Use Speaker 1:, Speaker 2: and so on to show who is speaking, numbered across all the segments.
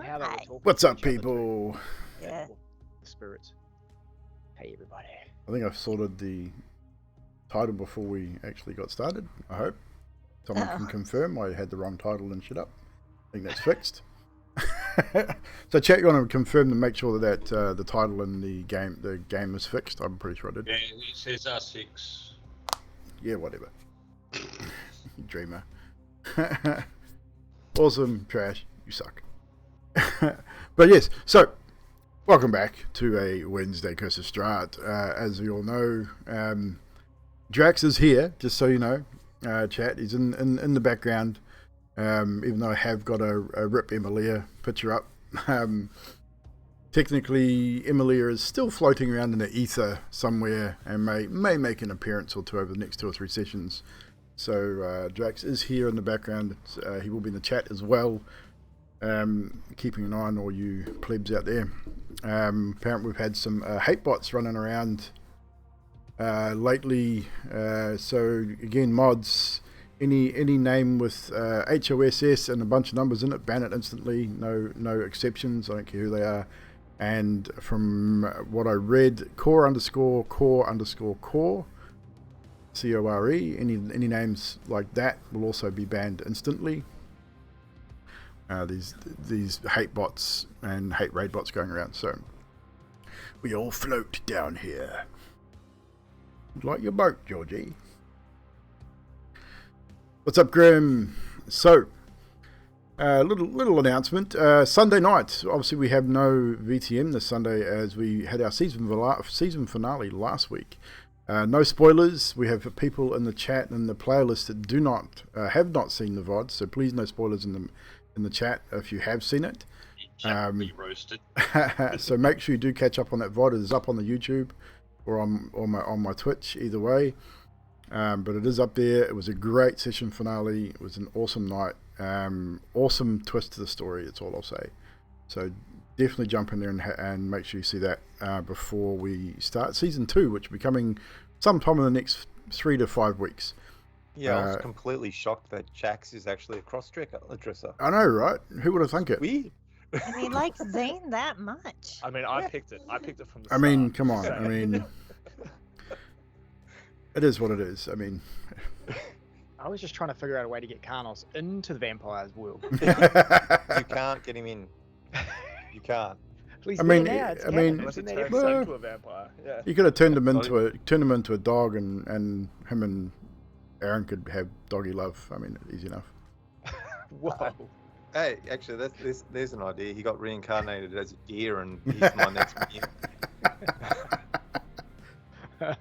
Speaker 1: now that we're talking
Speaker 2: What's
Speaker 1: to
Speaker 2: up,
Speaker 1: each other
Speaker 2: people?
Speaker 3: Yeah.
Speaker 1: The spirits. Hey, everybody.
Speaker 2: I think I've sorted the title before we actually got started. I hope someone can confirm I had the wrong title and shit up. I think that's fixed. So chat, you want to confirm to make sure that the title and the game is fixed? I'm pretty sure I did.
Speaker 4: Yeah, it says R6.
Speaker 2: Yeah, whatever. You dreamer. Awesome, trash, you suck. But yes, so welcome back to a Wednesday Curse of Strahd. As you all know, Drax is here, just so you know. Chat, he's in the background. Even though I have got a Rip Emilia picture up. Technically, Emilia is still floating around in the ether somewhere and may make an appearance or two over the next 2 or 3 sessions. So Drax is here in the background. He will be in the chat as well. Keeping an eye on all you plebs out there. Apparently we've had some hate bots running around lately. So again, mods, any name with HOSS and a bunch of numbers in it, ban it instantly. No exceptions. I don't care who they are. And from what I read, core underscore core, CORE, any names like that will also be banned instantly. These hate bots and hate raid bots going around, so we all float down here like your boat, Georgie. What's up, Grim? So little announcement. Sunday night, obviously we have no VTM this Sunday as we had our season finale last week. No spoilers. We have people in the chat and the player list that do not have not seen the VOD, so please no spoilers in the chat if you have seen it.
Speaker 4: Be roasted.
Speaker 2: So make sure you do catch up on that VOD. It is up on the YouTube or on my Twitch, either way. But it is up there. It was a great session finale. It was an awesome night. Awesome twist to the story. That's all I'll say. So definitely jump in there and make sure you see that before we start season 2, which will be coming sometime in the next 3 to 5 weeks.
Speaker 5: Yeah, I was completely shocked that Jax is actually a cross-dresser.
Speaker 2: I know, right? Who would have thunk it?
Speaker 5: Weird.
Speaker 3: And he likes Zane that much.
Speaker 1: I mean, I picked it from the
Speaker 2: I
Speaker 1: start.
Speaker 2: mean, come on.
Speaker 1: So-
Speaker 2: I mean, it is what it is. I mean,
Speaker 1: I was just trying to figure out a way to get Carnos into the vampire's world.
Speaker 5: You can't get him in. You can't.
Speaker 1: Please,
Speaker 2: I mean,
Speaker 1: it's
Speaker 2: I mean,
Speaker 1: unless it
Speaker 3: Well-
Speaker 1: turns him into a vampire. Yeah.
Speaker 2: you could have turned him into a dog, and him and Aaron could have doggy love. I mean, easy enough.
Speaker 1: Whoa.
Speaker 5: Hey, actually, there's an idea. He got reincarnated as a deer, and he's my next minion.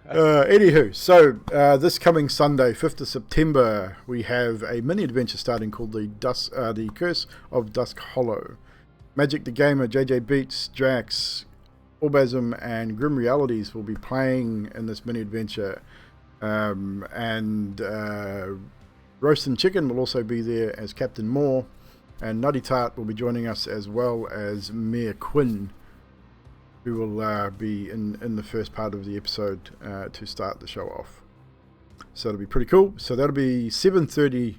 Speaker 2: Anywho, so this coming Sunday, 5th of September, we have a mini adventure starting called the Curse of Dusk Hollow. Magic the Gamer, JJ Beats, Drax, Orbasm, and Grim Realities will be playing in this mini adventure. And Roast and Chicken will also be there as Captain Moore, and Nutty Tart will be joining us, as well as Mayor Quinn, who will be in the first part of the episode to start the show off. So it'll be pretty cool. So that'll be 7:30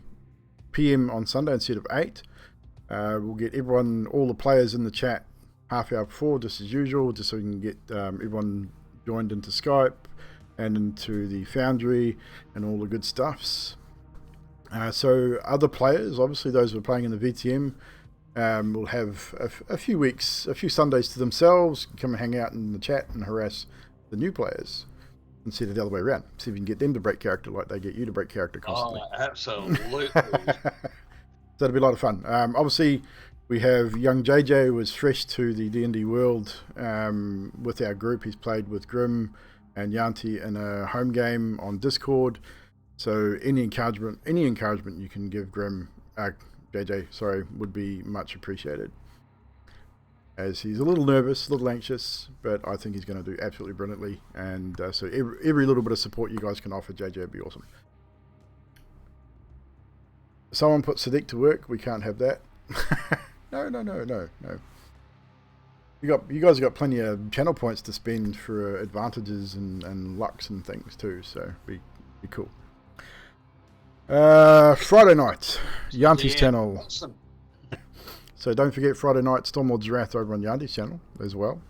Speaker 2: PM on Sunday instead of 8. We'll get all the players in the chat half hour before, just as usual, just so we can get everyone joined into Skype and into the Foundry and all the good stuffs. So other players, obviously those who are playing in the VTM, will have a few Sundays to themselves, come and hang out in the chat and harass the new players instead of the other way around. See if you can get them to break character like they get you to break character constantly.
Speaker 4: Oh, absolutely.
Speaker 2: So it'll be a lot of fun. Obviously, we have young JJ, who is fresh to the D&D world with our group. He's played with Grim and Yanti in a home game on Discord. So any encouragement you can give JJ, would be much appreciated. As he's a little nervous, a little anxious, but I think he's going to do absolutely brilliantly. And so every little bit of support you guys can offer JJ would be awesome. Someone put Sadiq to work. We can't have that. No. You guys have got plenty of channel points to spend for advantages and lucks and things too. So be cool. Friday night, Yanti's channel.
Speaker 4: Awesome.
Speaker 2: So don't forget Friday night Stormlord's Wrath over on Yandi's channel as well.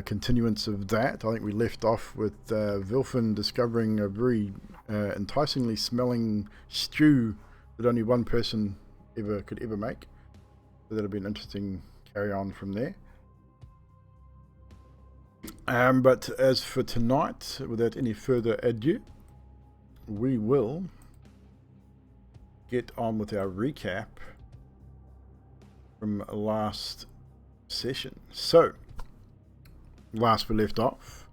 Speaker 2: Continuance of that. I think we left off with Vilfin discovering a very enticingly smelling stew that only one person could ever make. So that'll be an interesting carry on from there. But as for tonight, without any further ado, we will get on with our recap from last session. So, last we left off,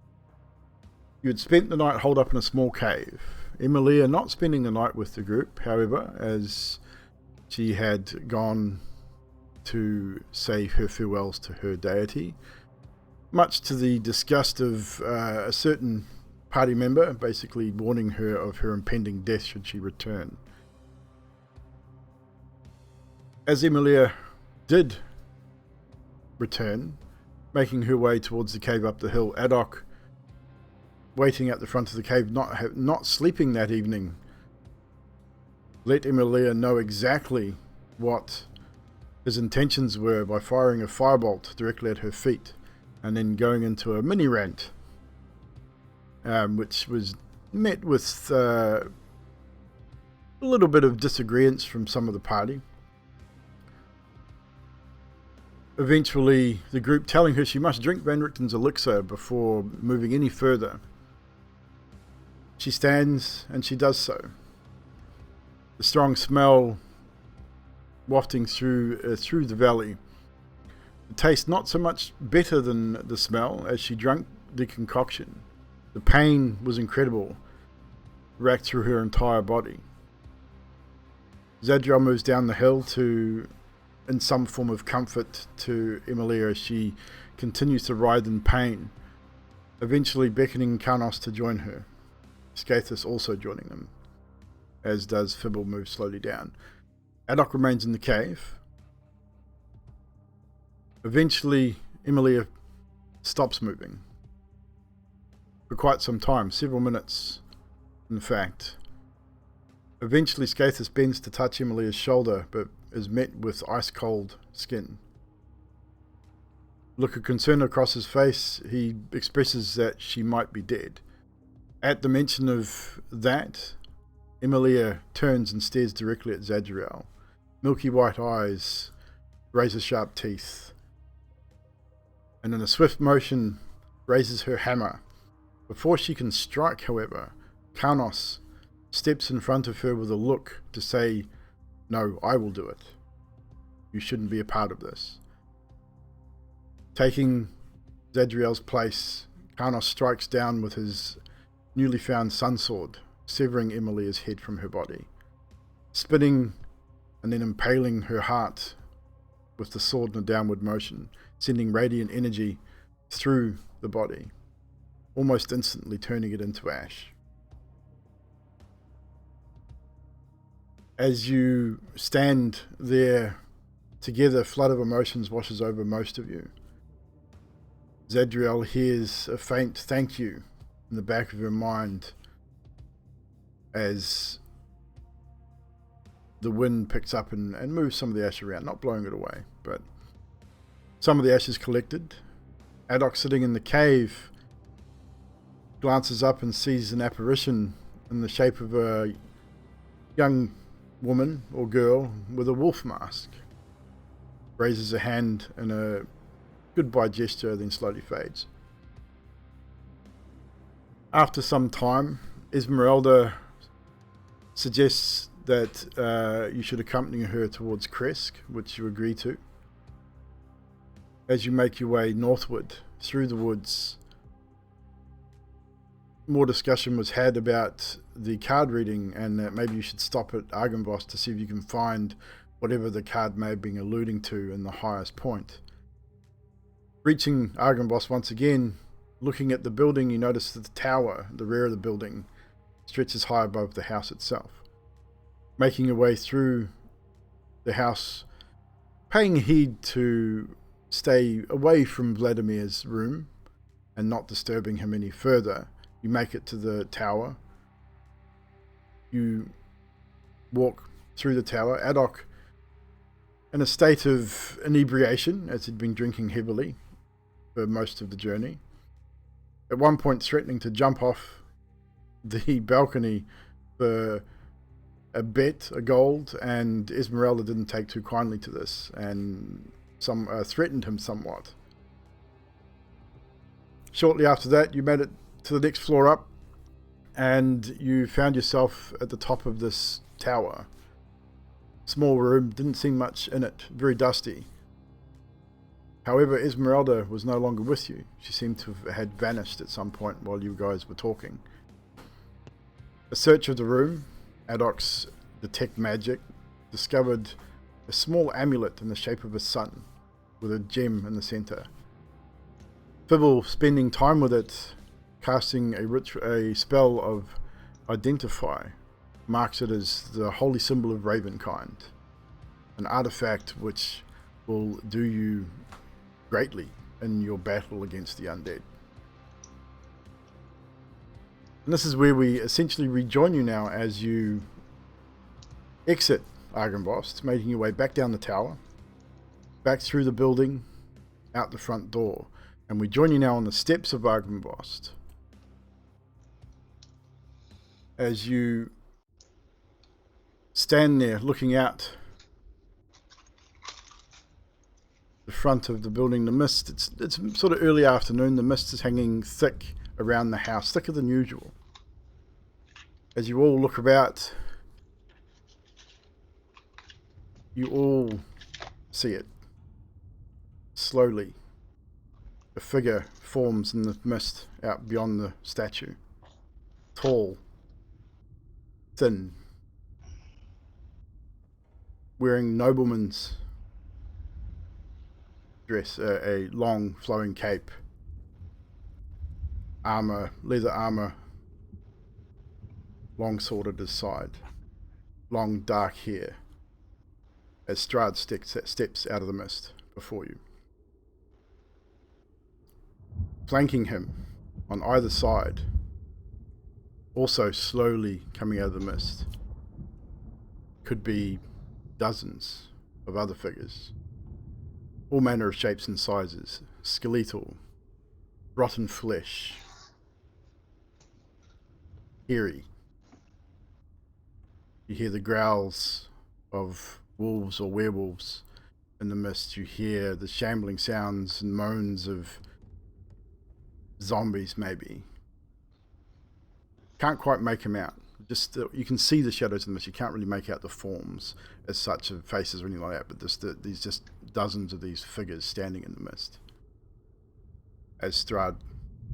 Speaker 2: you had spent the night holed up in a small cave. Emilia not spending the night with the group, however, as she had gone to say her farewells to her deity, much to the disgust of a certain party member, basically warning her of her impending death should she return. As Emilia did return, making her way towards the cave up the hill, Adok, waiting at the front of the cave, not sleeping that evening, let Emilia know exactly what his intentions were by firing a firebolt directly at her feet, and then going into a mini rant, which was met with a little bit of disagreements from some of the party. Eventually, the group telling her she must drink Van Richten's elixir before moving any further. She stands, and she does so. The strong smell wafting through the valley. The taste not so much better than the smell as she drank the concoction. The pain was incredible, racked through her entire body. Zadriel moves down the hill in some form of comfort to Emilia as she continues to writhe in pain, eventually beckoning Karnos to join her. Skathis also joining them, as does Fibble move slowly down. Adok remains in the cave. Eventually, Emilia stops moving. For quite some time, several minutes, in fact. Eventually, Skathis bends to touch Emilia's shoulder, but is met with ice-cold skin. Look of concern across his face, he expresses that she might be dead. At the mention of that, Emilia turns and stares directly at Zadriel. Milky white eyes, razor-sharp teeth, and in a swift motion raises her hammer. Before she can strike, however, Karnos steps in front of her with a look to say, "No, I will do it. You shouldn't be a part of this." Taking Zadriel's place, Karnos strikes down with his newly found sunsword, severing Emilia's head from her body, spinning and then impaling her heart with the sword in a downward motion, sending radiant energy through the body, almost instantly turning it into ash. As you stand there together, a flood of emotions washes over most of you. Zadriel hears a faint thank you in the back of her mind as the wind picks up and moves some of the ash around, not blowing it away, but some of the ash is collected. Adok, sitting in the cave, glances up and sees an apparition in the shape of a young woman or girl with a wolf mask. Raises a hand in a goodbye gesture, then slowly fades. After some time, Esmeralda suggests that you should accompany her towards Kresk, which you agree to. As you make your way northward through the woods, more discussion was had about the card reading and that maybe you should stop at Argnvost to see if you can find whatever the card may have been alluding to in the highest point. Reaching Argnvost once again, looking at the building, you notice that the tower, the rear of the building, stretches high above the house itself. Making your way through the house, paying heed to stay away from Vladimir's room and not disturbing him any further, you make it to the tower. You walk through the tower. Adok in a state of inebriation, as he'd been drinking heavily for most of the journey. At one point threatening to jump off the balcony for a bet, a gold, and Esmeralda didn't take too kindly to this and threatened him somewhat. Shortly after that, you made it to the next floor up, and you found yourself at the top of this tower. Small room, didn't seem much in it, very dusty. However, Esmeralda was no longer with you. She seemed to have had vanished at some point while you guys were talking. A search of the room, Addox detect magic, discovered a small amulet in the shape of a sun with a gem in the center. Fibble, spending time with it, casting a spell of Identify, marks it as the holy symbol of Ravenkind, an artifact which will do you greatly in your battle against the undead. And this is where we essentially rejoin you now as you exit Argnvost, making your way back down the tower, back through the building, out the front door. And we join you now on the steps of Argnvost. As you stand there looking out the front of the building, the mist, it's sort of early afternoon, the mist is hanging thick around the house, thicker than usual. As you all look about, you all see it. Slowly, a figure forms in the mist out beyond the statue. Tall, thin, wearing nobleman's dress, a long flowing cape, armor, leather armor, long sword at his side, long dark hair, as Strahd steps out of the mist before you. Flanking him on either side, also slowly coming out of the mist, could be dozens of other figures, all manner of shapes and sizes, skeletal, rotten flesh, hairy. You hear the growls of wolves or werewolves in the mist. You hear the shambling sounds and moans of zombies, maybe. Can't quite make them out. Just you can see the shadows in the mist. You can't really make out the forms as such of faces or anything like that, but these just dozens of these figures standing in the mist. As Strahd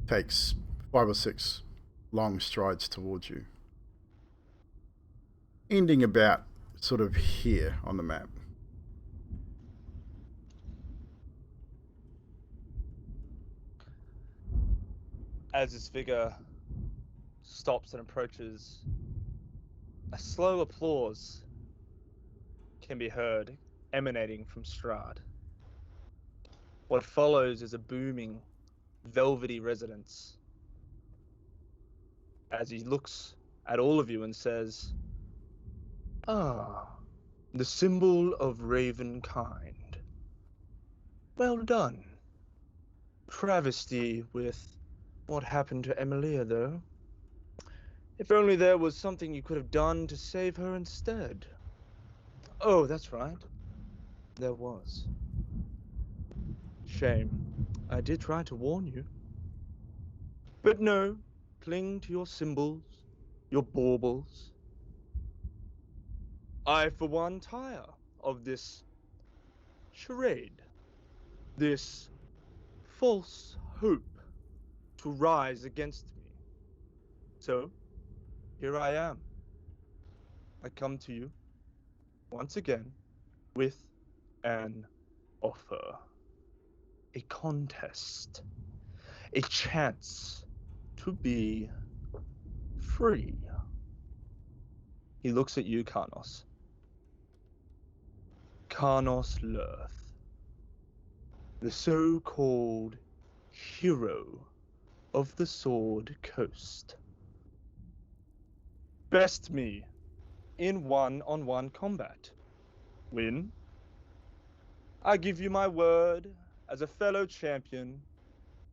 Speaker 2: takes 5 or 6 long strides towards you, ending about sort of here on the map.
Speaker 6: As this figure stops and approaches, a slow applause can be heard emanating from Strahd. What follows is a booming, velvety resonance as he looks at all of you and says, "Ah, the symbol of Ravenkind. Well done. Travesty with what happened to Emilia, though. If only there was something you could have done to save her instead." "Oh, that's right. There was. Shame. I did try to warn you. But no, cling to your symbols, your baubles. I, for one, tire of this charade, this false hope to rise against me. So, here I am. I come to you, once again, with an offer. A contest. A chance to be free." He looks at you, Karnos. Karnos Lurth, the so-called hero of the Sword Coast. Best me in one-on-one combat. Win, I give you my word as a fellow champion,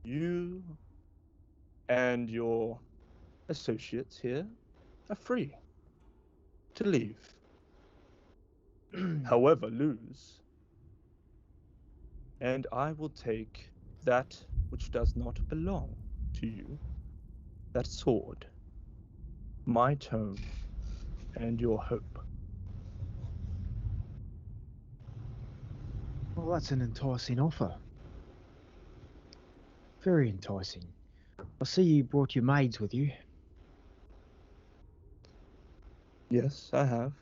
Speaker 6: you and your associates here are free to leave. However, lose. And I will take that which does not belong to you. That sword, my tome, and your hope.
Speaker 1: Well, that's an enticing offer. Very enticing. I see you brought your maids with you.
Speaker 6: Yes, I have.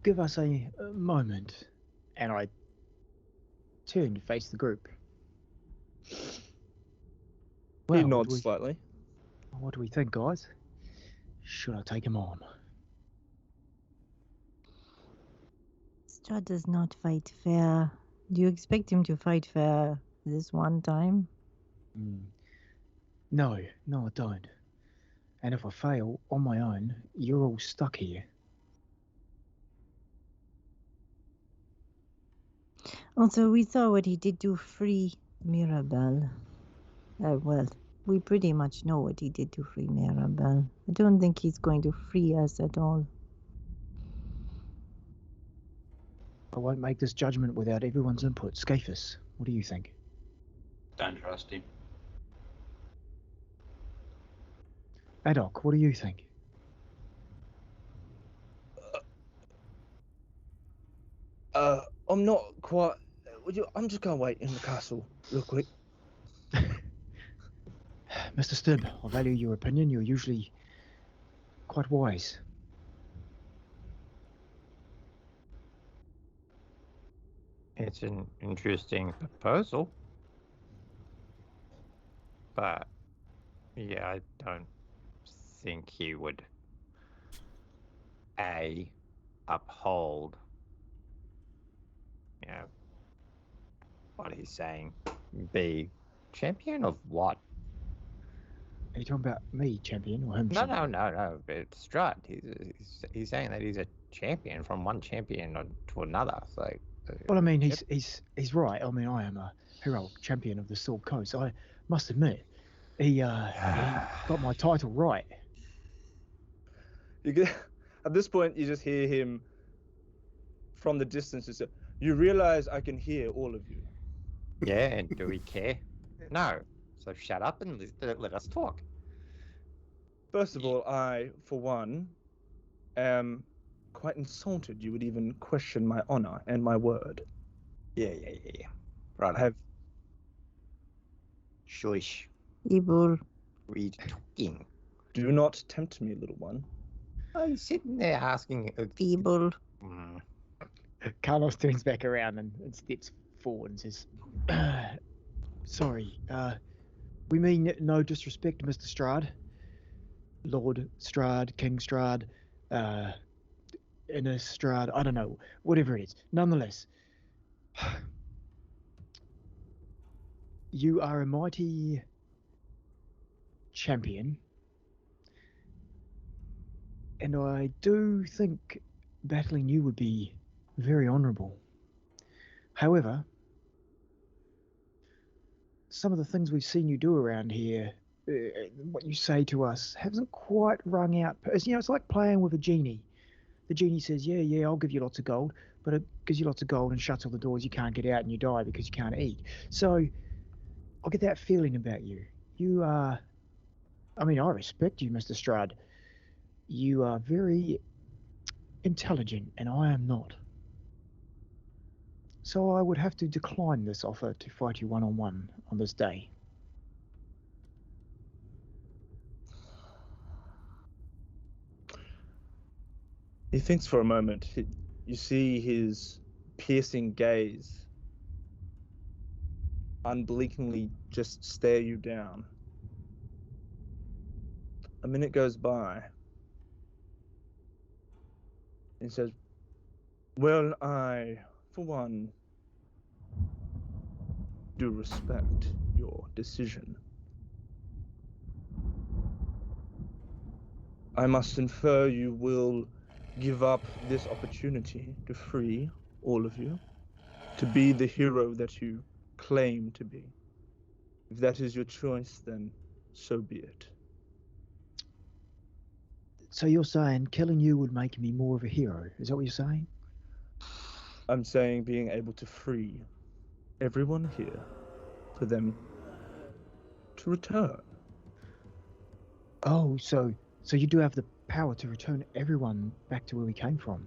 Speaker 1: Give us a moment. And I turn to face the group.
Speaker 6: He
Speaker 1: Well,
Speaker 6: nods slightly.
Speaker 1: what do we think, guys? Should I take him on?
Speaker 3: Strahd does not fight fair. Do you expect him to fight fair this one time?
Speaker 1: No, I don't. And if I fail on my own, you're all stuck here.
Speaker 3: Also, we saw what he did to free Mirabelle. Well, we pretty much know what he did to free Mirabelle. I don't think he's going to free us at all.
Speaker 1: I won't make this judgment without everyone's input. Scafus, what do you think?
Speaker 4: Don't trust him.
Speaker 1: Adok, what do you think?
Speaker 6: I'm not quite. I'm just gonna wait in the castle real quick.
Speaker 1: Mr. Stib, I value your opinion. You're usually quite wise.
Speaker 5: It's an interesting proposal. But, yeah, I don't think he would, A, uphold, what he's saying. B, champion of what?
Speaker 1: Are you talking about me, champion, or him?
Speaker 5: No,
Speaker 1: champion?
Speaker 5: no. It's Strahd. He's saying that he's a champion from one champion to another. So,
Speaker 1: Well, I mean, he's right. I mean, I am a heroic champion of the Sword Coast. I must admit, he got my title right.
Speaker 6: At this point, you just hear him from the distance. Just say, you realize I can hear all of you.
Speaker 5: yeah, and do we care? No. So shut up and let us talk.
Speaker 6: First of all, I, for one, am quite insulted you would even question my honor and my word.
Speaker 5: Yeah. Right.
Speaker 6: I have.
Speaker 5: Shush.
Speaker 3: Evil.
Speaker 5: Read talking.
Speaker 6: Do not tempt me, little one.
Speaker 5: I'm sitting there asking.
Speaker 3: Feeble.
Speaker 1: Carlos turns back around and steps forward and says, sorry, we mean no disrespect, Mr. Strahd. Lord Strahd, King Strahd, Inner Strahd, I don't know, whatever it is. Nonetheless, you are a mighty champion, and I do think battling you would be very honourable. However, some of the things we've seen you do around here, what you say to us, hasn't quite rung out. It's like playing with a genie. The genie says, yeah, I'll give you lots of gold, but it gives you lots of gold and shuts all the doors. You can't get out and you die because you can't eat. So I get that feeling about you. You are, I respect you, Mr. Strahd. You are very intelligent, and I am not. So I would have to decline this offer to fight you one-on-one on this day.
Speaker 6: He thinks for a moment. You see his piercing gaze unblinkingly just stare you down. A minute goes by. He says, well, I, for one, do respect your decision. I must infer you will give up this opportunity to free all of you, to be the hero that you claim to be. If that is your choice, then so be it.
Speaker 1: So you're saying killing you would make me more of a hero? Is that what you're saying?
Speaker 6: I'm saying being able to free everyone here for them to return.
Speaker 1: Oh, so you do have the power to return everyone back to where we came from?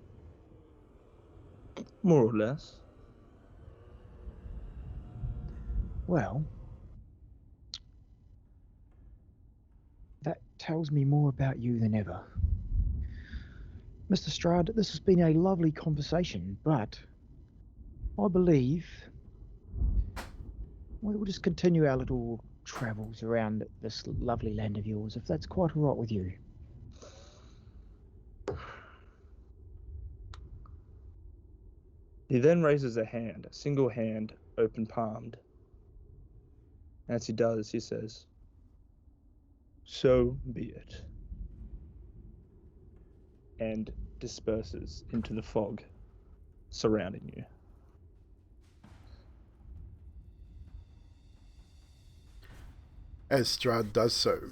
Speaker 6: More or less.
Speaker 1: Well, that tells me more about you than ever. Mr. Strahd, this has been a lovely conversation, but I believe we'll just continue our little travels around this lovely land of yours, if that's quite all right with you.
Speaker 6: He then raises a hand, a single hand, open palmed. As he does, he says, "So be it," and disperses into the fog surrounding you.
Speaker 2: As Strahd does so,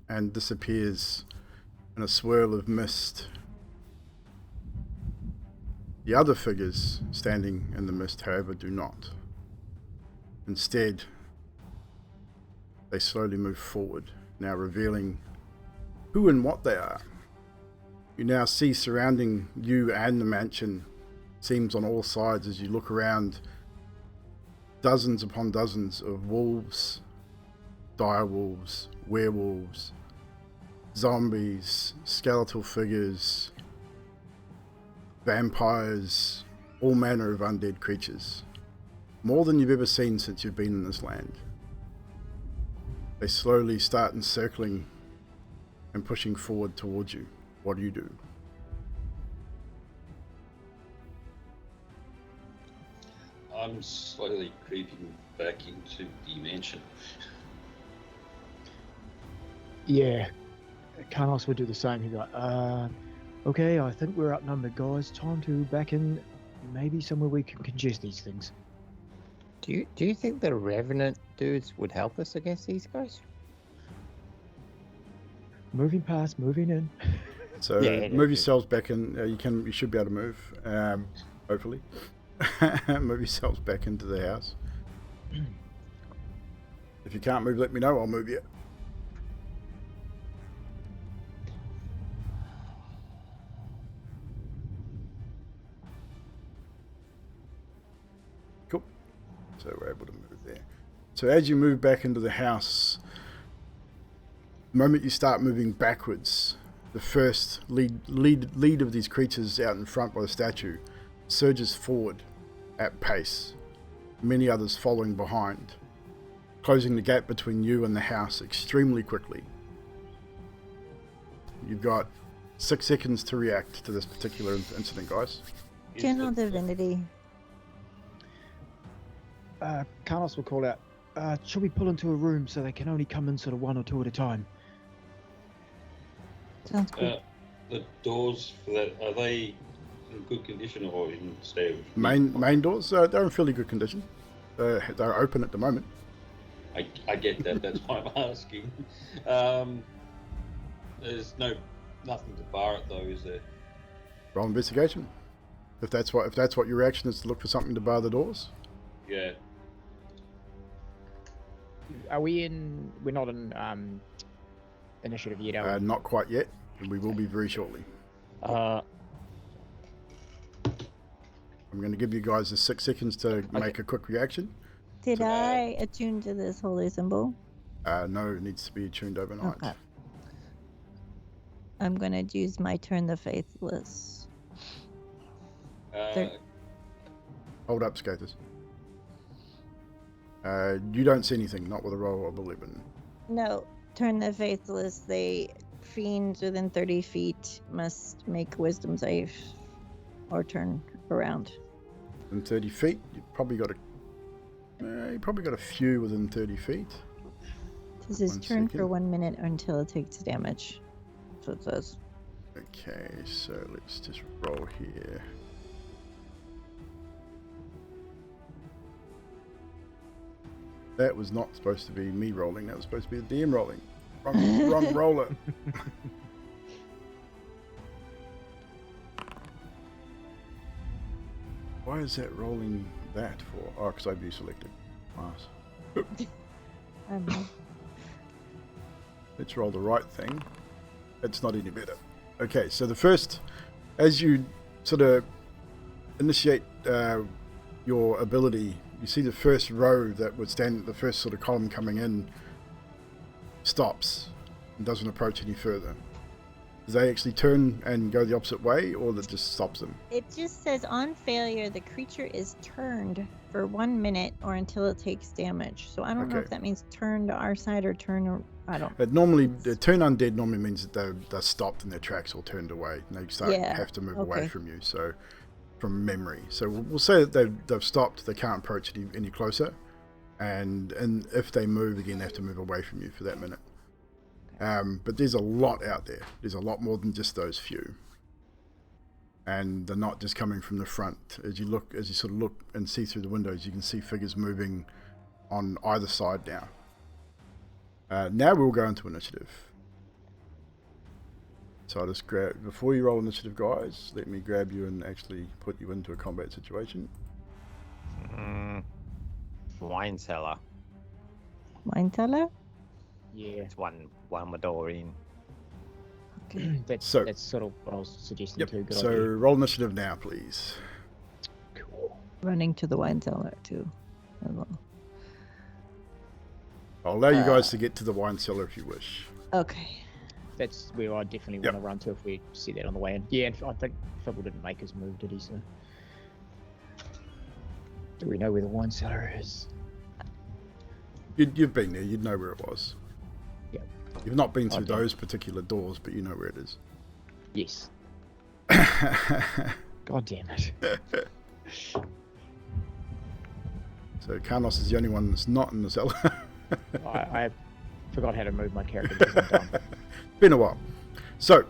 Speaker 2: and disappears in a swirl of mist, the other figures standing in the mist, however, do not. Instead, they slowly move forward, now revealing who and what they are. You now see surrounding you and the mansion, seems on all sides as you look around, dozens upon dozens of wolves, direwolves, werewolves, zombies, skeletal figures, vampires, all manner of undead creatures. More than you've ever seen since you've been in this land. They slowly start encircling and pushing forward towards you. What do you do?
Speaker 4: I'm slowly creeping back into the mansion.
Speaker 1: Yeah, Carlos would do the same. He'd be like, okay, I think we're outnumbered, guys. Time to back in, maybe somewhere we can congest these things.
Speaker 7: Do you think the Revenant dudes would help us against these guys?
Speaker 1: Moving past, moving in.
Speaker 2: So
Speaker 7: Yeah,
Speaker 2: move yourselves back in. You should be able to move, hopefully. Move yourselves back into the house. If you can't move, let me know. I'll move you. Cool. So we're able to move there. So as you move back into the house, the moment you start moving backwards, the first lead of these creatures out in front by the statue surges forward at pace, many others following behind, closing the gap between you and the house extremely quickly. You've got 6 seconds to react to this particular incident, guys.
Speaker 3: General Divinity.
Speaker 1: Carlos will call out, should we pull into a room so they can only come in sort of 1 or 2 at a time?
Speaker 3: Sounds good.
Speaker 4: The doors for that, are they in good condition or in state of...
Speaker 2: Main doors, they're in fairly good condition. They're open at the moment.
Speaker 4: I get that, that's why I'm asking. There's nothing to bar it though, is there?
Speaker 2: Roll investigation. If that's what your reaction is, to look for something to bar the doors.
Speaker 4: Yeah.
Speaker 8: Are we in? We're not in initiative yet, are we?
Speaker 2: Not quite yet. We will be very shortly.
Speaker 8: Uh,
Speaker 2: I'm going to give you guys 6 seconds to make a quick reaction.
Speaker 3: Did I attune to this holy symbol?
Speaker 2: No, it needs to be tuned overnight.
Speaker 3: Okay. I'm gonna use my turn the faithless.
Speaker 2: Hold up, skaters. You don't see anything, not with a roll of 11.
Speaker 3: No, turn the faithless. They fiends within 30 feet must make wisdom save or turn around.
Speaker 2: Within 30 feet, you probably got a few within 30 feet.
Speaker 3: This is
Speaker 2: 1
Speaker 3: turn
Speaker 2: second.
Speaker 3: for 1 minute until it takes damage. That's what it says.
Speaker 2: Okay, so let's just roll here. That was not supposed to be me rolling. That was supposed to be the DM rolling. Wrong roller. Why is that rolling that for? Oh, because I've selected. Nice. Let's roll the right thing. It's not any better. Okay, so the first, as you sort of initiate your ability, you see the first row that would stand, the first sort of column coming in, stops and doesn't approach any further. Do they actually turn and go the opposite way, or that just stops them?
Speaker 3: It just says on failure, the creature is turned for 1 minute or until it takes damage. So I don't know if that means turn to our side or turn, or I don't.
Speaker 2: It normally, the turn undead normally means that they're stopped and their tracks or turned away. And they have to move away from you. So, from memory. So we'll say that they've stopped. They can't approach any closer, and if they move again, they have to move away from you for that minute. But there's a lot out there. There's a lot more than just those few. And they're not just coming from the front. As you sort of look and see through the windows, you can see figures moving on either side now. Now we'll go into initiative. So I'll just grab, before you roll initiative, guys, let me grab you and actually put you into a combat situation.
Speaker 7: Wine cellar.
Speaker 3: Wine cellar?
Speaker 7: Yeah. It's one more door in.
Speaker 3: Okay.
Speaker 8: That's sort of what I was suggesting too. Good
Speaker 2: So
Speaker 8: idea.
Speaker 2: roll initiative now, please.
Speaker 8: Cool.
Speaker 3: Running to the wine cellar too. As well.
Speaker 2: I'll allow you guys to get to the wine cellar if you wish.
Speaker 3: Okay.
Speaker 8: That's where I definitely want to run to if we see that on the way in. Yeah, and I think Fibble didn't make his move, did he? So, do we know where the wine cellar is?
Speaker 2: You've been there. You'd know where it was.
Speaker 8: Yeah.
Speaker 2: You've not been through those particular doors, but you know where it is.
Speaker 8: Yes. God damn it.
Speaker 2: So Carnos is the only one that's not in the cellar.
Speaker 8: I forgot how to move my character because I'm dumb.
Speaker 2: Been a while. So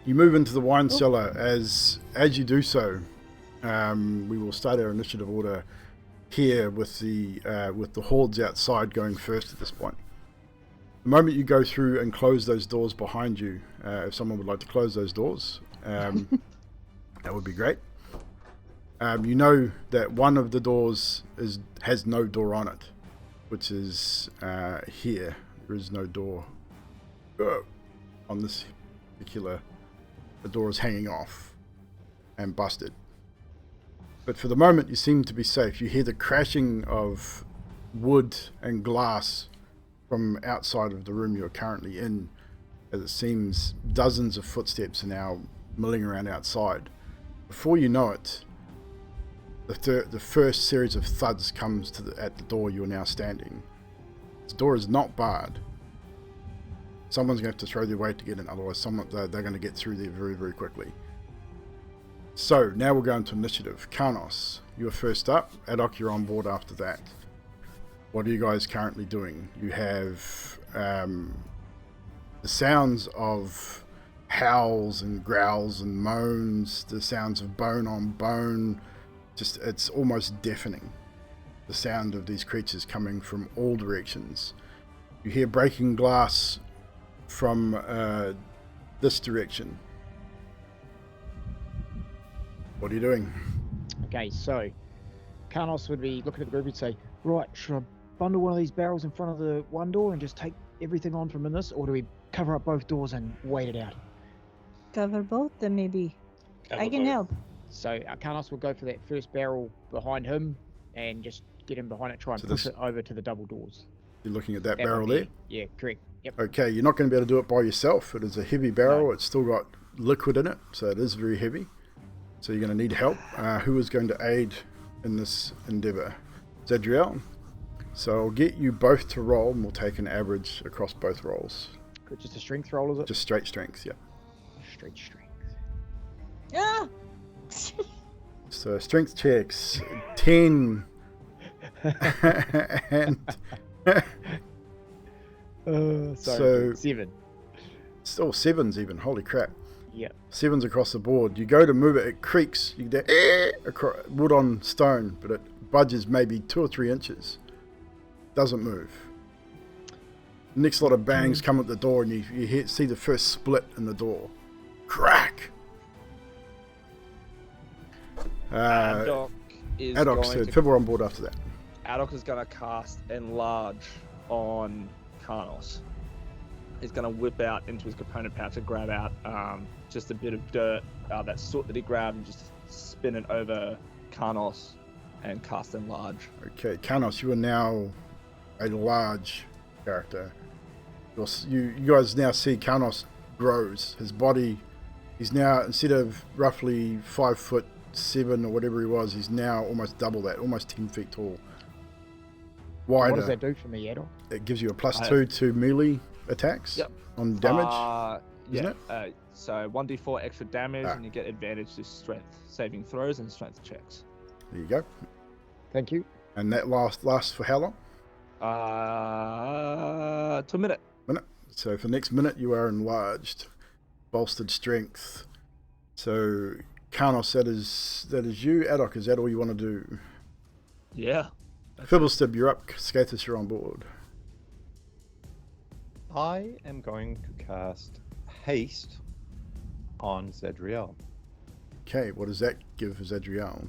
Speaker 2: you move into the wine cellar. As you do so, we will start our initiative order here with the hordes outside going first at this point. The moment you go through and close those doors behind you, if someone would like to close those doors, that would be great. You know that one of the doors has no door on it, which is here. There is no door on this particular. The door is hanging off and busted. But for the moment, you seem to be safe. You hear the crashing of wood and glass from outside of the room you're currently in, as it seems dozens of footsteps are now milling around outside. Before you know it, the first series of thuds comes at the door you are now standing. The door is not barred. Someone's going to have to throw their weight to get in, otherwise they're going to get through there very, very quickly. So, now we'll go into initiative. Carnos, you're first up. Adok, you're on board after that. What are you guys currently doing? You have the sounds of howls and growls and moans, the sounds of bone on bone. It's almost deafening. The sound of these creatures coming from all directions. You hear breaking glass from this direction. What are you doing?
Speaker 8: Okay, so Carnos would be looking at the group and say, right, should I bundle one of these barrels in front of the one door and just take everything on from in this, or do we cover up both doors and wait it out?
Speaker 3: Cover both, then maybe. I can help.
Speaker 8: So Carnos will go for that first barrel behind him and just get him behind it, try and push it over to the double doors.
Speaker 2: You're looking at that barrel there?
Speaker 8: Yeah, correct. Yep.
Speaker 2: Okay, you're not going to be able to do it by yourself. It is a heavy barrel. No. It's still got liquid in it, so it is very heavy. So you're going to need help. Who is going to aid in this endeavor? Zadriel. So I'll get you both to roll, and we'll take an average across both rolls.
Speaker 8: Just a strength roll, is it?
Speaker 2: Just straight strength, yeah.
Speaker 8: Straight strength.
Speaker 3: Ah!
Speaker 2: So strength checks, 10. And...
Speaker 8: so 7.
Speaker 2: Still 7's even, holy crap.
Speaker 8: Yep.
Speaker 2: 7's across the board. You go to move it, it creaks. You get wood on stone, but it budges maybe 2 or 3 inches. Doesn't move. Next lot of bangs come at the door, and you see the first split in the door. Crack!
Speaker 6: Adok is
Speaker 2: Adok
Speaker 6: going
Speaker 2: said,
Speaker 6: to
Speaker 2: people are on board after that.
Speaker 6: Adok is going to cast Enlarge on Karnos. He's going to whip out into his component pouch and grab out just a bit of dirt, that soot that he grabbed, and just spin it over Karnos and cast Enlarge.
Speaker 2: Okay, Karnos, you are now a large character. You guys now see Karnos grows. His body, he's now, instead of roughly 5'7" or whatever he was, he's now almost double that, almost 10 feet tall. Wider.
Speaker 8: What does that do for me, Adol?
Speaker 2: It gives you a +2 to melee attacks on damage. Isn't it?
Speaker 6: So 1d4 extra damage, and you get advantage to strength saving throws and strength checks.
Speaker 2: There you go.
Speaker 8: Thank you.
Speaker 2: And that lasts for how long?
Speaker 6: To a minute.
Speaker 2: So for the next minute, you are enlarged, bolstered strength. So Karnos, that is you. Adok, is that all you want to do?
Speaker 6: Yeah.
Speaker 2: Fibblestib, you're up. Skathis, you're on board.
Speaker 5: I am going to cast Haste on Zedriel.
Speaker 2: Okay, what does that give for Zedriel?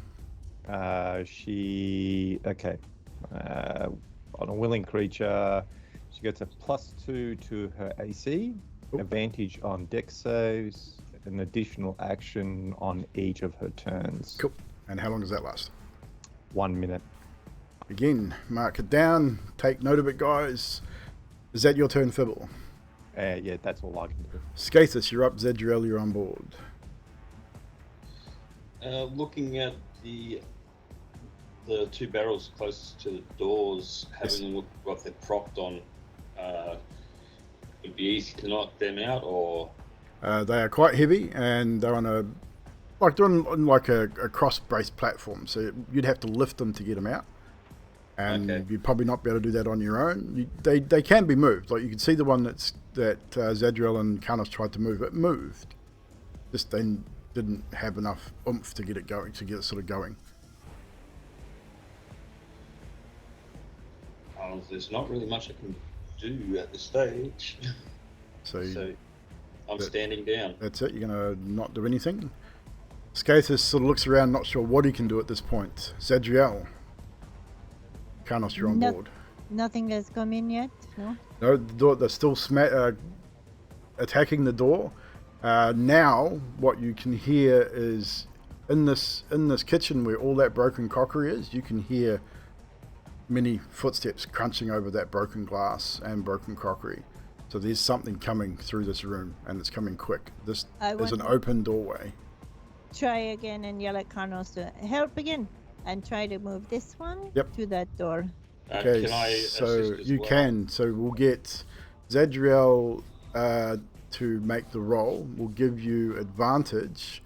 Speaker 5: On a willing creature, she gets a +2 to her AC, advantage on dex saves, an additional action on each of her turns.
Speaker 2: Cool. And how long does that last?
Speaker 5: 1 minute.
Speaker 2: Again, mark it down. Take note of it, guys. Is that your turn, Fibble?
Speaker 5: Yeah, that's all I can do.
Speaker 2: Skathis, you're up. Zedriel, you're on board.
Speaker 4: Looking at the 2 barrels closest to the doors, having a look at what they're propped on, it'd be easy to knock them out, or
Speaker 2: They are quite heavy, and they're on a cross-braced platform, so you'd have to lift them to get them out. And you'd probably not be able to do that on your own. They can be moved. Like you can see the one that Zedriel and Karnos tried to move. It moved. Just they didn't have enough oomph to get it going, to get it sort of going.
Speaker 4: there's not really much I can do at this stage.
Speaker 2: So
Speaker 4: I'm standing down.
Speaker 2: That's it. You're gonna not do anything. Skathis sort of looks around, not sure what he can do at this point. Zadriel. Karnos, you're on board.
Speaker 3: Nothing has come in yet, no?
Speaker 2: No, the door, they're still attacking the door. Now, what you can hear is in this kitchen where all that broken crockery is, you can hear many footsteps crunching over that broken glass and broken crockery. So there's something coming through this room, and it's coming quick. This is an open doorway.
Speaker 3: Try again and yell at Karnos to help again, and try to move this one to that door.
Speaker 2: Okay,
Speaker 4: can I
Speaker 2: so you can. So we'll get Zadriel to make the roll. We'll give you advantage,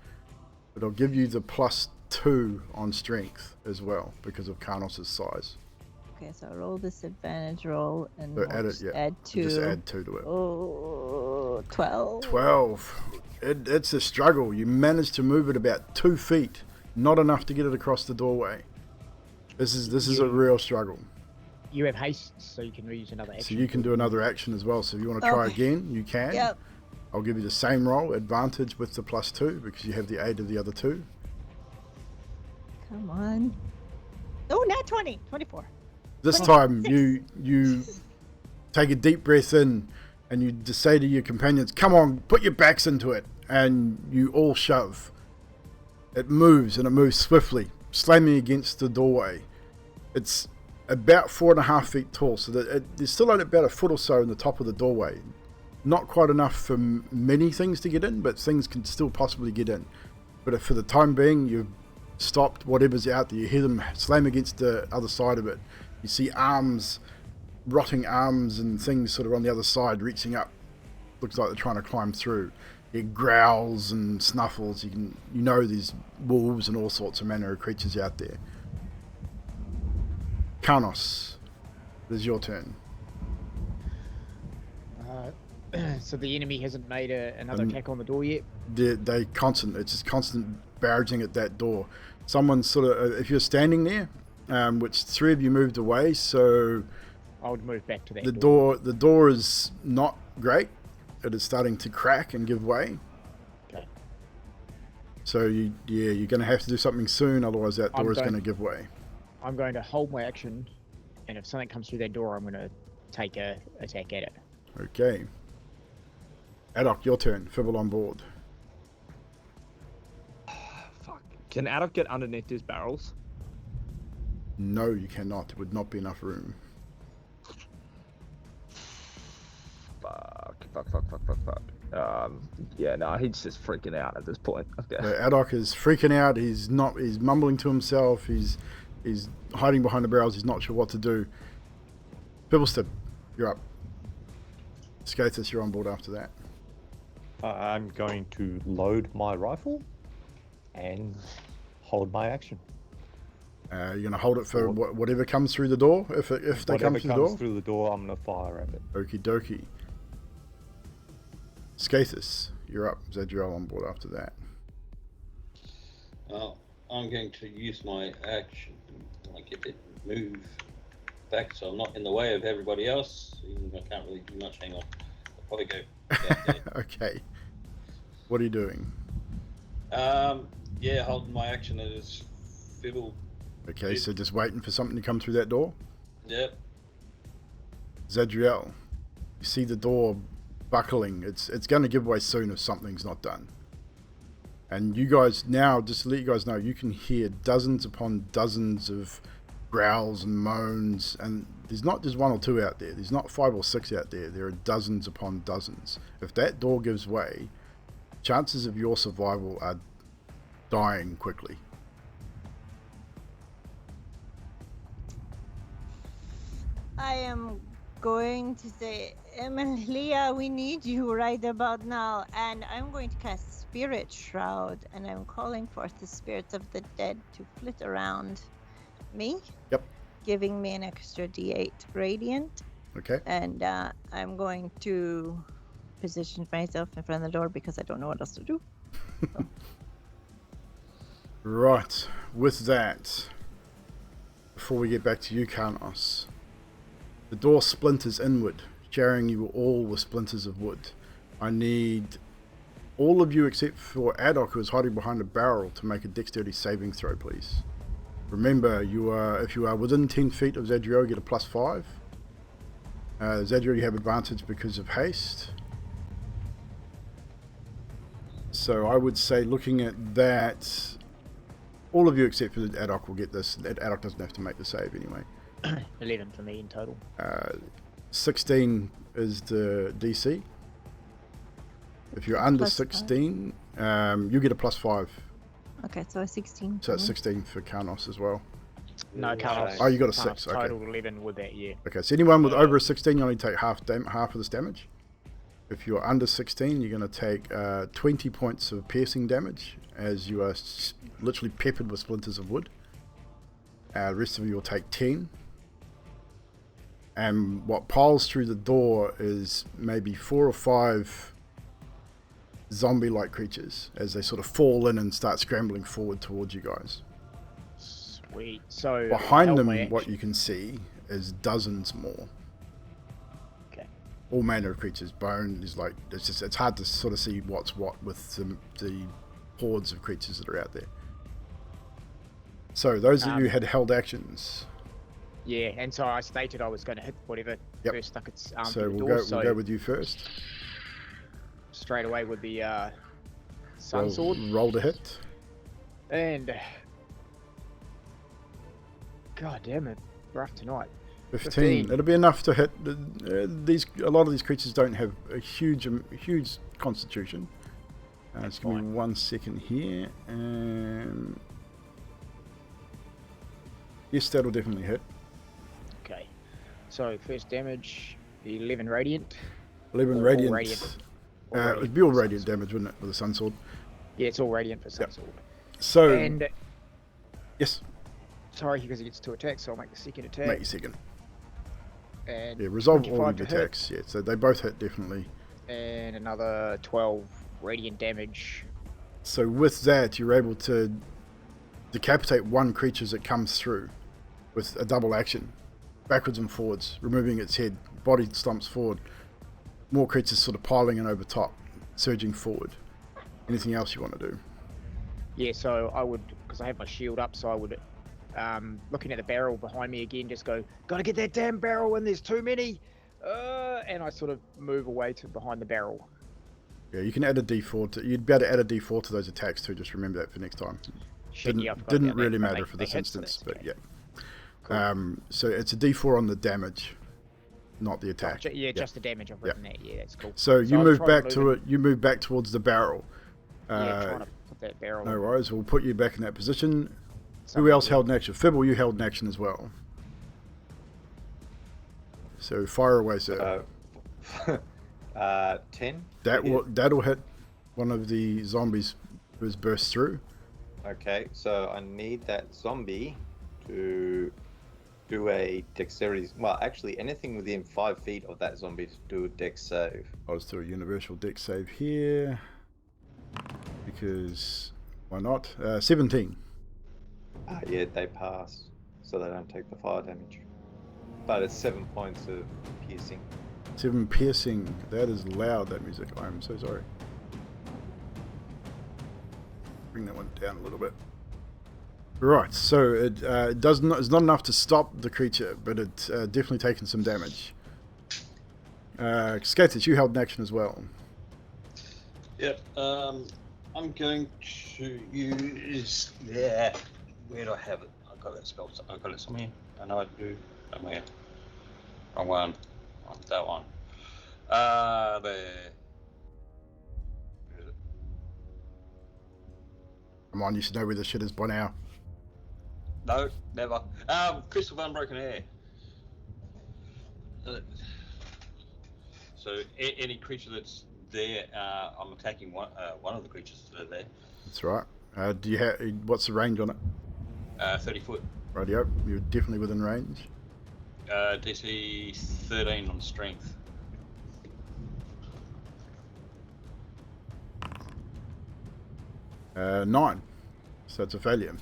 Speaker 2: but I'll give you the +2 on strength as well because of Karnos' size.
Speaker 3: Okay, so roll this advantage roll and
Speaker 2: So
Speaker 3: we'll add 2.
Speaker 2: Just add 2 to it.
Speaker 3: Oh, 12.
Speaker 2: 12. It's a struggle. You managed to move it about 2 feet, not enough to get it across the doorway. This is a real struggle.
Speaker 8: You have haste, so you can use another action.
Speaker 2: So you can do another action as well. So if you want to try again, you can.
Speaker 3: Yep.
Speaker 2: I'll give you the same roll, advantage with the +2 because you have the aid of the other 2.
Speaker 3: Come on. Oh, not 20. 24.
Speaker 2: This time you take a deep breath in and you just say to your companions, come on, put your backs into it, and you all shove. It moves, and it moves swiftly, slamming against the doorway. It's about 4.5 feet tall, so that there's still only about a foot or so in the top of the doorway. Not quite enough for many things to get in, but things can still possibly get in. But for the time being, you've stopped whatever's out there. You hear them slam against the other side of it. You see arms, rotting arms and things sort of on the other side reaching up. Looks like they're trying to climb through. It growls and snuffles. You know there's wolves and all sorts of manner of creatures out there. Karnos, it is your turn.
Speaker 8: So the enemy hasn't made another attack on the door yet?
Speaker 2: It's just constant barraging at that door. Someone sort of, if you're standing there, which 3 of you moved away, so
Speaker 8: I would move back to that
Speaker 2: the door is not great. It is starting to crack and give way.
Speaker 8: Okay.
Speaker 2: So you're going to have to do something soon, otherwise that door is going to give way.
Speaker 8: I'm going to hold my action, and if something comes through that door, I'm going to take a attack at it.
Speaker 2: Okay. Adok, your turn. Fibble on board.
Speaker 6: Fuck. Can Adok get underneath these barrels?
Speaker 2: No, you cannot. It would not be enough room.
Speaker 6: Fuck. Yeah, no, he's just freaking out at this point. Okay.
Speaker 2: So Adok is freaking out. He's mumbling to himself. He's hiding behind the barrels. He's not sure what to do. Pibblestip, you're up. Skatus, you're on board after that.
Speaker 5: I'm going to load my rifle and hold my action.
Speaker 2: You're going to hold it for whatever comes through the door? If they come through the door?
Speaker 5: Whatever comes through the door, I'm going to fire at it.
Speaker 2: Okie dokie. Skathis, you're up. Zadriel on board after that.
Speaker 4: Well, I'm going to use my action. Like if it move back, so I'm not in the way of everybody else. Even though I can't really do much. Hang on. I'll probably go down there.
Speaker 2: Okay. What are you doing?
Speaker 4: Yeah, holding my action is fiddle.
Speaker 2: Okay, so just waiting for something to come through that door?
Speaker 4: Yep.
Speaker 2: Zadriel, you see the door buckling. It's going to give way soon if something's not done. And you guys now, just to let you guys know, you can hear dozens upon dozens of growls and moans, and there's not just 1 or 2 out there. There's not 5 or 6 out there. There are dozens upon dozens. If that door gives way, chances of your survival are dying quickly.
Speaker 3: I am going to say, Emilia, we need you right about now. And I'm going to cast Spirit Shroud, and I'm calling forth the spirits of the dead to flit around me.
Speaker 2: Yep.
Speaker 3: Giving me an extra D8 radiant.
Speaker 2: Okay.
Speaker 3: And I'm going to position myself in front of the door because I don't know what else to do. So.
Speaker 2: Right. With that, before we get back to you, Karnos, the door splinters inward, sharing you all with splinters of wood. I need all of you except for Adok, who is hiding behind a barrel, to make a dexterity saving throw, please. Remember, if you are within 10 feet of Zadriel, you get a +5. Zadriel, you have advantage because of haste. So I would say, looking at that, all of you except for Adok will get this. Adok doesn't have to make the save anyway.
Speaker 8: 11 for me in total.
Speaker 2: 16 is the DC. If you're under 16, you get a +5.
Speaker 3: Okay, so a 16.
Speaker 2: So it's 16 for Karnos as well.
Speaker 8: No, Carlos.
Speaker 2: Oh, you got a 6. Okay.
Speaker 8: Total 11 with that, yeah.
Speaker 2: Okay, so anyone with over a 16, you only take half of this damage. If you're under 16, you're going to take 20 points of piercing damage, as you are literally peppered with splinters of wood. The rest of you will take 10. And what piles through the door is maybe 4 or 5 zombie-like creatures as they sort of fall in and start scrambling forward towards you guys.
Speaker 8: Sweet. So
Speaker 2: behind them, what you can see is dozens more.
Speaker 8: Okay.
Speaker 2: All manner of creatures. Bone is like, it's hard to sort of see what's what with the hordes of creatures that are out there. So those of you had held actions.
Speaker 8: Yeah, and so I stated I was going to hit whatever first stuck its arm
Speaker 2: So
Speaker 8: through the
Speaker 2: we'll
Speaker 8: door.
Speaker 2: go with you first.
Speaker 8: Straight away with the sun sword.
Speaker 2: Roll to hit.
Speaker 8: And god damn it, rough tonight.
Speaker 2: 15. It'll be enough to hit. A lot of these creatures don't have a huge constitution. Just give me 1 second here. Yes, that'll definitely hit.
Speaker 8: Okay. So first damage, 11 radiant.
Speaker 2: 11
Speaker 8: Or
Speaker 2: radiant.
Speaker 8: all radiant.
Speaker 2: It'd be all radiant damage, wouldn't it, with a sun sword?
Speaker 8: Yeah, it's all radiant for sun sword.
Speaker 2: So.
Speaker 8: And
Speaker 2: yes.
Speaker 8: Sorry, because he gets 2 attacks, so I'll make the second attack.
Speaker 2: Make your second.
Speaker 8: And
Speaker 2: yeah, resolve all of
Speaker 8: 25
Speaker 2: your
Speaker 8: to hit.
Speaker 2: attacks. Yeah, so they both hit definitely.
Speaker 8: and another 12 radiant damage.
Speaker 2: So with that, you're able to decapitate one creature as it comes through with a double action, backwards and forwards, removing its head. Body stumps forward. More creatures sort of piling in over top, surging forward. Anything else you want to do?
Speaker 8: Yeah, so I would, because I have my shield up, so I would, looking at the barrel behind me again, just go, gotta get that damn barrel and there's too many. And I sort of move away to behind the barrel.
Speaker 2: Yeah, you can add a D4 to. You'd be able to add a D4 to those attacks too. Just remember that for next time.
Speaker 8: Shit, yeah, I forgot
Speaker 2: Didn't
Speaker 8: about
Speaker 2: really
Speaker 8: that, but
Speaker 2: matter for
Speaker 8: they
Speaker 2: this
Speaker 8: hit, so
Speaker 2: instance,
Speaker 8: that's
Speaker 2: but
Speaker 8: okay.
Speaker 2: yeah.
Speaker 8: Cool.
Speaker 2: So it's a D4 on the damage, not the attack.
Speaker 8: Just the damage I've written that. Yeah, that's cool.
Speaker 2: So you
Speaker 8: I'll
Speaker 2: move
Speaker 8: try
Speaker 2: back
Speaker 8: and
Speaker 2: to
Speaker 8: move
Speaker 2: it. You move back towards the barrel.
Speaker 8: Yeah, trying to put that barrel.
Speaker 2: No worries. We'll put you back in that position. Who
Speaker 8: Something
Speaker 2: else
Speaker 8: like
Speaker 2: held an action? Fibble, you held an action as well. So fire away, sir.
Speaker 5: 10.
Speaker 2: That'll hit one of the zombies who's burst through.
Speaker 5: Okay, so I need that zombie to do a dexterity. Well, actually, anything within 5 feet of that zombie to do a dex save.
Speaker 2: I'll just do a universal dex save here. Because why not? 17.
Speaker 5: Yeah, they pass, so they don't take the fire damage. But it's 7 points of piercing.
Speaker 2: 7 piercing. That is loud, that music. I'm so sorry. Bring that one down a little bit. Right, so it it's not enough to stop the creature, but it's definitely taken some damage. Skatis, you held an action as well.
Speaker 4: Yep. I'm going to use. Yeah. Where do I have it? I've got that spell. I've got it somewhere. I know I do. Somewhere. Wrong one. Oh, that one. There. Where is it?
Speaker 2: Come on, you should know where this shit is by now.
Speaker 4: No, never. Crystal of Unbroken Air. So any creature that's there, I'm attacking one of the creatures that are there.
Speaker 2: That's right. Do you have? What's the range on it?
Speaker 4: 30 foot.
Speaker 2: Rightio, you're definitely within range.
Speaker 4: DC 13 on strength.
Speaker 2: Uh, 9. So it's a failure.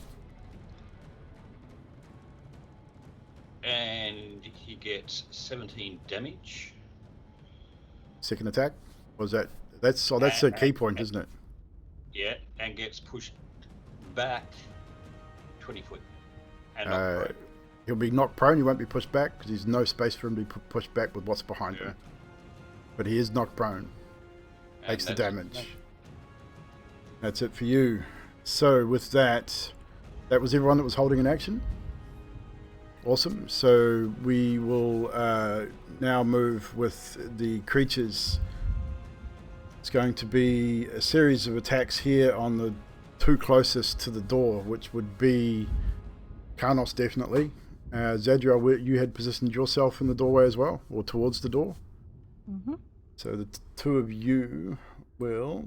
Speaker 4: And he gets 17 damage.
Speaker 2: Second attack? Was that? That's a key point, isn't it?
Speaker 4: Yeah, and gets pushed back 20 foot. And not prone.
Speaker 2: He'll be knocked prone. He won't be pushed back because there's no space for him to be pushed back with what's behind him. But he is knocked prone. Takes the damage. That's it for you. So with that was everyone that was holding an action. Awesome. So we will now move with the creatures. It's going to be a series of attacks here on the two closest to the door, which would be Karnos definitely. Zadriel, you had positioned yourself in the doorway as well, or towards the door.
Speaker 3: Mm-hmm.
Speaker 2: So the two of you will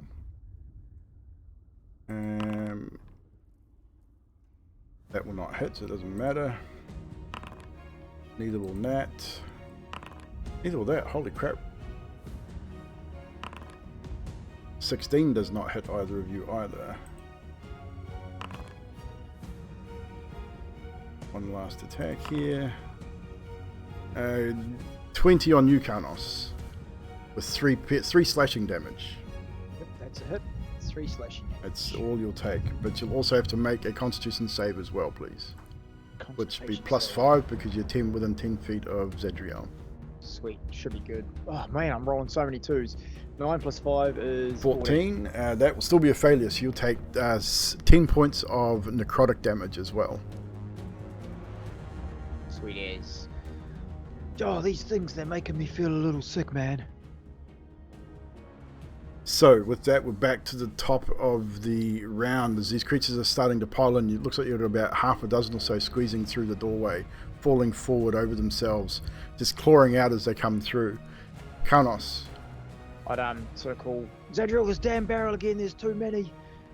Speaker 2: that will not hit, so it doesn't matter. Neither will that. Neither will that. Holy crap. 16 does not hit either of you either. One last attack here. 20 on you, Karnos. With 3 slashing damage.
Speaker 8: Yep, that's a hit. 3 slashing damage.
Speaker 2: That's all you'll take. But you'll also have to make a Constitution save as well, please. Which would be +5 because you're within 10 feet of Zadriel.
Speaker 8: Sweet, should be good. Oh man, I'm rolling so many 2s. 9 + 5 is
Speaker 2: 14. That will still be a failure, so you'll take 10 points of necrotic damage as well.
Speaker 8: Sweet as.
Speaker 1: Oh, these things, they're making me feel a little sick, man.
Speaker 2: So with that, we're back to the top of the round. As these creatures are starting to pile in, it looks like you're at about half a dozen or so squeezing through the doorway, falling forward over themselves, just clawing out as they come through. Karnos.
Speaker 8: I'd sort of call Zadriel, this damn barrel again, there's too many.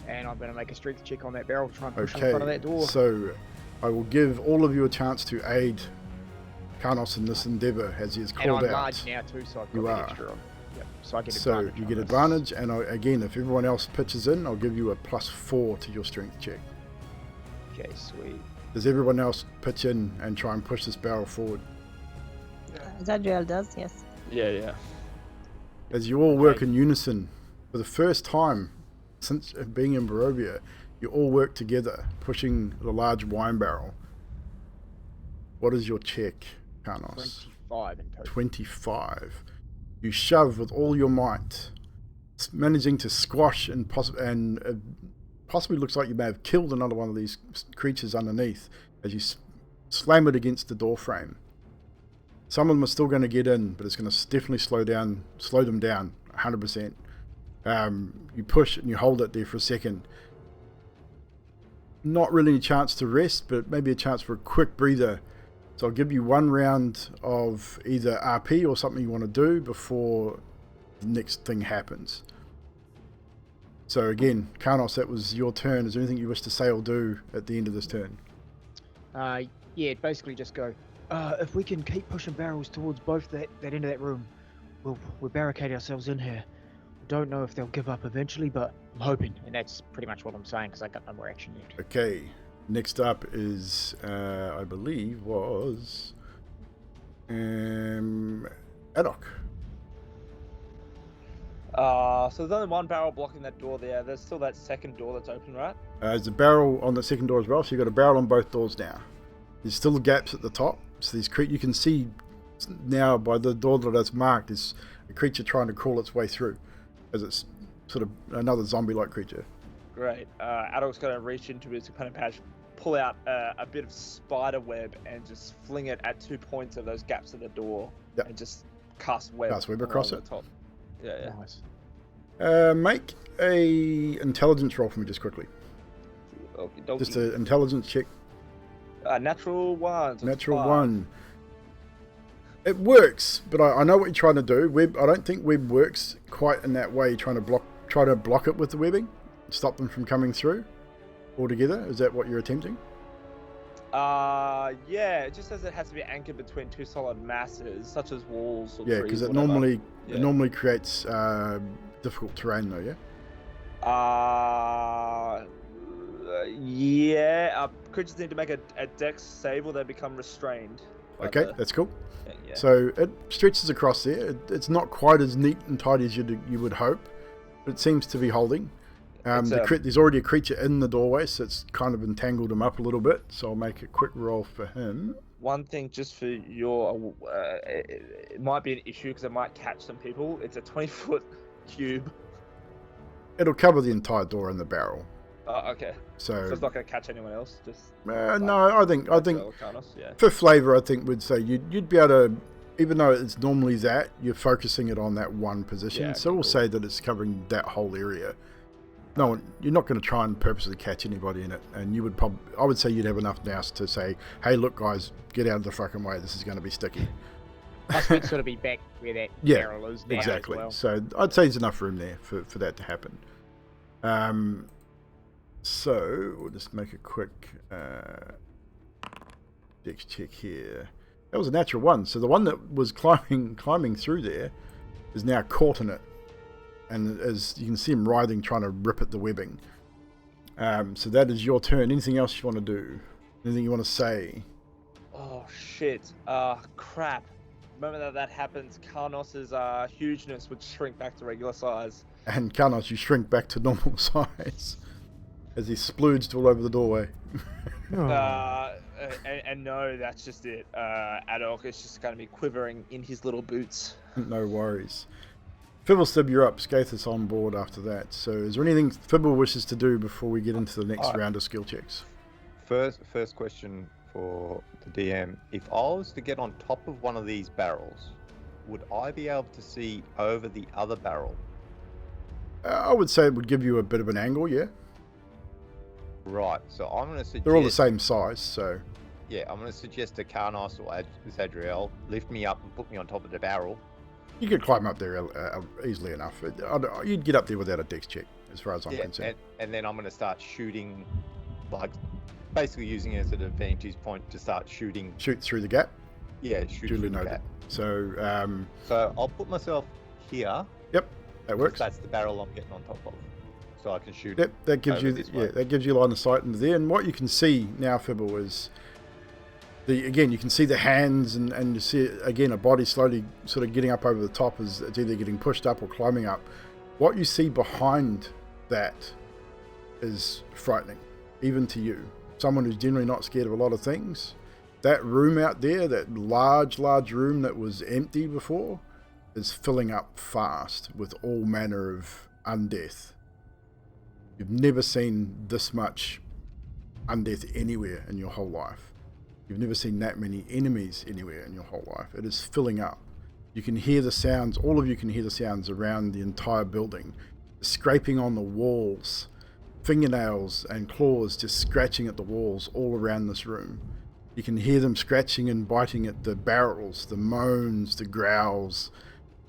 Speaker 8: And I'm going to make a strength check on that barrel to try and push in front of that door.
Speaker 2: So I will give all of you a chance to aid Karnos in this endeavour as he is called out.
Speaker 8: And I'm large now too, so I've got the extra on. Yep. So I get
Speaker 2: So
Speaker 8: advantage.
Speaker 2: you
Speaker 8: on
Speaker 2: get
Speaker 8: this.
Speaker 2: advantage, and again, if everyone else pitches in, I'll give you a +4 to your strength check.
Speaker 8: Okay, sweet.
Speaker 2: Does everyone else pitch in and try and push this barrel forward?
Speaker 3: Zadriel does, yes.
Speaker 6: Yeah.
Speaker 2: As you all work
Speaker 8: Okay.
Speaker 2: in unison, for the first time since being in Barovia, you all work together, pushing the large wine barrel. What is your check, Karnos?
Speaker 8: 25 in total.
Speaker 2: 25. You shove with all your might, managing to squash and possibly looks like you may have killed another one of these creatures underneath as you slam it against the door frame. Some of them are still going to get in, but it's going to definitely slow them down 100%. You push and you hold it there for a second. Not really a chance to rest, but maybe a chance for a quick breather. So I'll give you 1 round of either RP or something you want to do before the next thing happens. So again, Karnos, that was your turn. Is there anything you wish to say or do at the end of this turn?
Speaker 8: Yeah, basically just go. If we can keep pushing barrels towards both that end of that room, we'll barricade ourselves in here. Don't know if they'll give up eventually, but I'm hoping. And that's pretty much what I'm saying because I got no more action yet.
Speaker 2: Okay. Next up is, I believe, was Adok.
Speaker 6: So there's only one barrel blocking that door there. There's still that second door that's open, right?
Speaker 2: There's a barrel on the second door as well, so you've got a barrel on both doors now. There's still gaps at the top, so you can see now by the door that's marked, there's a creature trying to crawl its way through, as it's sort of another zombie-like creature.
Speaker 6: Great. Adolf's going to reach into his kind of patch, pull out a bit of spider web, and just fling it at 2 points of those gaps in the door,
Speaker 2: Yep.
Speaker 6: and just cast web.
Speaker 2: Cast web across
Speaker 6: along
Speaker 2: it.
Speaker 6: the top. Yeah.
Speaker 2: Nice. Make a intelligence roll for me just quickly.
Speaker 6: Okey-dokey.
Speaker 2: Just an intelligence check.
Speaker 6: Natural 1. So it's
Speaker 2: Natural
Speaker 6: 5.
Speaker 2: 1. It works, but I know what you're trying to do. I don't think web works quite in that way. Try to block it with the webbing, stop them from coming through altogether. Is that what you're attempting?
Speaker 6: Yeah. It just says it has to be anchored between 2 solid masses, such as walls or
Speaker 2: Yeah,
Speaker 6: trees.
Speaker 2: because it
Speaker 6: whatever.
Speaker 2: normally creates difficult terrain, though. Yeah.
Speaker 6: Yeah. Creatures need to make a dex save or they become restrained. by
Speaker 2: Okay,
Speaker 6: the-
Speaker 2: that's cool.
Speaker 6: Yeah.
Speaker 2: So it stretches across there. It's not quite as neat and tidy as you would hope, but it seems to be holding. There's already a creature in the doorway, so it's kind of entangled him up a little bit. So I'll make a quick roll for him.
Speaker 6: One thing just for your, it might be an issue because it might catch some people. It's a 20-foot cube.
Speaker 2: It'll cover the entire door and the barrel.
Speaker 6: Okay.
Speaker 2: So
Speaker 6: So it's not going to catch anyone else. Just
Speaker 2: no, I think
Speaker 6: Carnos, yeah.
Speaker 2: for flavour, I think we'd say you'd be able to, even though it's normally that, you're focusing it on that one position.
Speaker 6: Yeah,
Speaker 2: so we'll say that it's covering that whole area. No, you're not going to try and purposely catch anybody in it, and you would I would say you'd have enough nous to say, "Hey, look, guys, get out of the fucking way. This is going to be sticky."
Speaker 8: Plus, we'd sort of be back where that
Speaker 2: Yeah,
Speaker 8: barrel is now
Speaker 2: exactly.
Speaker 8: as well.
Speaker 2: So I'd say there's enough room there for that to happen. So we'll just make a quick dex check here. That was a natural 1. So the one that was climbing through there is now caught in it, and as you can see him writhing, trying to rip at the webbing. So that is your turn. Anything else you want to do? Anything you want to say?
Speaker 6: Oh shit! Crap. The moment that happens, Karnos's hugeness would shrink back to regular size.
Speaker 2: And Karnos, you shrink back to normal size as he splooged all over the doorway.
Speaker 6: And no, that's just it. Adok is just going to be quivering in his little boots.
Speaker 2: No worries. Fibblestib, you're up. Skathis on board after that. So is there anything Fibble wishes to do before we get into the next round of skill checks?
Speaker 5: First question for the DM. If I was to get on top of one of these barrels, would I be able to see over the other barrel?
Speaker 2: I would say it would give you a bit of an angle, yeah.
Speaker 5: Right, so I'm going to suggest...
Speaker 2: They're all the same size, so...
Speaker 5: Yeah, I'm going to suggest to Karnos or Zadriel lift me up and put me on top of the barrel.
Speaker 2: You could climb up there easily enough. You'd get up there without a dex check, as far as I'm concerned.
Speaker 5: And then I'm going to start shooting, like, basically using it as an advantage point to start shooting.
Speaker 2: Shoot through the gap?
Speaker 5: Yeah, shoot
Speaker 2: Duly
Speaker 5: through the
Speaker 2: noted.
Speaker 5: gap.
Speaker 2: So,
Speaker 5: So I'll put myself here.
Speaker 2: Yep, that works.
Speaker 5: That's the barrel I'm getting on top of, so I can shoot.
Speaker 2: Yep, that gives
Speaker 5: over
Speaker 2: you
Speaker 5: this way.
Speaker 2: that gives you line of sight into there. And what you can see now, Fibble, is you can see the hands and you see again a body slowly sort of getting up over the top as it's either getting pushed up or climbing up. What you see behind that is frightening, even to you, someone who's generally not scared of a lot of things. That room out there, that large room that was empty before, is filling up fast with all manner of undeath. You've never seen this much undeath anywhere in your whole life. You've never seen that many enemies anywhere in your whole life. It is filling up. You can hear the sounds, all of you can hear the sounds around the entire building. Scraping on the walls, fingernails and claws just scratching at the walls all around this room. You can hear them scratching and biting at the barrels, the moans, the growls.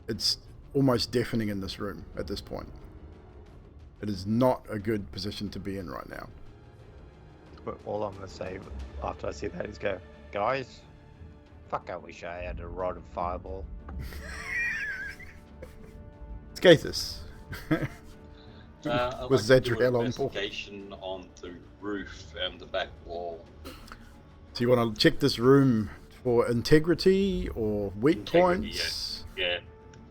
Speaker 2: It's almost deafening in this room at this point. It is not a good position to be in right now.
Speaker 5: But all I'm going to say after I see that is go, guys, fuck, I wish I had a rod of fireball.
Speaker 2: Scathus.
Speaker 4: I'd
Speaker 2: Was
Speaker 4: like to do
Speaker 2: Zadriel
Speaker 4: an
Speaker 2: on board?
Speaker 4: investigation on the roof and the back wall.
Speaker 2: So you want to check this room for integrity or weak
Speaker 4: Integrity,
Speaker 2: points?
Speaker 4: Yeah.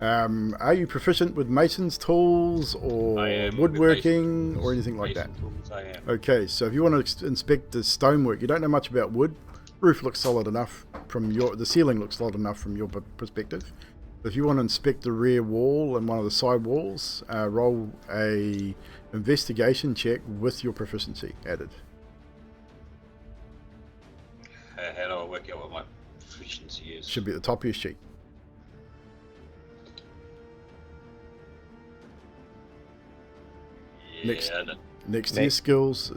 Speaker 2: Are you proficient with mason's tools or
Speaker 4: I am
Speaker 2: woodworking
Speaker 4: with
Speaker 2: or anything like that?
Speaker 4: mason tools, I am.
Speaker 2: Okay, so if you want to inspect the stonework, you don't know much about wood. Roof looks solid enough the ceiling looks solid enough from your perspective. If you want to inspect the rear wall and one of the side walls, roll a investigation check with your proficiency added.
Speaker 4: How do I work out what my proficiency is?
Speaker 2: Should be at the top of your sheet.
Speaker 4: Yeah,
Speaker 2: Next.
Speaker 4: I don't-
Speaker 2: Next to your skills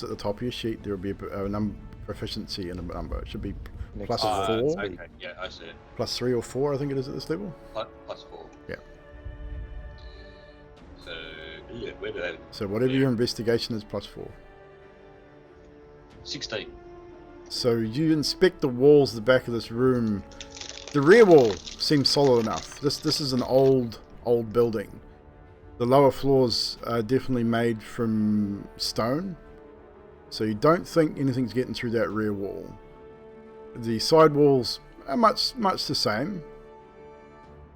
Speaker 2: at the top of your sheet, there will be a number proficiency and a number. It should be
Speaker 5: Next
Speaker 2: plus
Speaker 5: to
Speaker 2: 4,
Speaker 4: okay, yeah, I see it.
Speaker 2: plus 3 or 4, I think it is at this level.
Speaker 4: Plus 4.
Speaker 2: Yeah.
Speaker 4: So, yeah, where do they...
Speaker 2: So whatever your investigation is, plus 4.
Speaker 4: 16.
Speaker 2: So you inspect the walls at the back of this room. The rear wall seems solid enough. This is an old building. The lower floors are definitely made from stone. So you don't think anything's getting through that rear wall. The side walls are much the same.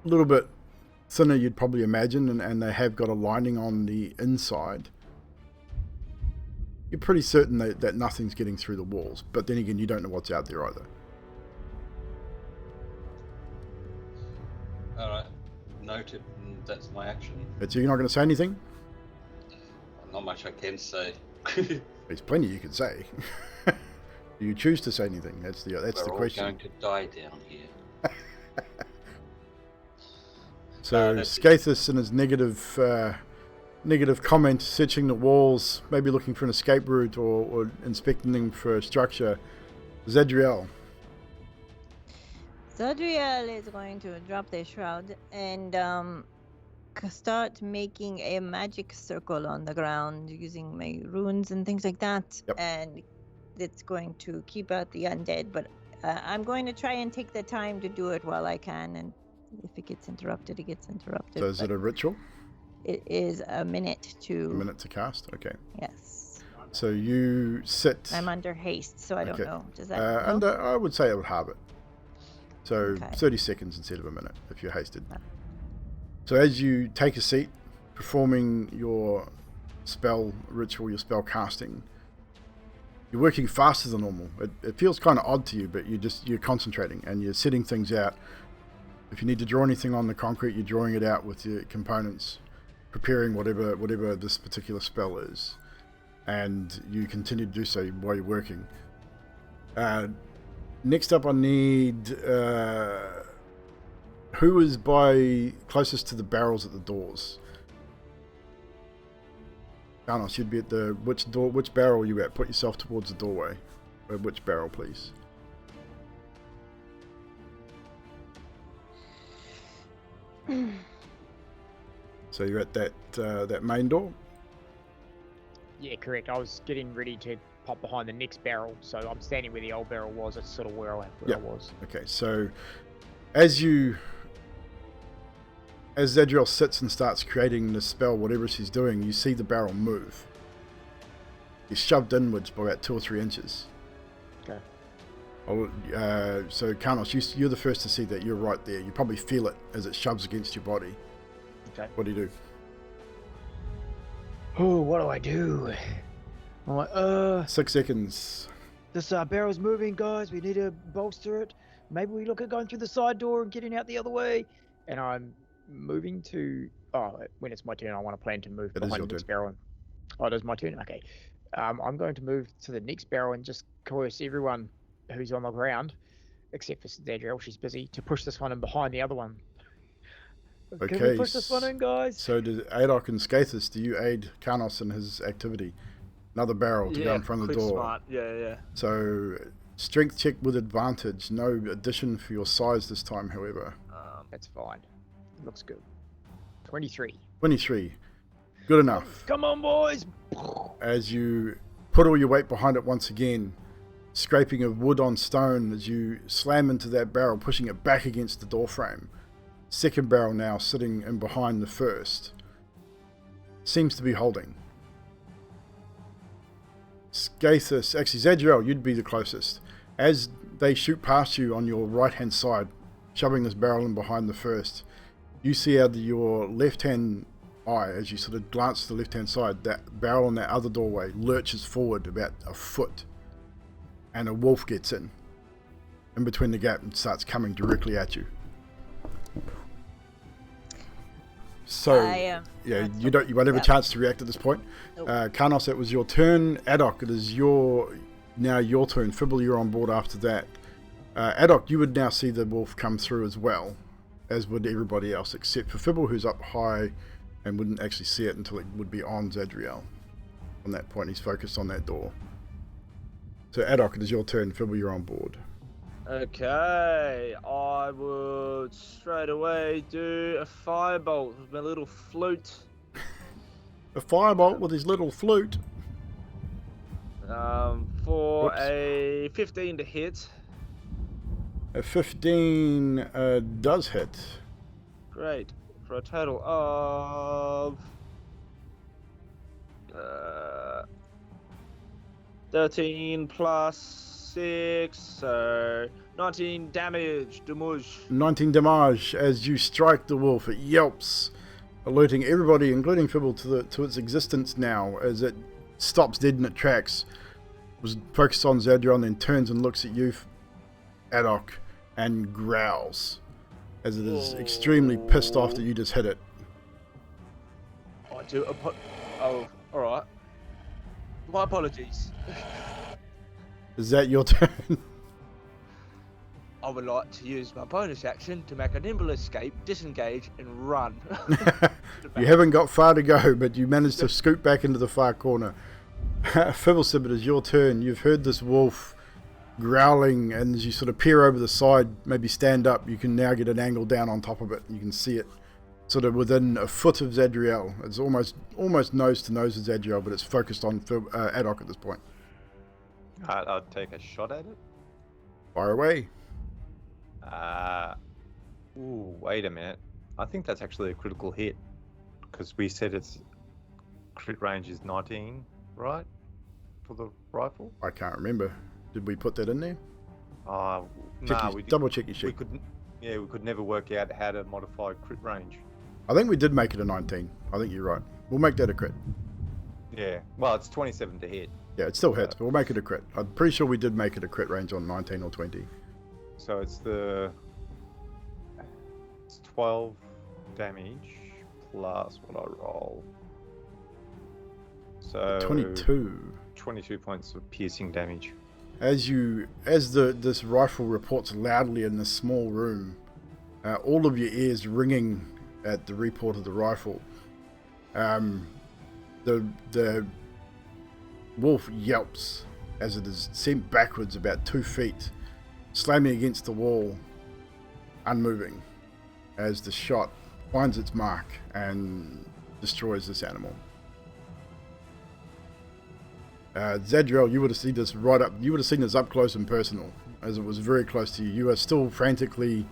Speaker 2: A little bit thinner, you'd probably imagine, and they have got a lining on the inside. You're pretty certain that nothing's getting through the walls, but then again, you don't know what's out there either.
Speaker 4: Alright, noted, and that's my action.
Speaker 2: But you're not going to say anything?
Speaker 4: Not much I can say.
Speaker 2: There's plenty you can say. Do you choose to say anything? That's the
Speaker 4: We're all
Speaker 2: question.
Speaker 4: going to die down here.
Speaker 2: So
Speaker 4: that's-
Speaker 2: Scathus and his negative comment, searching the walls, maybe looking for an escape route or inspecting them for structure. Zadriel.
Speaker 3: Zadriel is going to drop the shroud and start making a magic circle on the ground using my runes and things like that.
Speaker 2: Yep.
Speaker 3: And it's going to keep out the undead, but I'm going to try and take the time to do it while I can, and if it gets interrupted, it gets interrupted.
Speaker 2: So is it a ritual?
Speaker 3: It is a minute to...
Speaker 2: A minute to cast? Okay.
Speaker 3: Yes.
Speaker 2: So you sit...
Speaker 3: I'm under haste, so I don't
Speaker 2: Okay.
Speaker 3: know. Does that help?
Speaker 2: I would say I would halve it. So
Speaker 3: Okay.
Speaker 2: 30 seconds instead of a minute if you're hasted.
Speaker 3: Ah.
Speaker 2: So as you take a seat, performing your spell ritual, your spell casting, you're working faster than normal. It feels kind of odd to you, but you're concentrating and you're setting things out. If you need to draw anything on the concrete, you're drawing it out with your components, preparing whatever this particular spell is, and you continue to do so while you're working. Next up, I need who is closest to the barrels at the doors. Carnos, you'd be at which barrel are you at? Put yourself towards the doorway. Which barrel, please? So you're at that main door?
Speaker 8: Yeah, correct. I was getting ready to pop behind the next barrel, so I'm standing where the old barrel was. That's sort of where I
Speaker 2: Yep.
Speaker 8: was.
Speaker 2: Okay, so as you As Zadriel sits and starts creating the spell, whatever she's doing, you see the barrel move. He's shoved inwards by about 2 or 3 inches.
Speaker 8: Okay.
Speaker 2: So Karnos, you're the first to see that. You're right there. You probably feel it as it shoves against your body.
Speaker 8: Okay.
Speaker 2: What do you do?
Speaker 8: Oh, what do I do? I'm like,
Speaker 2: 6 seconds.
Speaker 8: this barrel's moving, guys. We need to bolster it. Maybe we look at going through the side door and getting out the other way. And I'm moving to. Oh, when it's my turn, I want to plan to move
Speaker 2: It is
Speaker 8: behind
Speaker 2: your
Speaker 8: the next
Speaker 2: turn.
Speaker 8: barrel. Oh, it is my turn. Okay. I'm going to move to the next barrel and just coerce everyone who's on the ground, except for Zadriel. She's busy to push this one in behind the other one. Can we push this one in, guys?
Speaker 2: So do Adok and Skathis, do you aid Karnos in his activity? Another barrel to go in front of the
Speaker 6: quick,
Speaker 2: door.
Speaker 6: Smart. Yeah.
Speaker 2: So strength check with advantage. No addition for your size this time, however.
Speaker 8: That's fine. Looks good. 23.
Speaker 2: 23. Good enough.
Speaker 8: Come on, boys!
Speaker 2: As you put all your weight behind it once again, scraping of wood on stone as you slam into that barrel, pushing it back against the door frame. Second barrel now sitting in behind the first. Seems to be holding. Skathis, actually Zadriel, you'd be the closest. As they shoot past you on your right hand side, shoving this barrel in behind the first, you see out of your left hand eye, as you sort of glance to the left hand side, that barrel in that other doorway lurches forward about a foot, and a wolf gets in between the gap and starts coming directly at you. So
Speaker 3: I
Speaker 2: yeah, you won't have a chance to react at this point.
Speaker 3: Nope.
Speaker 2: Karnos, it was your turn. Adok, it is now your turn. Fibble, you're on board after that. Adok, you would now see the wolf come through as well, as would everybody else, except for Fibble, who's up high and wouldn't actually see it until it would be on Zadriel. On that point, he's focused on that door. So Adok, it is your turn. Fibble, you're on board.
Speaker 6: Okay, I would straight away do a firebolt with my little flute.
Speaker 2: A firebolt with his little flute.
Speaker 6: For
Speaker 2: Whoops.
Speaker 6: a 15 to hit.
Speaker 2: A 15 does hit.
Speaker 6: Great. For a total of 13 plus 6, so 19 damage.
Speaker 2: 19 damage as you strike the wolf. It yelps, alerting everybody, including Fibble, to its existence now, as it stops dead in its tracks. Was focused on Zadriel, then turns and looks at you, Adok, and growls, as it is extremely pissed off that you just hit it.
Speaker 6: I do. Oh, alright. My apologies.
Speaker 2: Is that your turn?
Speaker 6: I would like to use my bonus action to make a nimble escape, disengage, and run.
Speaker 2: You haven't got far to go, but you managed to scoot back into the far corner. Fibblesib, it is your turn. You've heard this wolf growling, and as you sort of peer over the side, maybe stand up, you can now get an angle down on top of it. You can see it sort of within a foot of Zadriel. It's almost nose to nose with Zadriel, but it's focused on Adok at this point.
Speaker 5: I'll take a shot at it.
Speaker 2: Fire away.
Speaker 5: Wait a minute. I think that's actually a critical hit, because we said its crit range is 19, right? For the rifle?
Speaker 2: I can't remember. Did we put that in there?
Speaker 5: We
Speaker 2: Double check your sheet.
Speaker 5: we couldn't. Yeah, we could never work out how to modify crit range.
Speaker 2: I think we did make it a 19. I think you're right. We'll make that a crit.
Speaker 5: Yeah. Well, it's 27 to hit.
Speaker 2: Yeah, it still hits, but we'll make it a crit. I'm pretty sure we did make it a crit range on 19 or 20.
Speaker 5: So it's 12 damage plus what I roll. So
Speaker 2: 22.
Speaker 5: 22 points of piercing damage.
Speaker 2: As this rifle reports loudly in this small room, all of your ears ringing at the report of the rifle, the wolf yelps as it is sent backwards about 2 feet, slamming against the wall, unmoving, as the shot finds its mark and destroys this animal. Zadriel, you would have seen this up close and personal, as it was very close to you. You are still frantically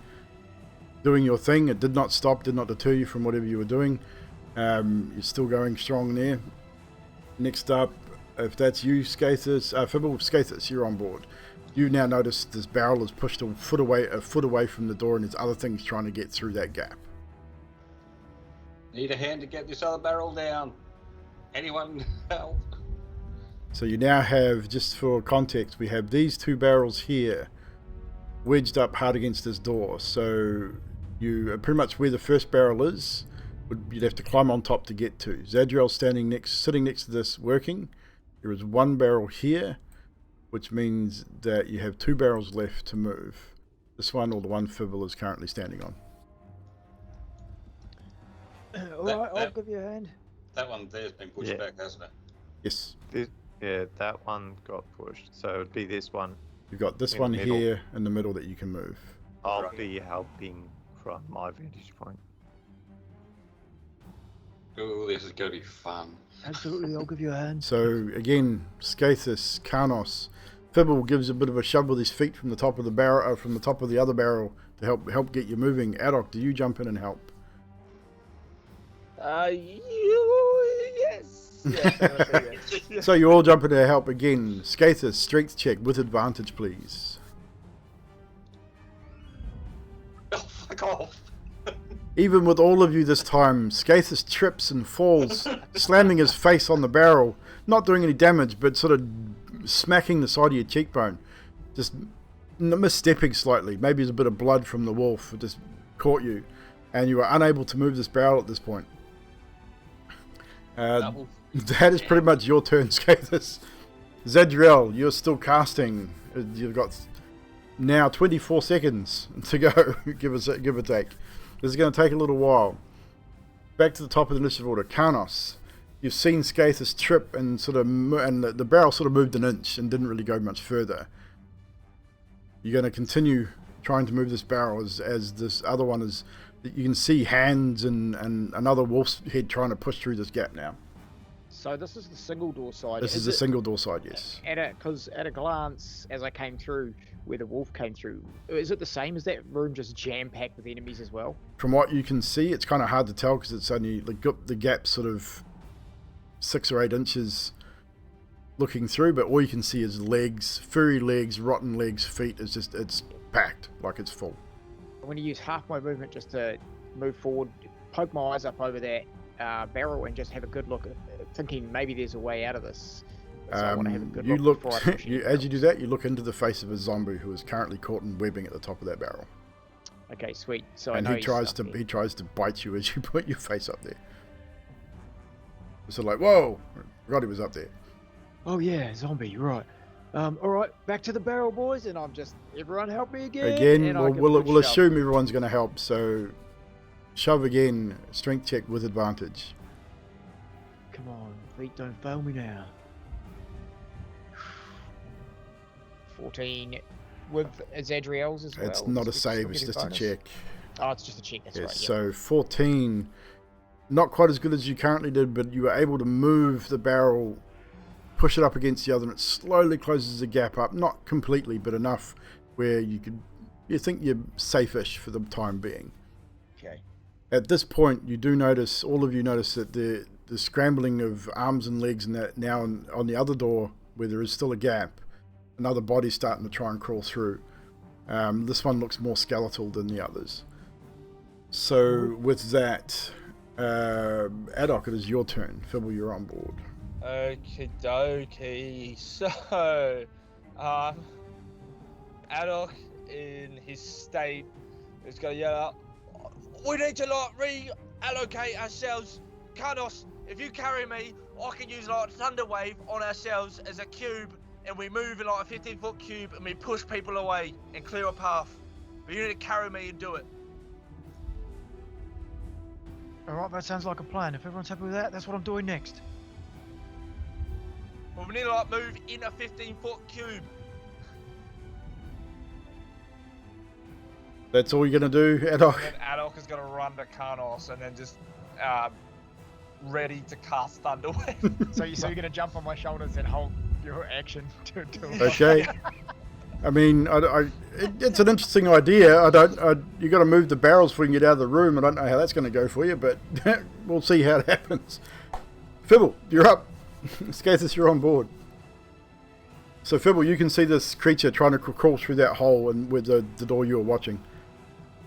Speaker 2: doing your thing. It did not stop, did not deter you from whatever you were doing. You're still going strong there. Next up, if that's you, Skathis, Fibble, Skathis, you're on board. You now notice this barrel is pushed a foot away from the door, and there's other things trying to get through that gap.
Speaker 4: Need a hand to get this other barrel down. Anyone help?
Speaker 2: So you now have, just for context, we have these two barrels here wedged up hard against this door. So you pretty much where the first barrel is, you'd have to climb on top to get to. Zadriel's sitting next to this working. There is one barrel here, which means that you have two barrels left to move. This one, or the one Fibble is currently standing on.
Speaker 1: Alright, I'll give you a hand.
Speaker 4: That one there's been pushed back, hasn't it?
Speaker 2: Yes.
Speaker 5: Yeah, that one got pushed. So it'd be this one.
Speaker 2: You've got this
Speaker 5: In
Speaker 2: one
Speaker 5: the middle.
Speaker 2: here in the middle that you can move.
Speaker 5: I'll
Speaker 4: Right.
Speaker 5: be helping from my vantage point.
Speaker 4: Oh, this is going to be fun.
Speaker 1: Absolutely, I'll give you a hand.
Speaker 2: So again, Skathis, Karnos, Fibble gives a bit of a shove with his feet from the top of the barrel, from the top of the other barrel to help get you moving. Adok, do you jump in and help?
Speaker 6: Yes. Yes.
Speaker 2: So you all jump in to help again. Skathis, strength check with advantage, please.
Speaker 4: Oh, fuck off.
Speaker 2: Even with all of you this time, Skathis trips and falls, slamming his face on the barrel, not doing any damage, but sort of smacking the side of your cheekbone. Just misstepping slightly. Maybe there's a bit of blood from the wolf that just caught you, and you are unable to move this barrel at this point. That is pretty much your turn, Skathis. Zadriel, you're still casting. You've got now 24 seconds to go, give or take. This is going to take a little while. Back to the top of the initiative order. Karnos, you've seen Skathis trip and the barrel sort of moved an inch and didn't really go much further. You're going to continue trying to move this barrel as this other one is. You can see hands and another wolf's head trying to push through this gap now.
Speaker 8: So this is the single door side.
Speaker 2: This is the single door side, yes.
Speaker 8: Because at a glance, as I came through, where the wolf came through, is it the same? Is that room just jam-packed with enemies as well?
Speaker 2: From what you can see, it's kind of hard to tell because it's only the gap sort of 6 or 8 inches looking through, but all you can see is legs, furry legs, rotten legs, feet. It's packed, like it's full.
Speaker 8: I'm going to use half my movement just to move forward, poke my eyes up over that barrel and just have a good look, thinking maybe there's a way out of this. So I want to have a good look before I push
Speaker 2: as you do that, you look into the face of a zombie who is currently caught in webbing at the top of that barrel.
Speaker 8: Okay, sweet. So
Speaker 2: and
Speaker 8: I know
Speaker 2: he tries to bite you as you put your face up there. So like, whoa, forgot he was up there.
Speaker 1: Oh yeah, zombie, right. Alright, back to the barrel, boys, and I'm just, everyone help me again.
Speaker 2: Again,
Speaker 1: and I
Speaker 2: we'll
Speaker 1: can shove.
Speaker 2: assume everyone's going to help, so shove again, strength check with advantage.
Speaker 1: Come on, feet don't fail me now.
Speaker 8: 14 with Zadriel's as well.
Speaker 2: It's not a
Speaker 8: Still
Speaker 2: save, it's
Speaker 8: getting
Speaker 2: just
Speaker 8: bonus?
Speaker 2: a check.
Speaker 8: Oh, it's just a check, that's
Speaker 2: Yes,
Speaker 8: right. Yeah.
Speaker 2: so 14, not quite as good as you currently did, but you were able to move the barrel, push it up against the other, and it slowly closes the gap up. Not completely, but enough where you think you're safe-ish for the time being.
Speaker 8: Okay.
Speaker 2: At this point, all of you notice that the scrambling of arms and legs and that now on the other door, where there is still a gap, another body's starting to try and crawl through. This one looks more skeletal than the others. So with that, Adok, it is your turn. Fibble, you're on board.
Speaker 6: Okie dokie. So, Adok in his state is going to yell out, "We need to reallocate ourselves. Karnos, if you carry me, I can use Thunder Wave on ourselves as a cube, and we move in a 15-foot cube and we push people away and clear a path. But you need to carry me and do it."
Speaker 1: Alright, that sounds like a plan. If everyone's happy with that, that's what I'm doing next.
Speaker 6: Well, we need to move in a 15-foot cube.
Speaker 2: That's all you're going to do, Adok?
Speaker 6: And then Adok is going to run to Karnos and then just ready to cast Thunder Wave.
Speaker 8: So you're going to jump on my shoulders and hold your action to
Speaker 2: Okay. I mean, it's an interesting idea. You got to move the barrels before you can get out of the room. I don't know how that's going to go for you, but we'll see how it happens. Fibble, you're up. Scathus, you're on board. So Fibble, you can see this creature trying to crawl through that hole and with the door you were watching.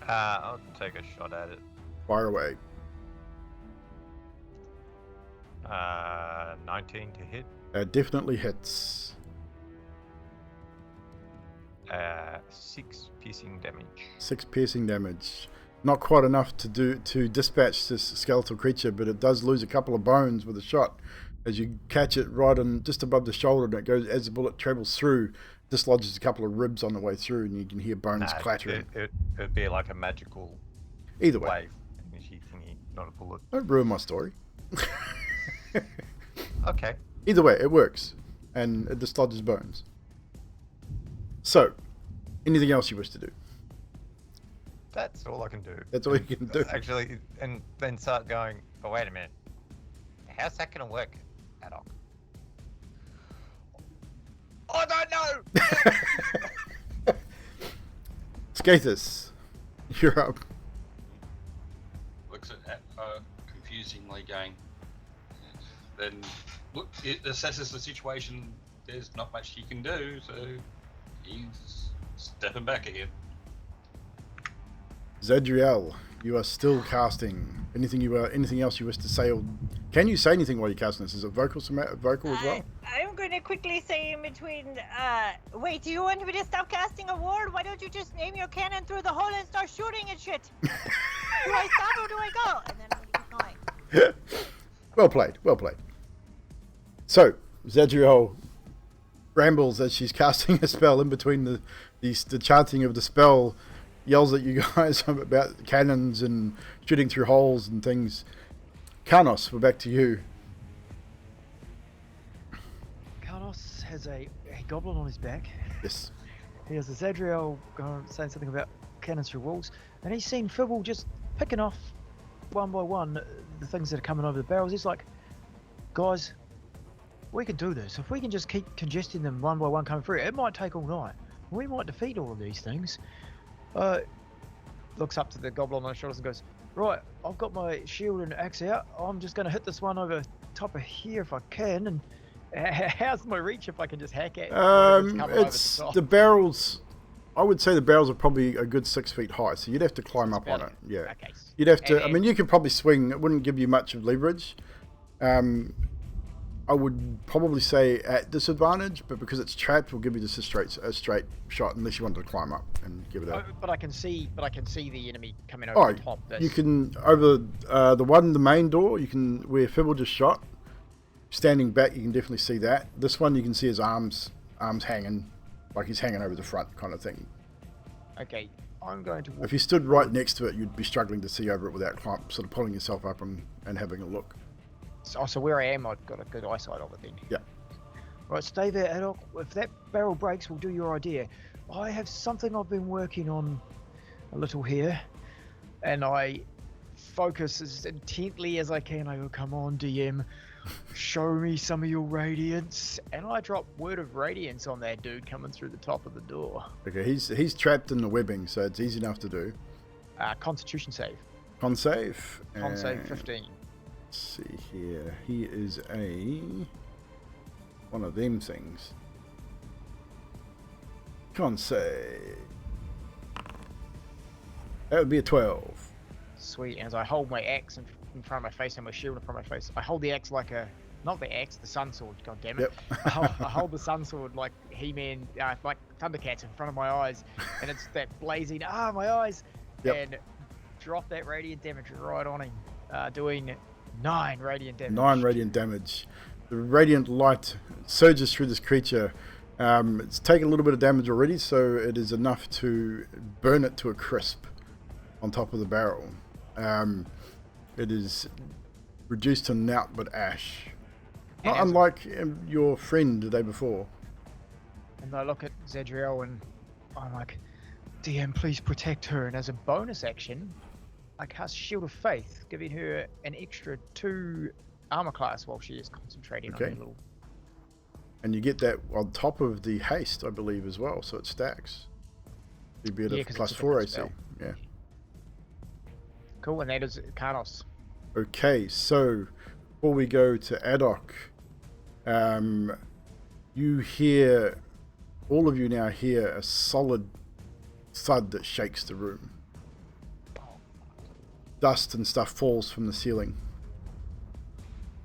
Speaker 9: I'll take a shot at it.
Speaker 2: Fire away.
Speaker 9: 19 to hit.
Speaker 2: Definitely hits.
Speaker 9: 6 piercing damage.
Speaker 2: 6 piercing damage. Not quite enough to dispatch this skeletal creature, but it does lose a couple of bones with a shot. As you catch it right on just above the shoulder, and it goes as the bullet travels through, dislodges a couple of ribs on the way through, and you can hear bones clattering.
Speaker 9: It'd be like a magical
Speaker 2: Either way.
Speaker 9: wave energy thingy, not a bullet.
Speaker 2: Don't ruin my story.
Speaker 9: Okay.
Speaker 2: Either way, it works, and it dislodges bones. So, anything else you wish to do?
Speaker 9: That's all I can do.
Speaker 2: That's all you can do.
Speaker 9: Actually, and then start going, but wait a minute. How's that going to work, Haddock? I don't know!
Speaker 2: Scathus, you're up.
Speaker 4: Looks at confusingly going, then look, it assesses the situation. There's not much he can do, so he's stepping back again.
Speaker 2: Zadriel, you are still casting. Anything else you wish to say, or can you say anything while you're casting this? Is it vocal as well?
Speaker 3: I'm going to quickly say in between, wait, do you want me to stop casting a ward? Why don't you just aim your cannon through the hole and start shooting at shit? Do I stop or do I go? And then I'm going to keep going.
Speaker 2: Well played. So, Zadriel rambles as she's casting a spell in between the chanting of the spell, yells at you guys about cannons and shooting through holes and things. Karnos, we're back to you.
Speaker 1: Karnos has a goblin on his back.
Speaker 2: Yes.
Speaker 1: He has a Zadriel saying something about cannons through walls, and he's seen Fibble just picking off one by one the things that are coming over the barrels. He's like, guys, we can do this. If we can just keep congesting them one by one coming through, it might take all night. We might defeat all of these things. Looks up to the goblin on his shoulders and goes, right, I've got my shield and axe out. I'm just going to hit this one over top of here if I can. And how's my reach if I can just hack it?
Speaker 2: It's the barrels. I would say the barrels are probably a good 6 feet high, so you'd have to climb up on it. Yeah.
Speaker 1: Okay.
Speaker 2: You'd have to. I mean, you could probably swing. It wouldn't give you much of leverage. I would probably say at disadvantage, but because it's trapped, we'll give you just a straight shot, unless you wanted to climb up and give it a.
Speaker 8: But I can see the enemy coming over the top.
Speaker 2: You can over the main door. You can where Fibble just shot. Standing back, you can definitely see that. This one, you can see his arms hanging, like he's hanging over the front, kind of thing.
Speaker 8: Okay, I'm going to.
Speaker 2: If you stood right next to it, you'd be struggling to see over it without sort of pulling yourself up and having a look.
Speaker 8: So where I am, I've got a good eyesight of it then.
Speaker 2: Yeah.
Speaker 1: Right, stay there, Haddock. If that barrel breaks, we'll do your idea. I have something I've been working on a little here, and I focus as intently as I can. I go, come on, DM, show me some of your radiance. And I drop word of radiance on that dude coming through the top of the door.
Speaker 2: Okay, he's trapped in the webbing, so it's easy enough to do.
Speaker 8: Constitution save.
Speaker 2: Con save.
Speaker 8: Con save 15.
Speaker 2: Let's see here. He is one of them things. Con save. That would be a 12.
Speaker 8: Sweet. As I hold my axe in front of my face and my shield in front of my face, I hold the axe like not the axe, the sun sword. God damn it!
Speaker 2: Yep.
Speaker 8: I hold the sun sword like He-Man, like Thundercats in front of my eyes, and it's that blazing my eyes, and drop that radiant damage right on him, doing 9 radiant damage.
Speaker 2: 9 radiant damage. The radiant light surges through this creature. It's taken a little bit of damage already, so it is enough to burn it to a crisp on top of the barrel. It is reduced to naught but ash. Not unlike your friend the day before.
Speaker 8: And I look at Zadriel and I'm like, DM, please protect her. And as a bonus action, I cast Shield of Faith, giving her an extra 2 armor class while she is concentrating on her little
Speaker 2: And you get that on top of the haste, I believe, as well, so it stacks. You'd be at
Speaker 8: Yeah,
Speaker 2: a
Speaker 8: 'cause
Speaker 2: plus
Speaker 8: it's a
Speaker 2: 4
Speaker 8: different
Speaker 2: AC.
Speaker 8: spell.
Speaker 2: Yeah.
Speaker 8: Cool, and that is Carnos.
Speaker 2: Okay, so before we go to Adok, you hear, all of you now hear a solid thud that shakes the room. Dust and stuff falls from the ceiling.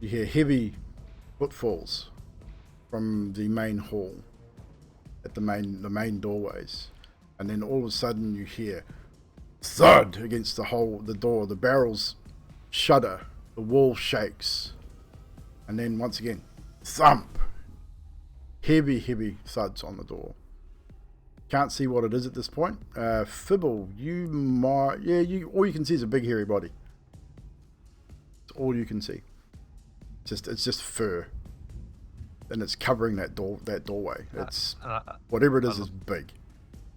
Speaker 2: You hear heavy footfalls from the main hall at the main doorways, and then all of a sudden you hear thud against the door. The barrels shudder, the wall shakes, and then once again thump. Heavy thuds on the door. Can't see what it is at this point. Fibble, you might, all you can see is a big hairy body. It's all you can see. It's just fur, and it's covering that doorway. It's whatever it is big.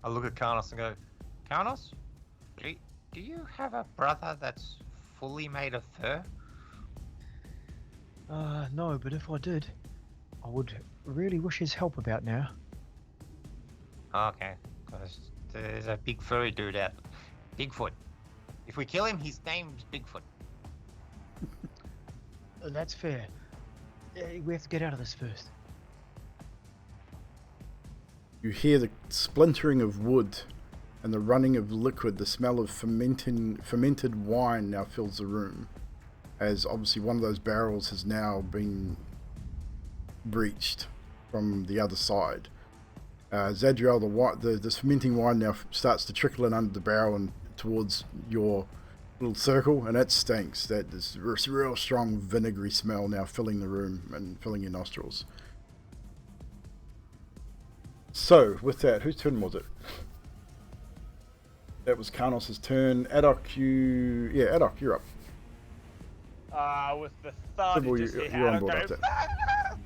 Speaker 9: I look at Carnos and go, Carnos, do you have a brother that's fully made of fur?
Speaker 1: No, but if I did, I would really wish his help about now.
Speaker 9: Okay, because there's a big furry dude out. Bigfoot. If we kill him, his name's Bigfoot.
Speaker 1: That's fair. We have to get out of this first.
Speaker 2: You hear the splintering of wood and the running of liquid. The smell of fermented wine now fills the room, as obviously one of those barrels has now been breached from the other side. Zadriel, the fermenting wine now starts to trickle in under the barrel and towards your little circle, and that stinks. That is real strong vinegary smell now filling the room and filling your nostrils. So, with that, whose turn was it? That was Carnos's turn. Adok, Adok, you're up.
Speaker 10: With the thud,
Speaker 2: Sybil,
Speaker 10: you just hear
Speaker 2: you're on
Speaker 10: Adok
Speaker 2: board
Speaker 10: go,
Speaker 2: after.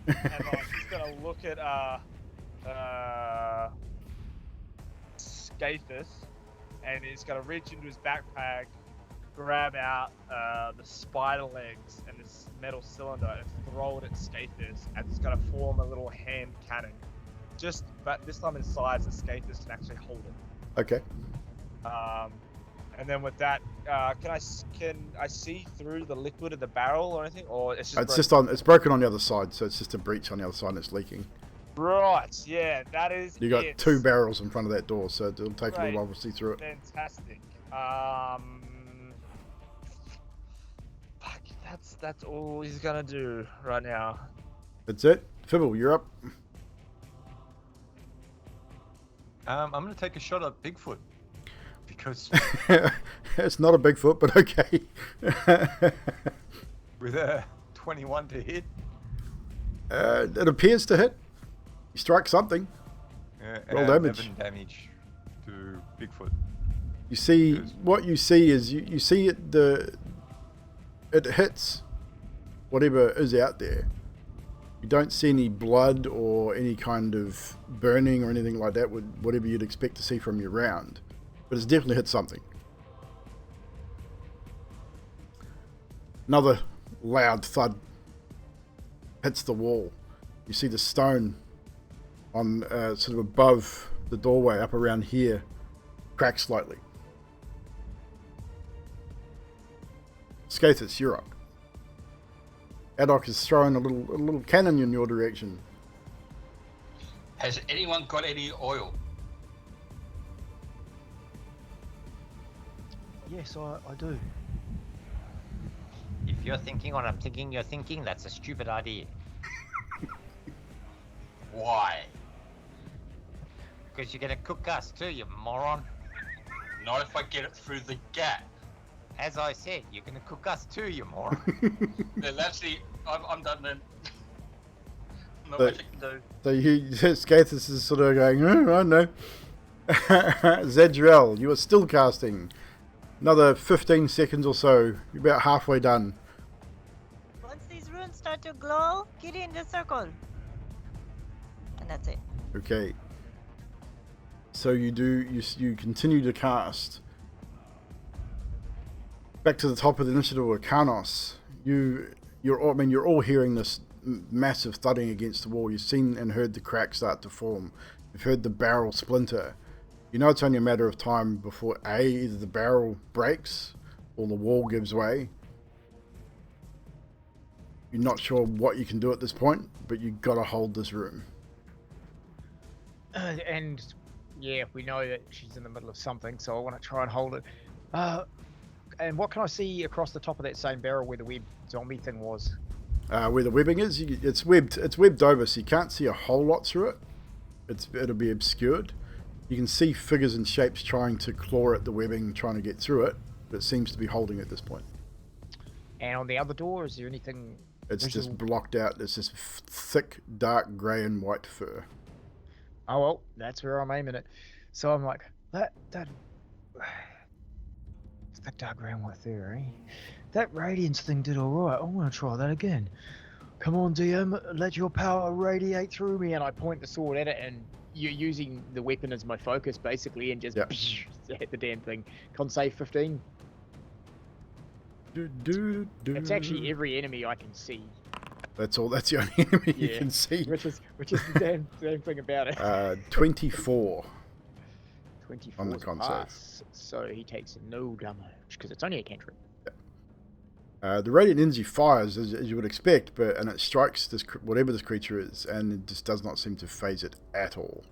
Speaker 10: and I'm just gonna look at Skathis, and he's gonna reach into his backpack, grab out the spider legs and this metal cylinder and throw it at Skathis, and it's gonna form a little hand cannon. But this time in size that Skathis can actually hold it.
Speaker 2: Okay.
Speaker 10: And then with that, can I see through the liquid of the barrel or anything, or it's just
Speaker 2: It's broken on the other side, so it's just a breach on the other side and it's leaking.
Speaker 10: Right, yeah, that is
Speaker 2: You got
Speaker 10: it.
Speaker 2: 2 barrels in front of that door, so it'll take a
Speaker 10: Right.
Speaker 2: little while to see through it.
Speaker 10: Fantastic. Fuck, that's all he's gonna do right now.
Speaker 2: That's it. Fibble, you're up.
Speaker 5: I'm gonna take a shot at Bigfoot because
Speaker 2: It's not a Bigfoot, but okay.
Speaker 5: with a 21 to hit,
Speaker 2: It appears to hit. You strike something. Roll
Speaker 5: and
Speaker 2: damage.
Speaker 5: 11 damage to Bigfoot.
Speaker 2: You see,
Speaker 5: Yes.
Speaker 2: what you see is you see it hits whatever is out there. You don't see any blood or any kind of burning or anything like that, whatever you'd expect to see from your round. But it's definitely hit something. Another loud thud hits the wall. You see the stone on sort of above the doorway up around here crack slightly. Skathis, you're up. Adok is throwing a little cannon in your direction.
Speaker 4: Has anyone got any oil?
Speaker 1: Yes, I do.
Speaker 9: If you're thinking what I'm thinking you're thinking, that's a stupid idea.
Speaker 4: Why?
Speaker 9: Because you're gonna cook us too, you moron.
Speaker 4: Not if I get it through the gap.
Speaker 9: As I said, you're gonna cook us too, you moron.
Speaker 4: Then that's the. I'm done then. Not
Speaker 2: But-
Speaker 4: much I can do.
Speaker 2: So Skathis is sort of going, oh, I know. Zadriel, you are still casting. Another 15 seconds or so. You're about halfway done.
Speaker 3: Once these runes start to glow, get in the circle. And that's it.
Speaker 2: Okay. So you continue to cast. Back to the top of the initiative with Carnos. You're all hearing this massive thudding against the wall. You've seen and heard the crack start to form. You've heard the barrel splinter. You know it's only a matter of time before either the barrel breaks or the wall gives way. You're not sure what you can do at this point, but you've got to hold this room.
Speaker 8: And yeah, we know that she's in the middle of something, so I want to try and hold it. And what can I see across the top of that same barrel where the web zombie thing was?
Speaker 2: Where the webbing is, it's webbed over, so you can't see a whole lot through it. It'll be obscured. You can see figures and shapes trying to claw at the webbing, trying to get through it, but it seems to be holding at this point.
Speaker 8: And on the other door, is there anything?
Speaker 2: It's just blocked out. It's this thick, dark grey and white fur.
Speaker 8: Oh well, that's where I'm aiming it. So I'm like, that dark grey and white fur, eh? That radiance thing did all right. I want to try that again. Come on, DM, let your power radiate through me. And I point the sword at it, and you're using the weapon as my focus, basically, and just hit the damn thing. Con save 15. It's actually every enemy I can see.
Speaker 2: That's all. That's the only enemy you can see.
Speaker 8: Which is the damn thing about it.
Speaker 2: 24.
Speaker 8: 24
Speaker 2: on the con
Speaker 8: pass, so he takes no damage because it's only a cantrip.
Speaker 2: The radiant energy fires as you would expect, and it strikes this whatever this creature is, and it just does not seem to phase it at all.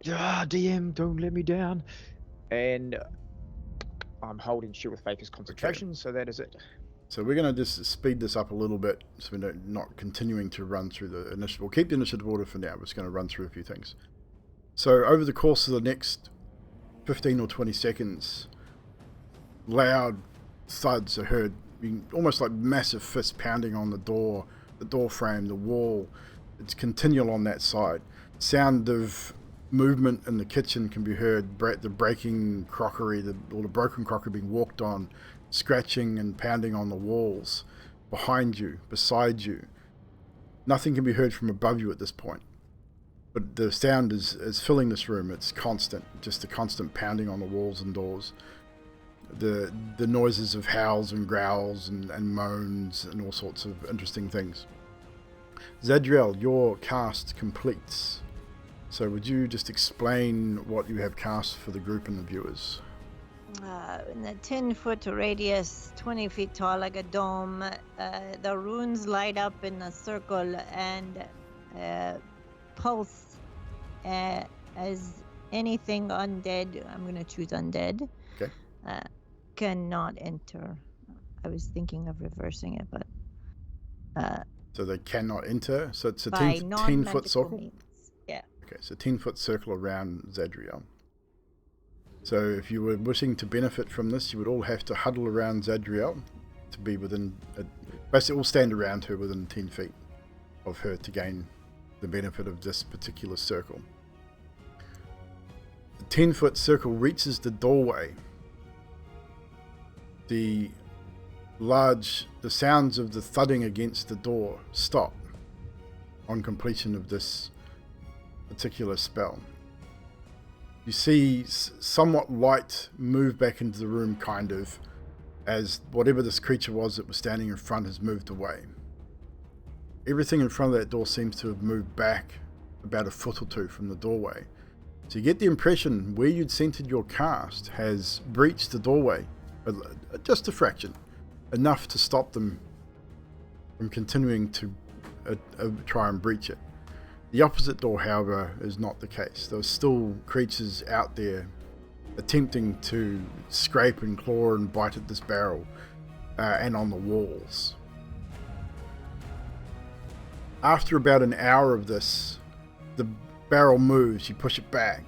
Speaker 8: DM, don't let me down. And I'm holding Shield with Faker's concentration, so that is it.
Speaker 2: So we're going to just speed this up a little bit, so we're not continuing to run through the initiative. We'll keep the initiative order for now. We're just going to run through a few things. So over the course of the next 15 or 20 seconds, loud thuds are heard, almost like massive fists pounding on the door frame, the wall. It's continual on that side. Sound of movement in the kitchen can be heard, the breaking crockery, or the broken crockery being walked on, scratching and pounding on the walls, behind you, beside you. Nothing can be heard from above you at this point. But the sound is filling this room. It's constant, just a constant pounding on the walls and doors. The noises of howls and growls and moans and all sorts of interesting things. Zadriel, your cast completes. So would you just explain what you have cast for the group and the viewers?
Speaker 3: In a 10-foot radius, 20 feet tall like a dome, the runes light up in a circle and pulse as anything undead. I'm going to choose undead.
Speaker 2: Okay.
Speaker 3: Cannot enter. I was thinking of reversing it, but...
Speaker 2: so they cannot enter? So it's a
Speaker 3: by
Speaker 2: 10-foot circle?
Speaker 3: means. Yeah.
Speaker 2: Okay, so 10-foot circle around Zadriel. So if you were wishing to benefit from this, you would all have to huddle around Zadriel to be within... basically all stand around her within 10 feet of her to gain the benefit of this particular circle. The 10-foot circle reaches the doorway. The sounds of the thudding against the door stop on completion of this particular spell. You see somewhat light move back into the room, kind of, as whatever this creature was that was standing in front has moved away. Everything in front of that door seems to have moved back about a foot or two from the doorway. So you get the impression where you'd centered your cast has breached the doorway, just a fraction, enough to stop them from continuing to try and breach it. The opposite door, however, is not the case. There are still creatures out there attempting to scrape and claw and bite at this barrel and on the walls. After about an hour of this, the barrel moves, you push it back.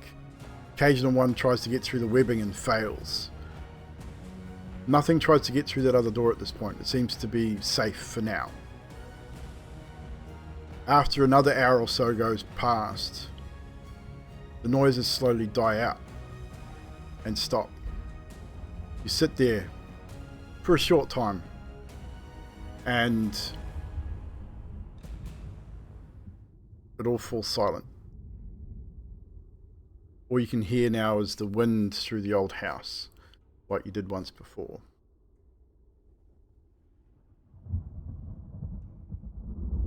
Speaker 2: Occasional one tries to get through the webbing and fails. Nothing tries to get through that other door at this point. It seems to be safe for now. After another hour or so goes past, the noises slowly die out and stop. You sit there for a short time and it all falls silent. All you can hear now is the wind through the old house, like you did once before.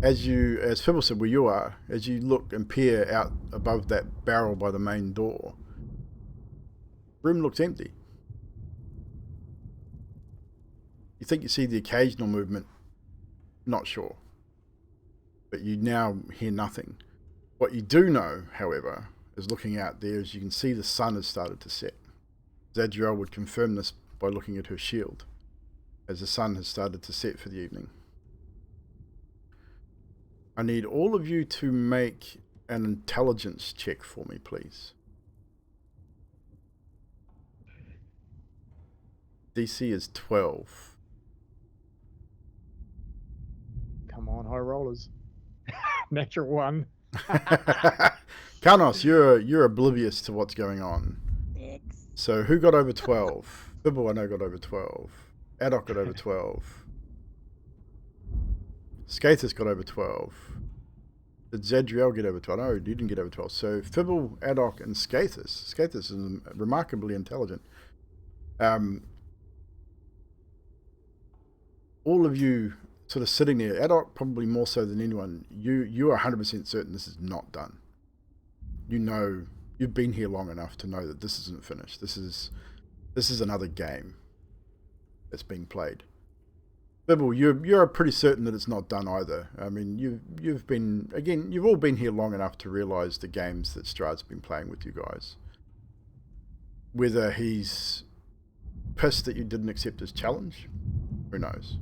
Speaker 2: as Fibble said, where you are, as you look and peer out above that barrel by the main door, room looks empty. You think you see the occasional movement, not sure, but you now hear nothing. What you do know, however, is looking out there, as you can see the sun has started to set. Zadriel would confirm this by looking at her shield, as the sun has started to set for the evening. I need all of you to make an intelligence check for me, please. DC is 12.
Speaker 8: Come on, high rollers. Natural 1.
Speaker 2: Karnos, you're oblivious to what's going on.
Speaker 3: 6.
Speaker 2: So who got over 12? Bibble, I know, got over 12. Adok got over 12. Skathis got over 12. Did Zadriel get over 12? No, you didn't get over 12. So Fibble, Adok, and Skathis. Skathis is remarkably intelligent. All of you sort of sitting there, Adok probably more so than anyone, you are 100% certain this is not done. You know, you've been here long enough to know that this isn't finished. This is another game that's being played. Bibble, you're pretty certain that it's not done either. I mean, you've all been here long enough to realise the games that Strahd's been playing with you guys. Whether he's pissed that you didn't accept his challenge, who knows?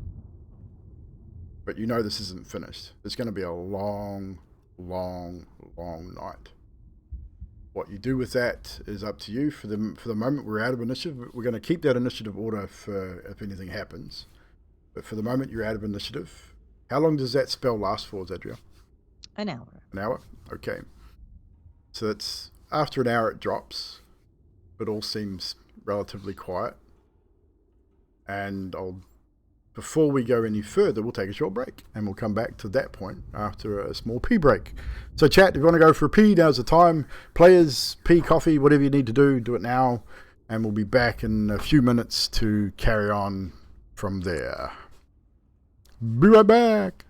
Speaker 2: But you know this isn't finished. It's going to be a long, long, long night. What you do with that is up to you. For the moment, we're out of initiative. We're going to keep that initiative order for if anything happens. But for the moment, you're out of initiative. How long does that spell last for, Zadriel?
Speaker 3: An hour.
Speaker 2: An hour? Okay. So it's after an hour it drops. It all seems relatively quiet. And before we go any further, we'll take a short break. And we'll come back to that point after a small pee break. So chat, if you want to go for a pee, now's the time. Players, pee, coffee, whatever you need to do it now. And we'll be back in a few minutes to carry on from there. Be right back.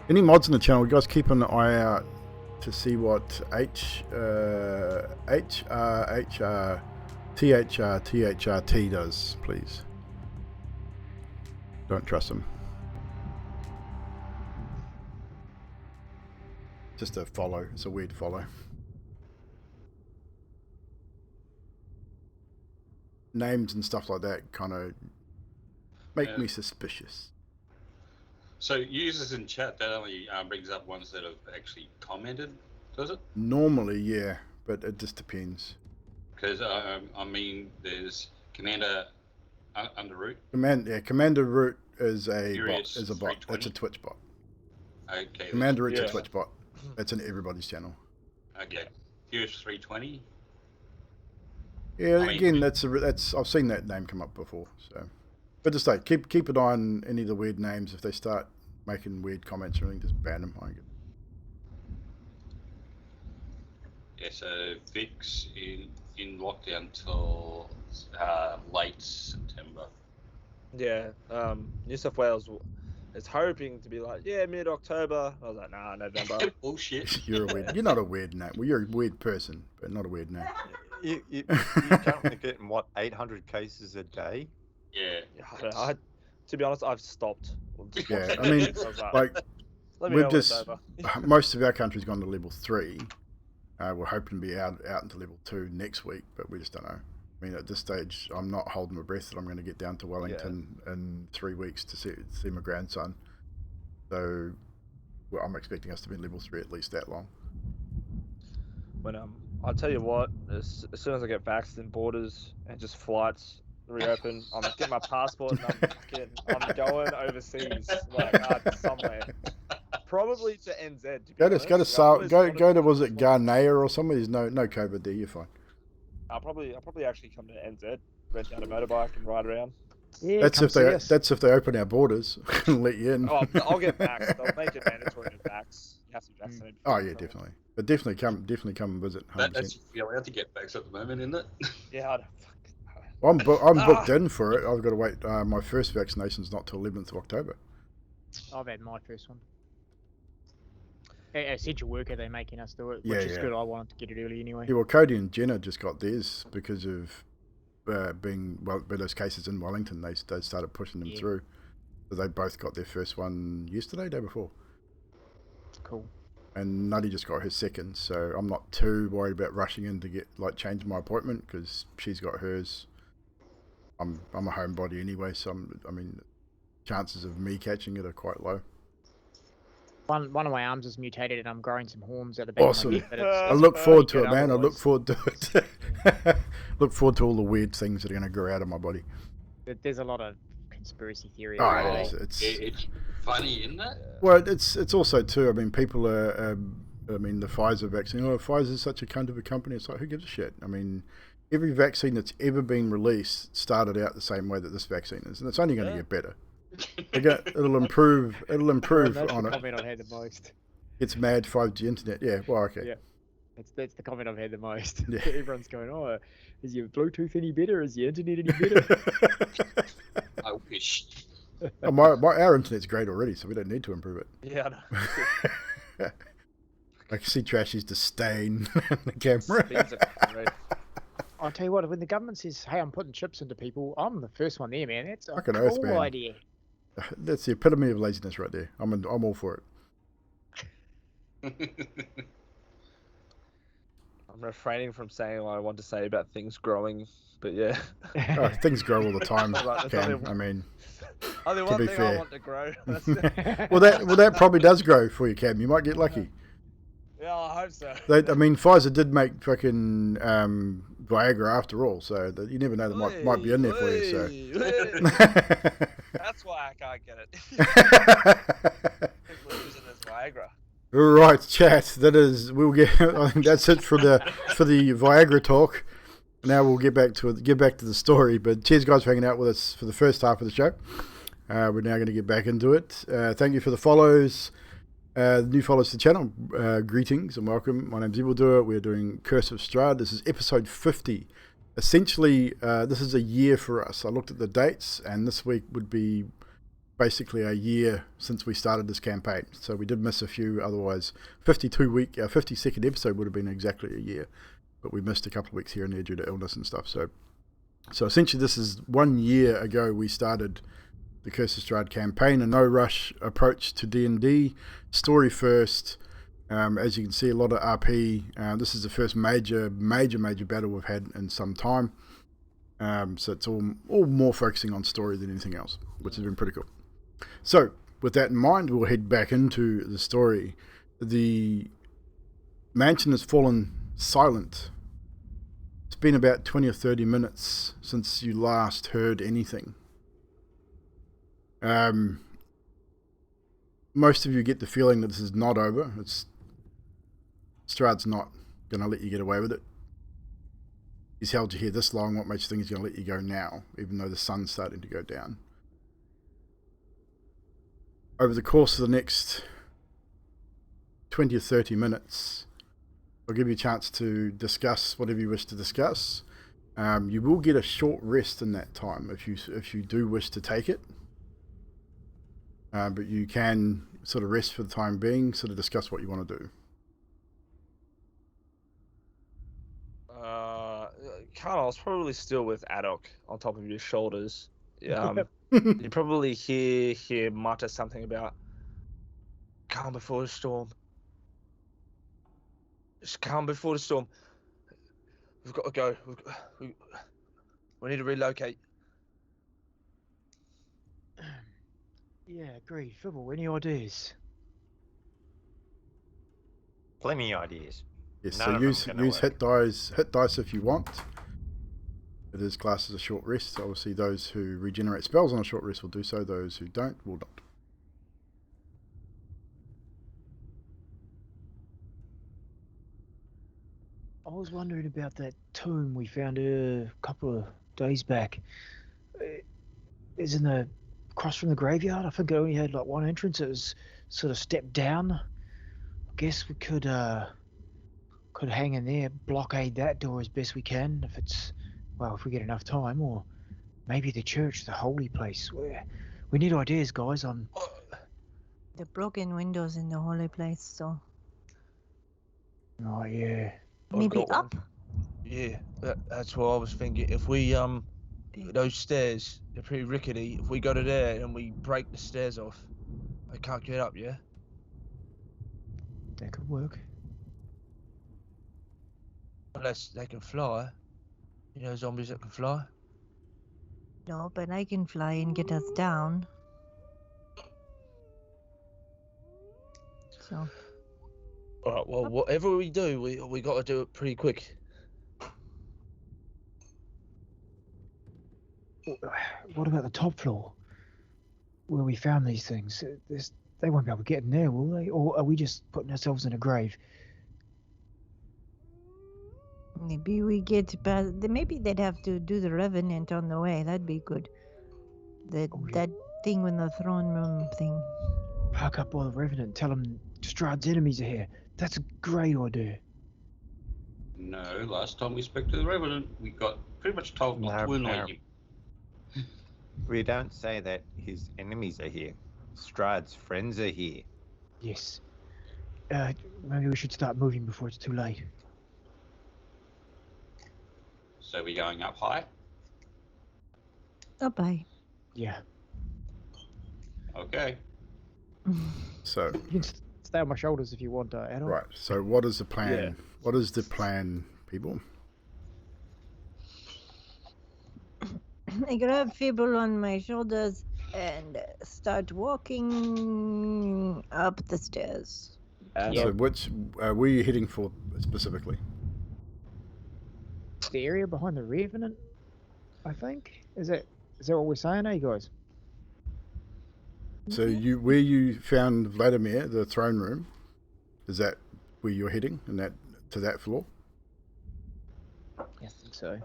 Speaker 2: Any mods in the channel, you guys keep an eye out to see what THRT does, please. Don't trust him. Just a follow. It's a weird follow. Names and stuff like that kind of make me suspicious.
Speaker 4: So users in chat, that only brings up ones that have actually commented, does it?
Speaker 2: Normally, yeah, but it just depends.
Speaker 4: Because I mean, there's Commander Underroot.
Speaker 2: Commander Root is a
Speaker 4: Furious
Speaker 2: bot. Is a bot.
Speaker 4: 320.
Speaker 2: It's a Twitch bot.
Speaker 4: Okay.
Speaker 2: Commander Root's a Twitch bot. It's in everybody's channel.
Speaker 4: Okay. Furious 320.
Speaker 2: Yeah,
Speaker 4: I mean,
Speaker 2: again, that's I've seen that name come up before. So, but just like keep an eye on any of the weird names. If they start making weird comments or anything, just ban them.
Speaker 4: Yeah. So Vic's in lockdown till late September.
Speaker 6: Yeah, New South Wales is hoping to be like, yeah, mid-October. I was like, nah, November.
Speaker 4: Bullshit.
Speaker 2: You're not a weird name. Well, you're a weird person, but not a weird name.
Speaker 5: You're currently getting, what, 800 cases a day?
Speaker 4: Yeah.
Speaker 6: To be honest, I've stopped.
Speaker 2: Yeah, I mean, like, we've just, most of our country's gone to level 3. We're hoping to be out into level 2 next week, but we just don't know. I mean, at this stage, I'm not holding my breath that I'm going to get down to Wellington in 3 weeks to see my grandson. So, well, I'm expecting us to be in level 3 at least that long.
Speaker 6: When I'll tell you what, as soon as I get vaxxed and borders and just flights reopen, I'm getting my passport and I'm going overseas, like somewhere. Probably to NZ.
Speaker 2: Go to was it Ghanaian or somewhere? There's no COVID there. You're fine.
Speaker 6: I'll probably actually come to NZ, rent out a motorbike and ride around.
Speaker 1: Yeah,
Speaker 2: that's if they open our borders and let you in.
Speaker 6: Oh, I'll get vaxxed. They'll make it mandatory to vax. You have to be vaccinated.
Speaker 2: Oh yeah, definitely. But definitely come and visit. 100%.
Speaker 4: That's you're allowed to get vaxxed at the moment, isn't it?
Speaker 6: Yeah, I don't.
Speaker 2: I'm booked in for it. I've got to wait. My first vaccination's not till 11th of October.
Speaker 8: I've had my first one. Essential worker, they're making us do it, which is good. I wanted to get it early anyway.
Speaker 2: Yeah, well, Cody and Jenna just got theirs because of those cases in Wellington. They started pushing them through. So they both got their first one yesterday, day before.
Speaker 8: Cool.
Speaker 2: And Nutty just got her second, so I'm not too worried about rushing in to change my appointment because she's got hers. I'm a homebody anyway, so I mean, chances of me catching it are quite low.
Speaker 8: One of my arms is mutated and I'm growing some horns at the back of my neck.
Speaker 2: I look forward to it, man. I look forward to it. Look forward to all the weird things that are going to grow out of my body.
Speaker 8: There's a lot of conspiracy theories.
Speaker 4: It's funny, isn't it?
Speaker 2: Well, it's also too. I mean, people are. I mean, the Pfizer vaccine. Oh, Pfizer's such a cunt of a company. It's like, who gives a shit? I mean, every vaccine that's ever been released started out the same way that this vaccine is, and it's only going to get better. It'll improve. It'll improve
Speaker 8: that's
Speaker 2: on
Speaker 8: the
Speaker 2: it.
Speaker 8: comment I had the most.
Speaker 2: It's mad 5G internet. Yeah. Well, okay.
Speaker 8: Yeah. That's the comment I've had the most.
Speaker 2: Yeah.
Speaker 8: Everyone's going, oh, is your Bluetooth any better? Is your internet any better?
Speaker 4: I wish.
Speaker 2: Oh, our internet's great already, so we don't need to improve it.
Speaker 6: Yeah, I know.
Speaker 2: I can see Trashy's disdain on the camera.
Speaker 8: I'll tell you what, when the government says, hey, I'm putting chips into people, I'm the first one there, man. That's a
Speaker 2: Fucking oath,
Speaker 8: cool
Speaker 2: man.
Speaker 8: idea.
Speaker 2: That's the epitome of laziness right there. I'm all for it.
Speaker 6: I'm refraining from saying what I want to say about things growing, but yeah.
Speaker 2: Oh, things grow all the time, Cam. I mean, to be fair.
Speaker 6: I want to grow.
Speaker 2: well, that probably does grow for you, Cam. You might get lucky.
Speaker 6: Yeah, I hope so.
Speaker 2: I mean, Pfizer did make fucking Viagra after all, so you never know that might be in there for you. So
Speaker 6: that's why I can't get it. People are using this Viagra.
Speaker 2: Right, chat. I think that's it for the Viagra talk. Now we'll get back to the story. But cheers, guys, for hanging out with us for the first half of the show. We're now going to get back into it. Thank you for the follows. New followers to the channel, greetings and welcome. My name's Evldoa. We're doing Curse of Strahd. This is episode 50. Essentially, this is a year for us. I looked at the dates, and this week would be basically a year since we started this campaign. So we did miss a few. Otherwise, 52-second episode would have been exactly a year, but we missed a couple of weeks here and there due to illness and stuff. So essentially, this is 1 year ago we started the Curse of Strahd campaign, a no-rush approach to D&D, story first. As you can see, a lot of RP. This is the first major battle we've had in some time. So it's all more focusing on story than anything else, which has been pretty cool. So with that in mind, we'll head back into the story. The mansion has fallen silent. It's been about 20 or 30 minutes since you last heard anything. Most of you get the feeling that this is not over. Strahd's not going to let you get away with it. He's held you here this long. What makes you think he's going to let you go now, even though the sun's starting to go down? Over the course of the next 20 or 30 minutes, I'll give you a chance to discuss whatever you wish to discuss. You will get a short rest in that time if you do wish to take it. But you can sort of rest for the time being, sort of discuss what you want to do.
Speaker 6: Carl's probably still with Adok on top of your shoulders. You probably hear him mutter something about calm before the storm. Just calm before the storm. We've got to go. We need to relocate.
Speaker 1: Yeah, agreed. Fibble, any ideas?
Speaker 9: Plenty of ideas.
Speaker 2: Yes,
Speaker 9: None
Speaker 2: so
Speaker 9: of
Speaker 2: use
Speaker 9: them gonna work.
Speaker 2: hit dice if you want. It is classed as a short rest. Obviously, those who regenerate spells on a short rest will do so. Those who don't will not.
Speaker 1: I was wondering about that tomb we found a couple of days back. Isn't it across from the graveyard? I think it only had like one entrance. It was sort of stepped down. I guess we could hang in there, blockade that door as best we can if we get enough time, or maybe the church, the holy place. We need ideas, guys, on
Speaker 3: The broken windows in the holy place, so
Speaker 1: Oh yeah.
Speaker 3: maybe
Speaker 6: got one.
Speaker 3: up.
Speaker 6: Yeah, that's what I was thinking. If we those stairs, they're pretty rickety. If we go to there and we break the stairs off, they can't get up. Yeah.
Speaker 1: That could work.
Speaker 6: Unless they can fly. You know, zombies that can fly.
Speaker 3: No, but I can fly and get us down. So
Speaker 6: All right. Well, whatever we do, we got to do it pretty quick.
Speaker 1: What about the top floor, where we found these things? They won't be able to get in there, will they? Or are we just putting ourselves in a grave?
Speaker 3: maybe we get past. Maybe they'd have to do the revenant on the way. That'd be good. That thing with the throne room thing.
Speaker 1: Park up by the Revenant and tell them Strahd's enemies are here. That's a great idea.
Speaker 4: No, last time we spoke to the Revenant, we got pretty much told not to annoy him.
Speaker 5: We don't say that his enemies are here. Strahd's friends are here.
Speaker 1: Yes. Maybe we should start moving before it's too late.
Speaker 4: So we're going up high?
Speaker 3: Oh, bye.
Speaker 1: Yeah.
Speaker 4: Okay.
Speaker 2: So
Speaker 8: You can stay on my shoulders if you want, Adol.
Speaker 2: right. So what is the plan?
Speaker 6: Yeah.
Speaker 2: What is the plan, people?
Speaker 3: I grab Fibble on my shoulders and start walking up the stairs.
Speaker 2: So which where are you heading for specifically?
Speaker 8: The area behind the Revenant, I think. Is that what we're saying, eh, guys?
Speaker 2: So where you found Vladimir, the throne room, is that where you're heading? To that floor?
Speaker 8: I think so.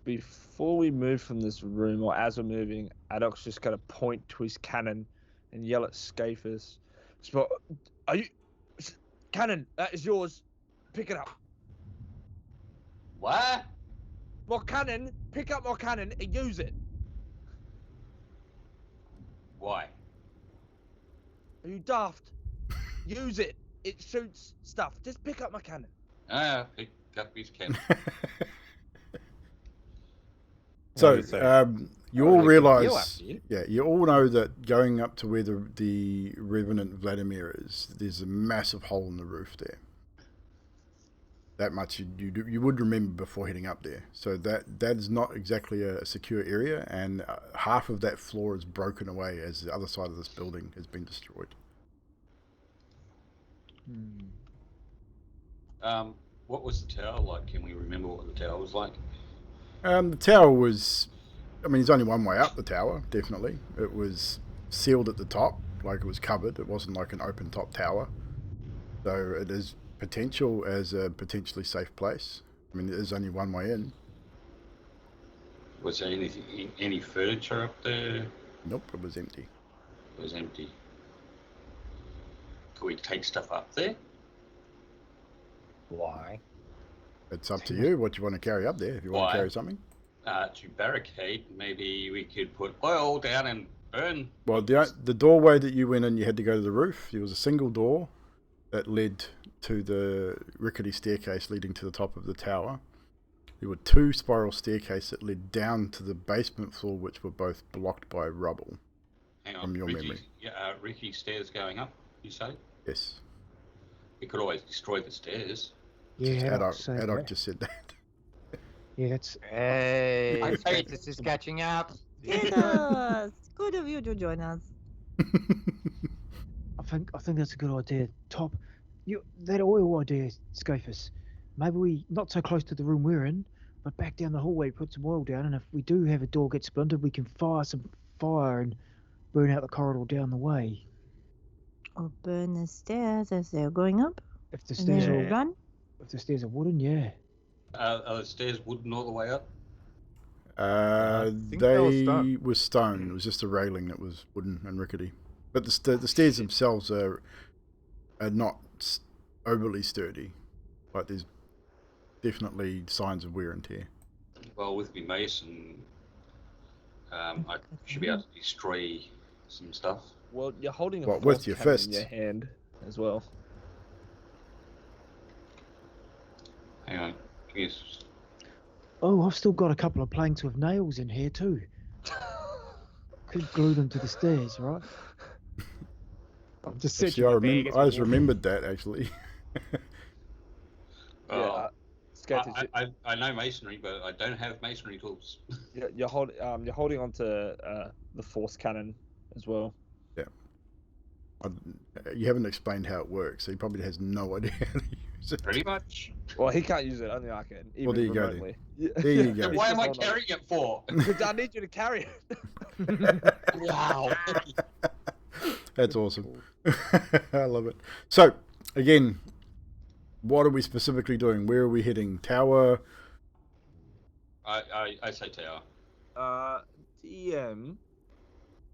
Speaker 6: Before we move from this room, or as we're moving, Adok's just gonna point to his cannon and yell at Scaphus. Spot, are you cannon? That is yours. Pick it up.
Speaker 4: What?
Speaker 6: My cannon. Pick up my cannon and use it.
Speaker 4: Why?
Speaker 6: Are you daft? Use it. It shoots stuff. Just pick up my cannon.
Speaker 4: Pick up his cannon.
Speaker 2: So, you all
Speaker 7: You
Speaker 2: realise,
Speaker 7: after you.
Speaker 2: yeah, you all know that going up to where the Revenant Vladimir is, there's a massive hole in the roof there. That much you would remember before heading up there. So that is not exactly a secure area, and half of that floor is broken away as the other side of this building has been destroyed.
Speaker 4: What was the tower like? Can we remember what the tower was like?
Speaker 2: The tower was, I mean, there's only one way up the tower, definitely. It was sealed at the top, like it was covered. It wasn't like an open top tower. So it is potential as a potentially safe place. I mean, there's only one way in.
Speaker 4: Was there any furniture up there?
Speaker 2: Nope, it was empty.
Speaker 4: It was empty. Could we take stuff up there?
Speaker 7: Why?
Speaker 2: It's up to you what you want to carry up there. If you want
Speaker 4: Why?
Speaker 2: to carry something.
Speaker 4: To barricade, maybe we could put oil down and burn.
Speaker 2: Well, the doorway that you went in, you had to go to the roof. There was a single door that led to the rickety staircase leading to the top of the tower. There were two spiral staircases that led down to the basement floor, which were both blocked by rubble.
Speaker 4: Hang on,
Speaker 2: from your memory.
Speaker 4: Ricky stairs going up, you say?
Speaker 2: Yes.
Speaker 4: We could always destroy the stairs.
Speaker 1: Yeah,
Speaker 2: Adok just said that.
Speaker 1: Yeah, that's.
Speaker 7: Hey, Skatus is catching up.
Speaker 3: Yes, good of you to join us.
Speaker 1: I think that's a good idea. That oil idea, Scafus. Maybe we not so close to the room we're in, but back down the hallway, put some oil down, and if we do have a door get splintered, we can fire some fire and burn out the corridor down the way.
Speaker 3: Or burn the stairs as they're going up.
Speaker 1: If the
Speaker 3: And
Speaker 1: stairs
Speaker 3: then
Speaker 1: are
Speaker 3: run.
Speaker 1: if the stairs are wooden, yeah.
Speaker 4: Are the stairs wooden all the way up?
Speaker 5: think they were stone.
Speaker 2: were stone. It was just a railing that was wooden and rickety. But the stairs themselves are not overly sturdy. Like there's definitely signs of wear and tear.
Speaker 4: Well, with me mason, I should be able to destroy some stuff.
Speaker 6: Well, you're holding a
Speaker 2: What,
Speaker 6: force
Speaker 2: with your
Speaker 6: cannon
Speaker 2: fists?
Speaker 6: in your hand as well.
Speaker 4: Hang on. Give me a s-
Speaker 1: Oh, I've still got a couple of planks with nails in here too. Could glue them to the stairs, right?
Speaker 8: I'm just
Speaker 2: Actually,
Speaker 8: searching
Speaker 2: I just remembered that actually.
Speaker 4: Oh,
Speaker 6: Skatus,
Speaker 4: I know masonry, but I don't have masonry tools.
Speaker 6: you're holding onto the force cannon as well.
Speaker 2: You haven't explained how it works, so he probably has no idea how to use it.
Speaker 4: Pretty much.
Speaker 6: Well, he can't use it. Only I can. Even
Speaker 2: Well, there you go then.
Speaker 6: remotely.
Speaker 2: There you go.
Speaker 4: Then why am I carrying it for?
Speaker 6: Because I need you to carry it.
Speaker 4: Wow.
Speaker 2: That's awesome. I love it. So, again, what are we specifically doing? Where are we heading? Tower?
Speaker 4: I say tower.
Speaker 6: DM,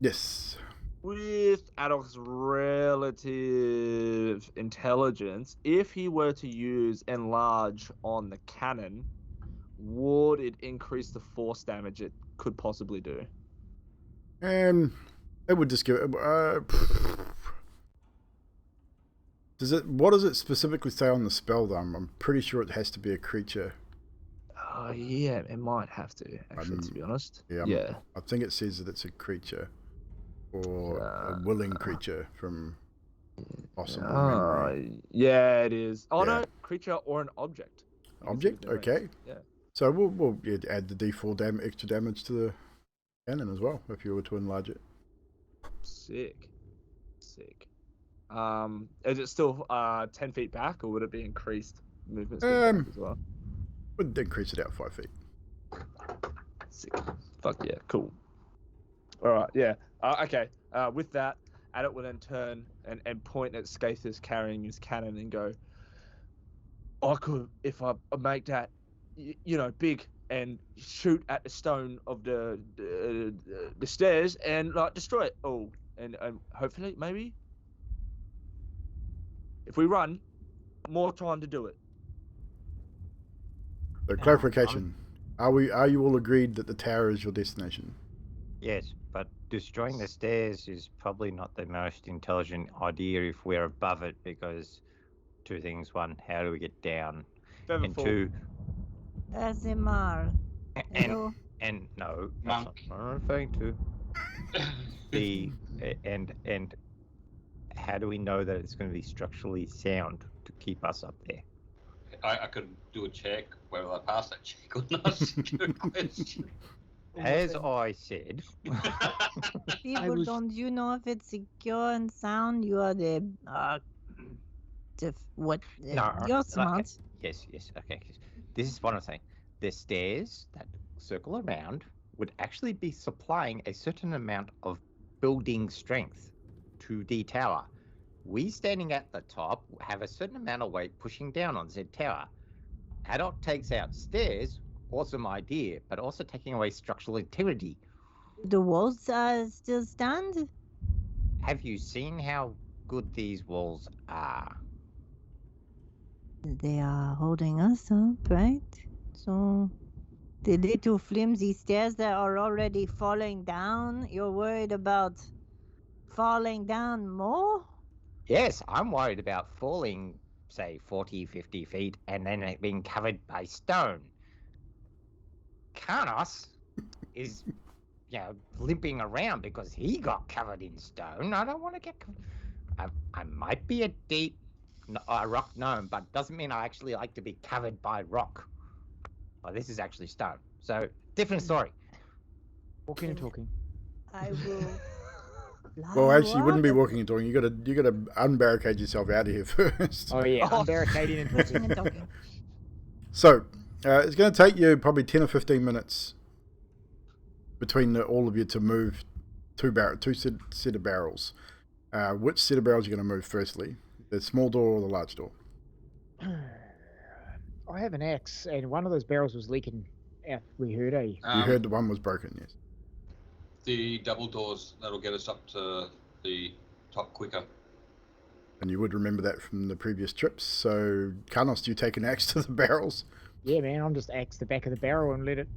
Speaker 2: Yes.
Speaker 6: with Adolf's relative intelligence, if he were to use enlarge on the cannon, would it increase the force damage it could possibly do?
Speaker 2: It would just give it. What does it specifically say on the spell, though? I'm pretty sure it has to be a creature.
Speaker 6: Oh, yeah, it might have to, actually, to be honest.
Speaker 2: Yeah. I think it says that it's a creature. Or a willing creature from possible memory.
Speaker 6: Yeah, it is. Oh,
Speaker 2: Yeah.
Speaker 6: no, creature or an object.
Speaker 2: Object? Okay.
Speaker 6: Yeah.
Speaker 2: So we'll add the D4 extra damage to the cannon as well, if you were to enlarge it.
Speaker 6: Sick. Is it still 10 feet back, or would it be increased movement speed back as well?
Speaker 2: Would increase it out 5 feet.
Speaker 6: Sick. Fuck yeah, cool. Alright, yeah. Okay, with that, Adit will then turn and point at Skathis carrying his cannon and go, I could, if I make that, big and shoot at the stone of the stairs and like destroy it all, and hopefully maybe if we run, more time to do it.
Speaker 2: So clarification: Are you all agreed that the tower is your destination?
Speaker 7: Yes.
Speaker 9: but destroying the stairs is probably not the most intelligent idea if we're above it, because two things: one, how do we get down?
Speaker 10: Feather
Speaker 9: And
Speaker 10: fall.
Speaker 9: two,
Speaker 3: Azimar. Hello.
Speaker 9: and no, that's not
Speaker 4: Monk.
Speaker 9: what I'm referring to. The and how do we know that it's going to be structurally sound to keep us up there?
Speaker 4: I could do a check whether I pass that check or not. Good question.
Speaker 9: As I said,
Speaker 3: People,
Speaker 1: was-
Speaker 3: don't you know if it's secure and sound? You are the what?
Speaker 9: No,
Speaker 3: You're
Speaker 9: like,
Speaker 3: smart.
Speaker 9: yes, okay. This is what I'm saying. The stairs that circle around would actually be supplying a certain amount of building strength to the tower. We standing at the top have a certain amount of weight pushing down on said tower. Adult takes out stairs, awesome idea, but also taking away structural integrity.
Speaker 3: The walls still stand.
Speaker 9: Have you seen how good these walls are?
Speaker 3: They are holding us up, right? So the little flimsy stairs that are already falling down, you're worried about falling down more?
Speaker 9: Yes, I'm worried about falling, say, 40, 50 feet and then it being covered by stone. Karnos is, limping around because he got covered in stone. I don't want to get I might be a deep rock gnome, but doesn't mean I actually like to be covered by rock. Oh, this is actually stone. So, different story.
Speaker 8: Walking and talking.
Speaker 3: I will.
Speaker 2: Well,
Speaker 3: fly
Speaker 2: actually, you wouldn't be
Speaker 3: up.
Speaker 2: walking and talking. You got to unbarricade yourself out of here first.
Speaker 8: Oh yeah,
Speaker 10: Oh,
Speaker 8: I'm barricading and
Speaker 3: Walking
Speaker 8: talking.
Speaker 3: and talking.
Speaker 2: So, it's going to take you probably 10 or 15 minutes between all of you to move two set of barrels. Which set of barrels are you going to move firstly? The small door or the large door?
Speaker 8: I have an axe, and one of those barrels was leaking out. We heard,
Speaker 2: You heard the one was broken, yes.
Speaker 4: The double doors, that'll get us up to the top quicker.
Speaker 2: And you would remember that from the previous trips. So, Karnos, do you take an axe to the barrels?
Speaker 8: Yeah, man, I'm just axe the back of the barrel and let it,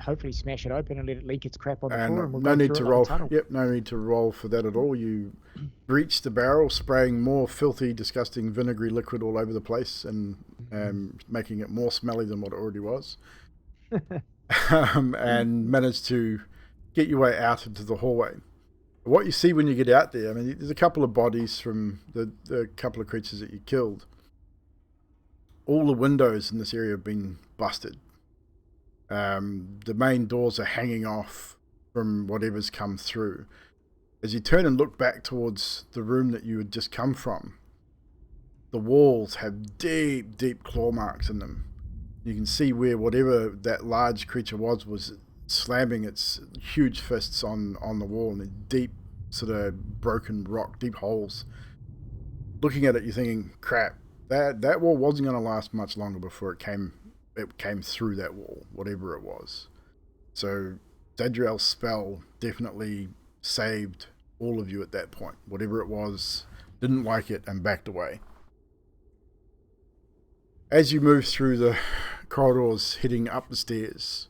Speaker 8: hopefully smash it open and let it leak its crap on the floor. And we'll
Speaker 2: no
Speaker 8: go
Speaker 2: need
Speaker 8: through
Speaker 2: to
Speaker 8: it like a
Speaker 2: roll.
Speaker 8: tunnel.
Speaker 2: Yep, no need to roll for that at all. You breach the barrel, spraying more filthy, disgusting vinegary liquid all over the place and making it more smelly than what it already was. And manage to get your way out into the hallway. What you see when you get out there, I mean, there's a couple of bodies from the couple of creatures that you killed. All the windows in this area have been busted. The main doors are hanging off from whatever's come through. As you turn and look back towards the room that you had just come from, the walls have deep, deep claw marks in them. You can see where whatever that large creature was slamming its huge fists on the wall in a deep sort of broken rock, deep holes. Looking at it, you're thinking, crap, that wall wasn't going to last much longer before it came through that wall, whatever it was. So Zadriel's spell definitely saved all of you at that point. Whatever it was, didn't like it and backed away. As you move through the corridors, heading up the stairs,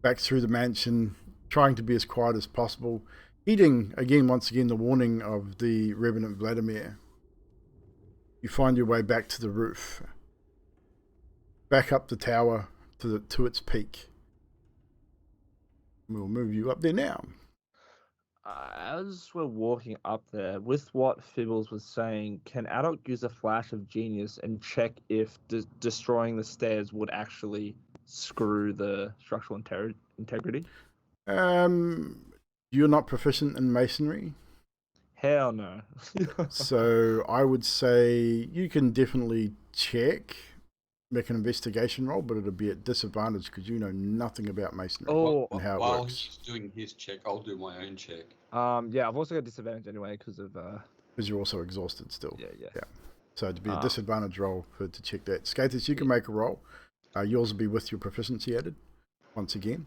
Speaker 2: back through the mansion, trying to be as quiet as possible, heeding once again the warning of the Revenant Vladimir, you find your way back to the roof, back up the tower to its peak. We'll move you up there now.
Speaker 6: As we're walking up there, with what Fibbles was saying, can Adult use a flash of genius and check if destroying the stairs would actually screw the structural integrity?
Speaker 2: You're not proficient in masonry,
Speaker 6: Hell no.
Speaker 2: so I would say you can definitely check, make an investigation roll, but it'll be at disadvantage because you know nothing about masonry and how it
Speaker 4: While
Speaker 2: works.
Speaker 4: he's doing his check, I'll do my own check.
Speaker 6: Yeah, I've also got disadvantage anyway because of
Speaker 2: Because you're also exhausted still.
Speaker 6: Yeah.
Speaker 2: So it'd be a disadvantage roll to check that. Skathis, you can make a roll. Yours will be with your proficiency added once again.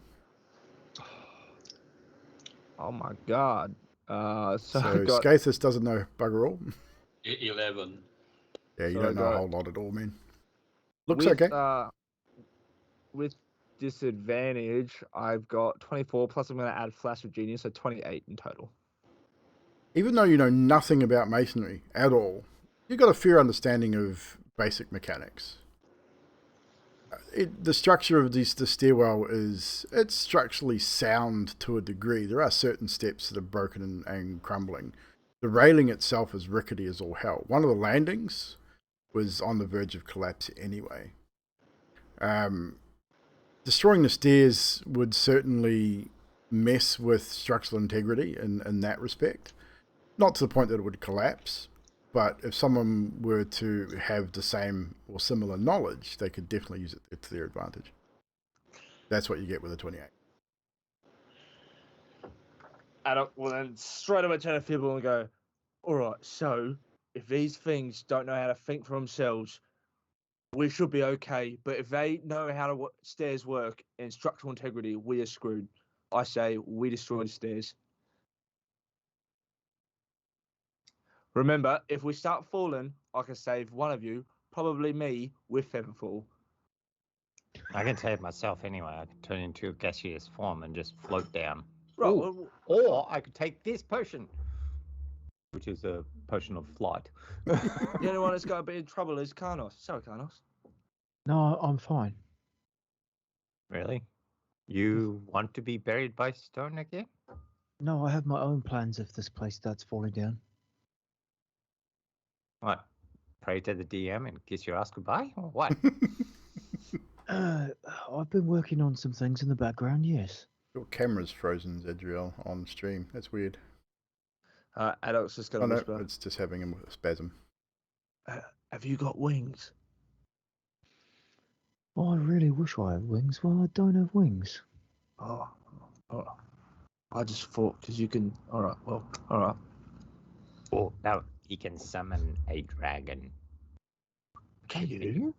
Speaker 6: Oh my god. So
Speaker 2: So
Speaker 6: I got
Speaker 2: Skathis doesn't know bugger all.
Speaker 4: 11.
Speaker 2: Yeah, you
Speaker 6: So
Speaker 2: don't
Speaker 6: I
Speaker 2: know a
Speaker 6: got-
Speaker 2: whole lot at all, man. Looks
Speaker 6: with,
Speaker 2: okay.
Speaker 6: With disadvantage, I've got 24, plus I'm going to add Flash of Genius, so 28 in total.
Speaker 2: Even though you know nothing about masonry at all, you've got a fair understanding of basic mechanics. The structure of the stairwell it's structurally sound to a degree. There are certain steps that are broken and crumbling. The railing itself is rickety as all hell. One of the landings was on the verge of collapse anyway. Destroying the stairs would certainly mess with structural integrity in that respect. Not to the point that it would collapse, but if someone were to have the same or similar knowledge, they could definitely use it to their advantage. That's what you get with a 28.
Speaker 6: Well, then straight away turn to Fibble and go, all right, so if these things don't know how to think for themselves, we should be okay. But if they know how to stairs work in structural integrity, we are screwed. I say we destroy the stairs. Remember, if we start falling, I can save one of you, probably me, with Featherfall.
Speaker 9: I can save myself anyway. I can turn into a gaseous form and just float down.
Speaker 6: Right,
Speaker 9: Ooh, or I could take this potion, which is a potion of flight.
Speaker 6: The only one that's got a bit in trouble is Karnos. Sorry, Karnos.
Speaker 1: No, I'm fine.
Speaker 9: Really? You want to be buried by stone again?
Speaker 1: No, I have my own plans if this place starts falling down.
Speaker 9: What? Pray to the DM and kiss your ass goodbye? Or what?
Speaker 1: I've been working on some things in the background, yes.
Speaker 2: Your camera's frozen, Zadriel, on stream. That's weird.
Speaker 6: Adult's just going to whisper.
Speaker 2: No, it's just having a spasm.
Speaker 6: Have you got wings?
Speaker 1: Oh, I really wish I had wings. Well, I don't have wings.
Speaker 6: Oh. I just thought, because you can... All right.
Speaker 9: Oh, no. You can summon a dragon.
Speaker 6: Can you?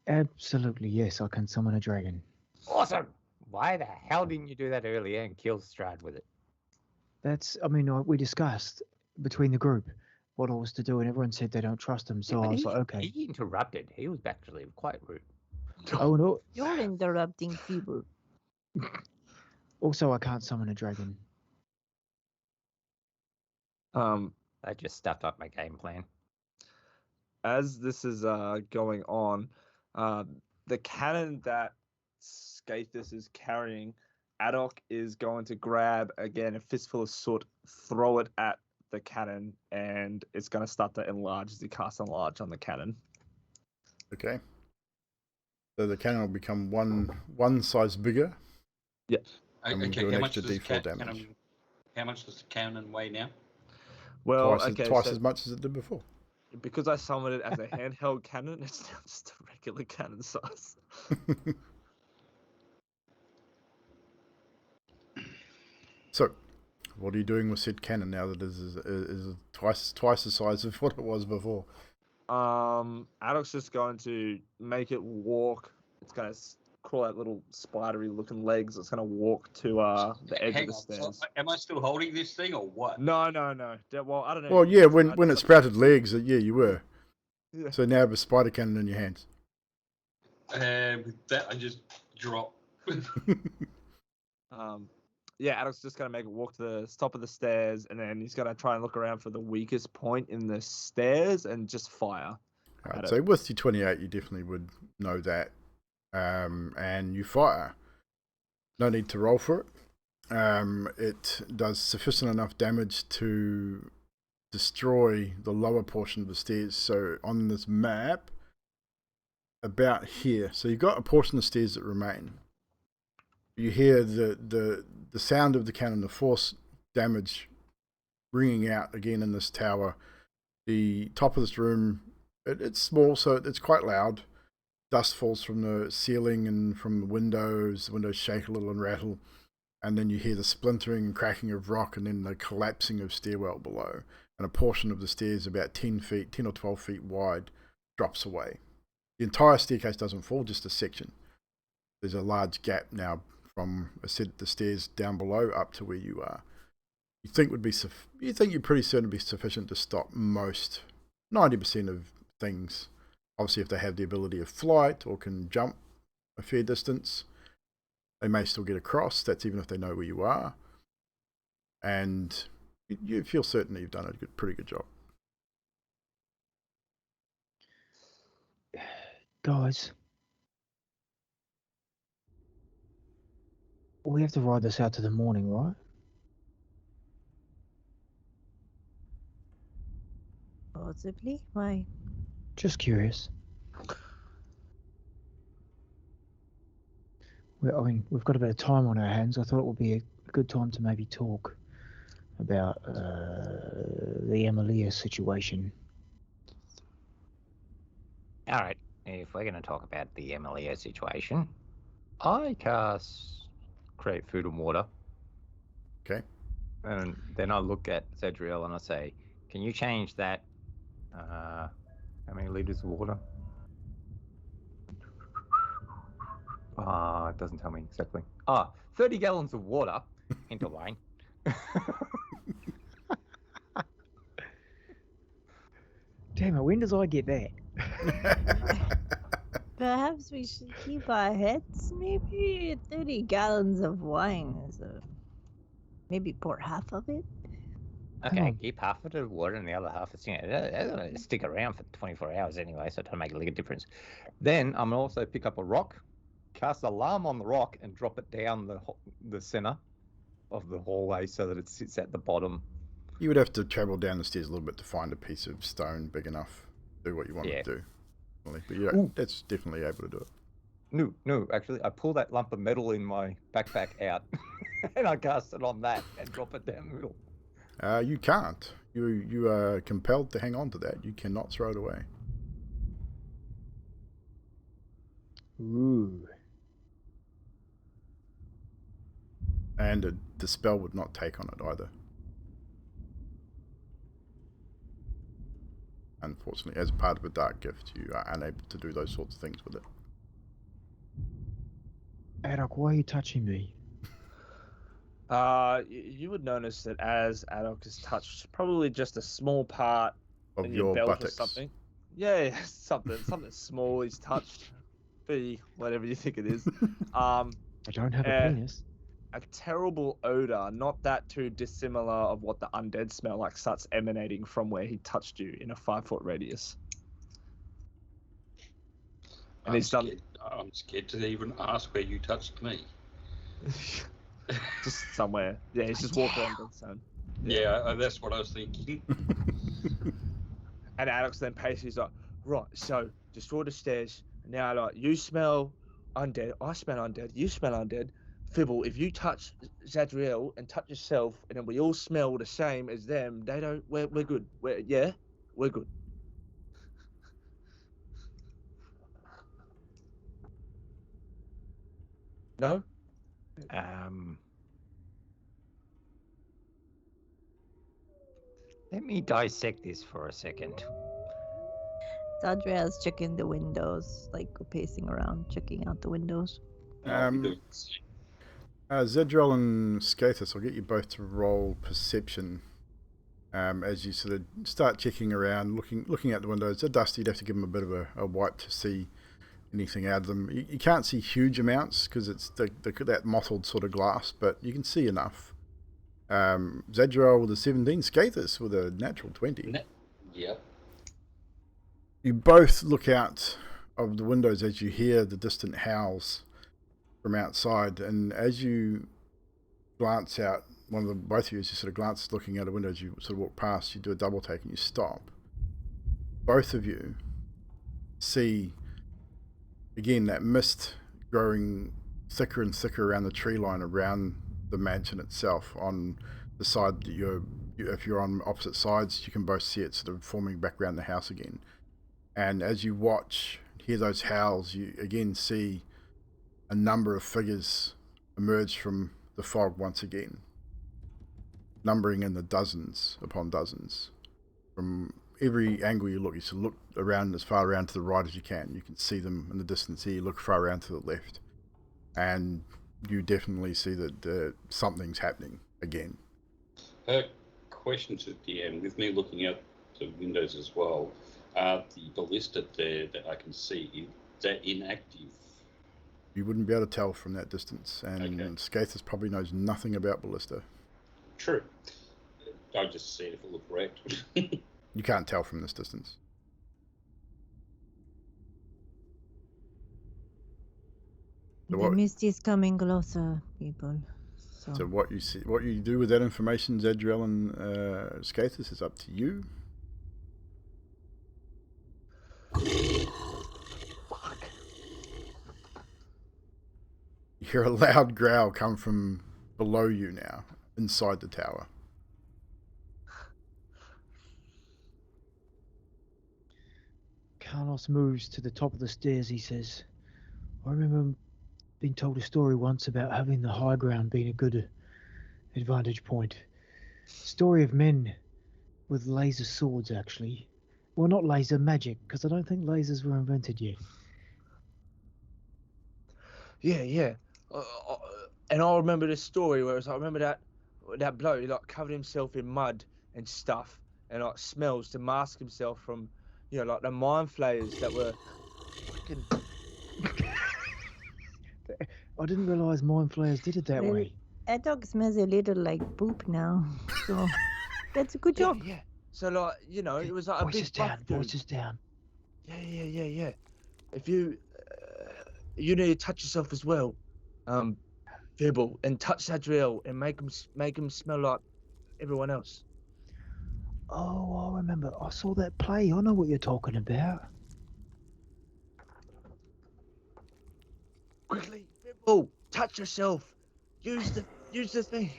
Speaker 1: Absolutely, yes, I can summon a dragon.
Speaker 9: Awesome! Why the hell didn't you do that earlier and kill Strahd with it?
Speaker 1: We discussed between the group what I was to do, and everyone said they don't trust him, so I was like, okay.
Speaker 9: He interrupted. He was actually quite rude.
Speaker 1: Oh, no.
Speaker 3: You're interrupting people.
Speaker 1: Also, I can't summon a dragon.
Speaker 9: I just stuffed up my game plan.
Speaker 6: As this is going on, the cannon that Skathis is carrying, Adok is going to grab, again, a fistful of soot, throw it at the cannon, and it's going to start to enlarge as he casts enlarge on the cannon.
Speaker 2: Okay. So the cannon will become one size bigger.
Speaker 6: Yep.
Speaker 2: Okay, how much does
Speaker 4: how much does the cannon weigh now?
Speaker 6: Well,
Speaker 2: twice as much as it did before.
Speaker 6: Because I summoned it as a handheld cannon, it's now just a regular cannon size.
Speaker 2: So, what are you doing with said cannon now that is twice the size of what it was before?
Speaker 6: Adok's just going to make it walk. It's going to crawl out little spidery looking legs. It's going to walk to the edge of the stairs.
Speaker 4: So, am I still holding this thing or what?
Speaker 6: No. Well, I don't know.
Speaker 2: Well, yeah, when it sprouted legs, yeah, you were.
Speaker 6: Yeah.
Speaker 2: So now you have a spider cannon in your hands.
Speaker 4: With that, I just drop.
Speaker 6: Yeah, Adok's just going to make it walk to the top of the stairs, and then he's going to try and look around for the weakest point in the stairs and just fire.
Speaker 2: Right, so with your 28, you definitely would know that. And you fire. No need to roll for it. It does sufficient enough damage to destroy the lower portion of the stairs. So on this map, about here, so you've got a portion of stairs that remain. You hear the sound of the cannon, the force damage ringing out again in this tower. The top of this room, it's small, so it's quite loud. Dust falls from the ceiling and from the windows. The windows shake a little and rattle. And then you hear the splintering and cracking of rock, and then the collapsing of stairwell below. And a portion of the stairs, about 10 or 12 feet wide, drops away. The entire staircase doesn't fall, just a section. There's a large gap now from the stairs down below up to where you are. You think you're pretty certain to be sufficient to stop most, 90% of things. Obviously, if they have the ability of flight or can jump a fair distance. They may still get across. That's even if they know where you are. And you feel certain that you've done a pretty good job.
Speaker 1: Guys, we have to ride this out to the morning, right?
Speaker 3: Possibly. Why?
Speaker 1: Just curious. I mean, we've got a bit of time on our hands. I thought it would be a good time to maybe talk about the Emilia situation.
Speaker 9: All right, if we're going to talk about the Emilia situation, I cast Create Food and Water.
Speaker 2: Okay.
Speaker 9: And then I look at Zedriel and I say, can you change that? How many liters of water? It doesn't tell me exactly. 30 gallons of water into wine.
Speaker 1: Damn it, when does I get that?
Speaker 3: Perhaps we should keep our heads. Maybe 30 gallons of wine is maybe pour half of it.
Speaker 9: Okay, keep half of the water and the other half is they're going to stick around for 24 hours anyway, so it doesn't make a little difference. Then I'm going to also pick up a rock, cast alarm on the rock, and drop it down the center of the hallway so that it sits at the bottom.
Speaker 2: You would have to travel down the stairs a little bit to find a piece of stone big enough to do what you want to do. But yeah, that's definitely able to do it.
Speaker 5: No, actually, I pull that lump of metal in my backpack out and I cast it on that and drop it down the middle.
Speaker 2: You can't. You are compelled to hang on to that. You cannot throw it away.
Speaker 1: Ooh.
Speaker 2: And the spell would not take on it either. Unfortunately, as part of a dark gift, you are unable to do those sorts of things with it.
Speaker 1: Adok, why are you touching me?
Speaker 6: You would notice that as Adok is touched, probably just a small part
Speaker 2: of
Speaker 6: in
Speaker 2: your
Speaker 6: belt
Speaker 2: buttocks.
Speaker 6: or something. Yeah, something small he's touched. Be whatever you think it is.
Speaker 1: I don't have a penis.
Speaker 6: A terrible odor, not that too dissimilar of what the undead smell like, starts emanating from where he touched you in a 5-foot radius. And
Speaker 4: I'm scared to even ask where you touched me.
Speaker 6: Just somewhere. Yeah, he's just walked around the zone.
Speaker 4: Yeah, that's what I was thinking.
Speaker 6: And Alex then paced, he's like, right, so destroy the stairs. Now, like, you smell undead, I smell undead, you smell undead. Fibble, if you touch Zadriel and touch yourself, and then we all smell the same as them, they don't, we're good. We're good. No?
Speaker 9: Let me dissect this for a second.
Speaker 3: Zadriel's checking the windows, like pacing around, checking out the windows.
Speaker 2: Zedrel and Skathis, I'll get you both to roll perception as you sort of start checking around, looking out the windows. They're dusty, you'd have to give them a bit of a wipe to see anything out of them. You can't see huge amounts because it's that mottled sort of glass, but you can see enough. Zedrel with a 17, Skathis with a natural 20.
Speaker 4: Yep.
Speaker 2: You both look out of the windows as you hear the distant howls from outside, and as you glance out, both of you, as you sort of glance looking out a window, as you sort of walk past, you do a double take and you stop. Both of you see again that mist growing thicker and thicker around the tree line around the mansion itself. On the side that if you're on opposite sides, you can both see it sort of forming back around the house again. And as you hear those howls, you again see a number of figures emerge from the fog once again, numbering in the dozens upon dozens. From every angle you look, you should look around as far around to the right as you can. You can see them in the distance here. You look far around to the left, and you definitely see that something's happening again.
Speaker 4: Question to the DM, with me looking out the windows as well, the ballista there that I can see, is that inactive?
Speaker 2: You wouldn't be able to tell from that distance, and
Speaker 4: Okay.
Speaker 2: Skathis probably knows nothing about ballista.
Speaker 4: True. I've just seen if it looked wrecked.
Speaker 2: You can't tell from this distance. So
Speaker 3: The
Speaker 2: what,
Speaker 3: mist is coming closer, people.
Speaker 2: so what you see, what you do with that information, Zadriel and Skathis, is up to you. You hear a loud growl come from below you now, inside the tower.
Speaker 1: Carlos moves to the top of the stairs. He says, I remember being told a story once about having the high ground being a good advantage point. Story of men with laser swords, actually. Well, not laser magic, because I don't think lasers were invented yet.
Speaker 6: Yeah. And I remember this story where it's like, I remember that bloke, he like covered himself in mud and stuff and like smells to mask himself from, like the mind flayers that were fucking.
Speaker 1: I didn't realise mind flayers did it that
Speaker 3: Well,
Speaker 1: way.
Speaker 3: That dog smells a little like poop now. So that's a good job.
Speaker 6: Yeah. So like, it was like a
Speaker 1: Voices
Speaker 6: big buff
Speaker 1: down,
Speaker 6: dude.
Speaker 1: voices down.
Speaker 6: Yeah. If you need to touch yourself as well, Fibble, and touch Zadriel and make him smell like everyone else.
Speaker 1: Oh, I remember. I saw that play. I know what you're talking about.
Speaker 6: Quickly, Fibble, touch yourself. Use the thing.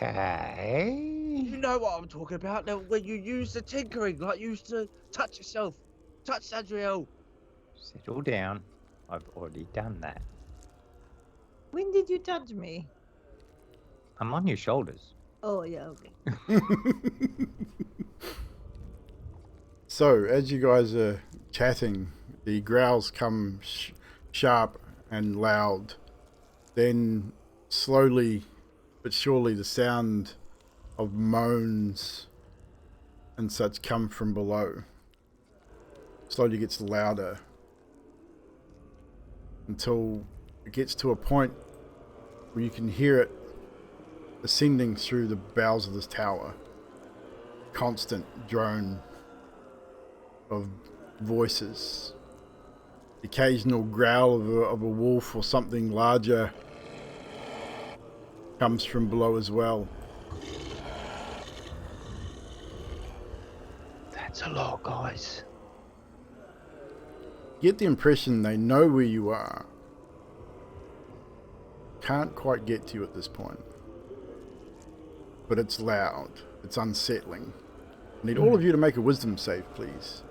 Speaker 9: Okay.
Speaker 6: You know what I'm talking about. Now, when you use the tinkering, like you used to touch yourself. Touch Zadriel.
Speaker 9: Settle down. I've already done that.
Speaker 3: When did you touch me?
Speaker 9: I'm on your shoulders.
Speaker 3: Oh, yeah, okay.
Speaker 2: So, as you guys are chatting, the growls come sharp and loud. Then, slowly but surely, the sound of moans and such come from below. Slowly gets louder until it gets to a point where you can hear it ascending through the bowels of this tower. Constant drone of voices. The occasional growl of a wolf or something larger comes from below as well.
Speaker 1: That's a lot, guys.
Speaker 2: Get the impression they know where you are. Can't quite get to you at this point. But it's loud. It's unsettling. I need all of you to make a wisdom save, please.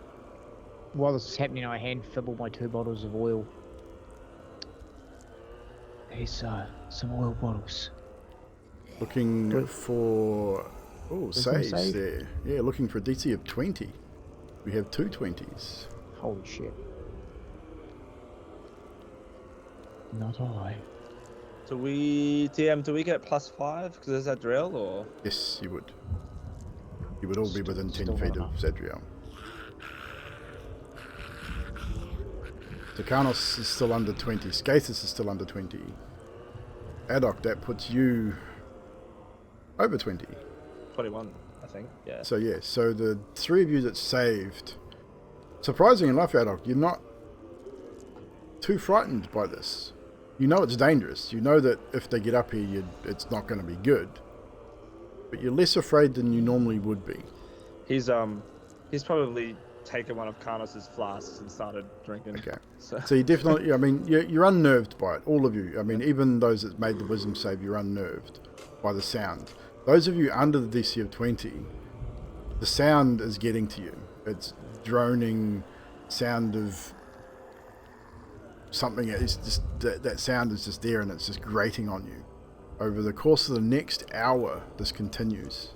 Speaker 8: While this is happening, I hand Fibble my 2 bottles of oil.
Speaker 1: Here's some oil bottles.
Speaker 2: Looking for... Oh,
Speaker 8: Wisdom
Speaker 2: saves
Speaker 8: save?
Speaker 2: there. Yeah, looking for a DC of 20. We have 2 20s.
Speaker 8: Holy shit.
Speaker 1: Not I.
Speaker 6: Do we get +5 because there's that drill, or?
Speaker 2: Yes, you would. You would all be within 10
Speaker 8: still
Speaker 2: feet
Speaker 8: not
Speaker 2: of Zadriel. Takanos is still under 20. Skathis is still under 20. Adok, that puts you over 20.
Speaker 6: 21, I think. Yeah.
Speaker 2: So yeah, so the 3 of you that saved, surprisingly enough, Adok, you're not too frightened by this. You know it's dangerous. You know that if they get up here, it's not going to be good. But you're less afraid than you normally would be.
Speaker 6: He's probably taken one of Carnos's flasks and started drinking.
Speaker 2: Okay.
Speaker 6: So
Speaker 2: So you definitely, I mean, you're unnerved by it, all of you. I mean, even those that made the wisdom save, you're unnerved by the sound. Those of you under the DC of 20, the sound is getting to you. It's droning sound of something. It's just that sound is just there, and it's just grating on you. Over the course of the next hour, this continues.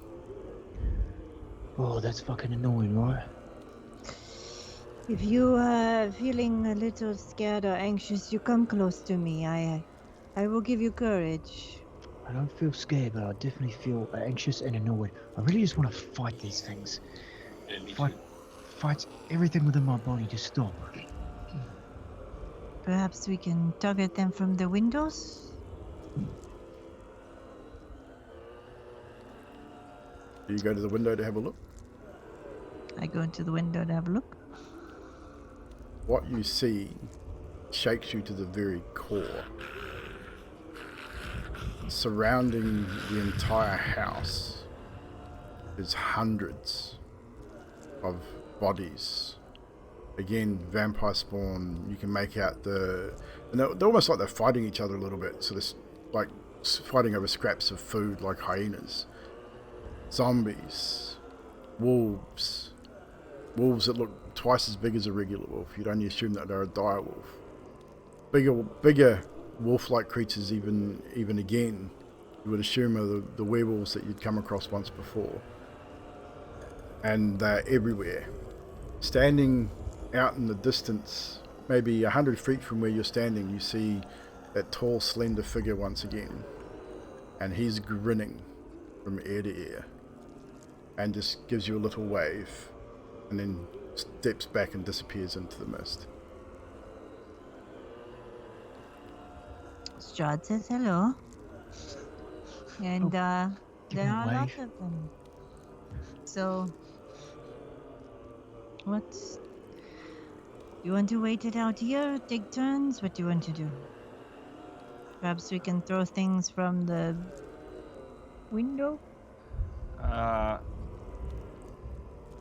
Speaker 1: Oh, that's fucking annoying, right?
Speaker 3: If you are feeling a little scared or anxious, you come close to me. I will give you courage.
Speaker 1: I don't feel scared, but I definitely feel anxious and annoyed. I really just want to fight these things.
Speaker 4: Yeah, me
Speaker 1: Fight,
Speaker 4: too.
Speaker 1: fight everything within my body to stop.
Speaker 3: Perhaps we can target them from the windows?
Speaker 2: Do you go to the window to have a look?
Speaker 3: I go into the window to have a look.
Speaker 2: What you see shakes you to the very core. Surrounding the entire house is hundreds of bodies. Again, vampire spawn. You can make out and they're almost like they're fighting each other a little bit, sort of like fighting over scraps of food, like hyenas. Zombies, wolves that look twice as big as a regular wolf. You'd only assume that they're a dire wolf. Bigger wolf-like creatures, even again, you would assume are the werewolves that you'd come across once before. And they're everywhere. Standing out in the distance, maybe 100 feet from where you're standing, you see that tall, slender figure once again. And he's grinning from ear to ear. And just gives you a little wave. And then steps back and disappears into the mist.
Speaker 3: Strahd says hello. And there are a lot of them. So, you want to wait it out here? Take turns? What do you want to do? Perhaps we can throw things from the window?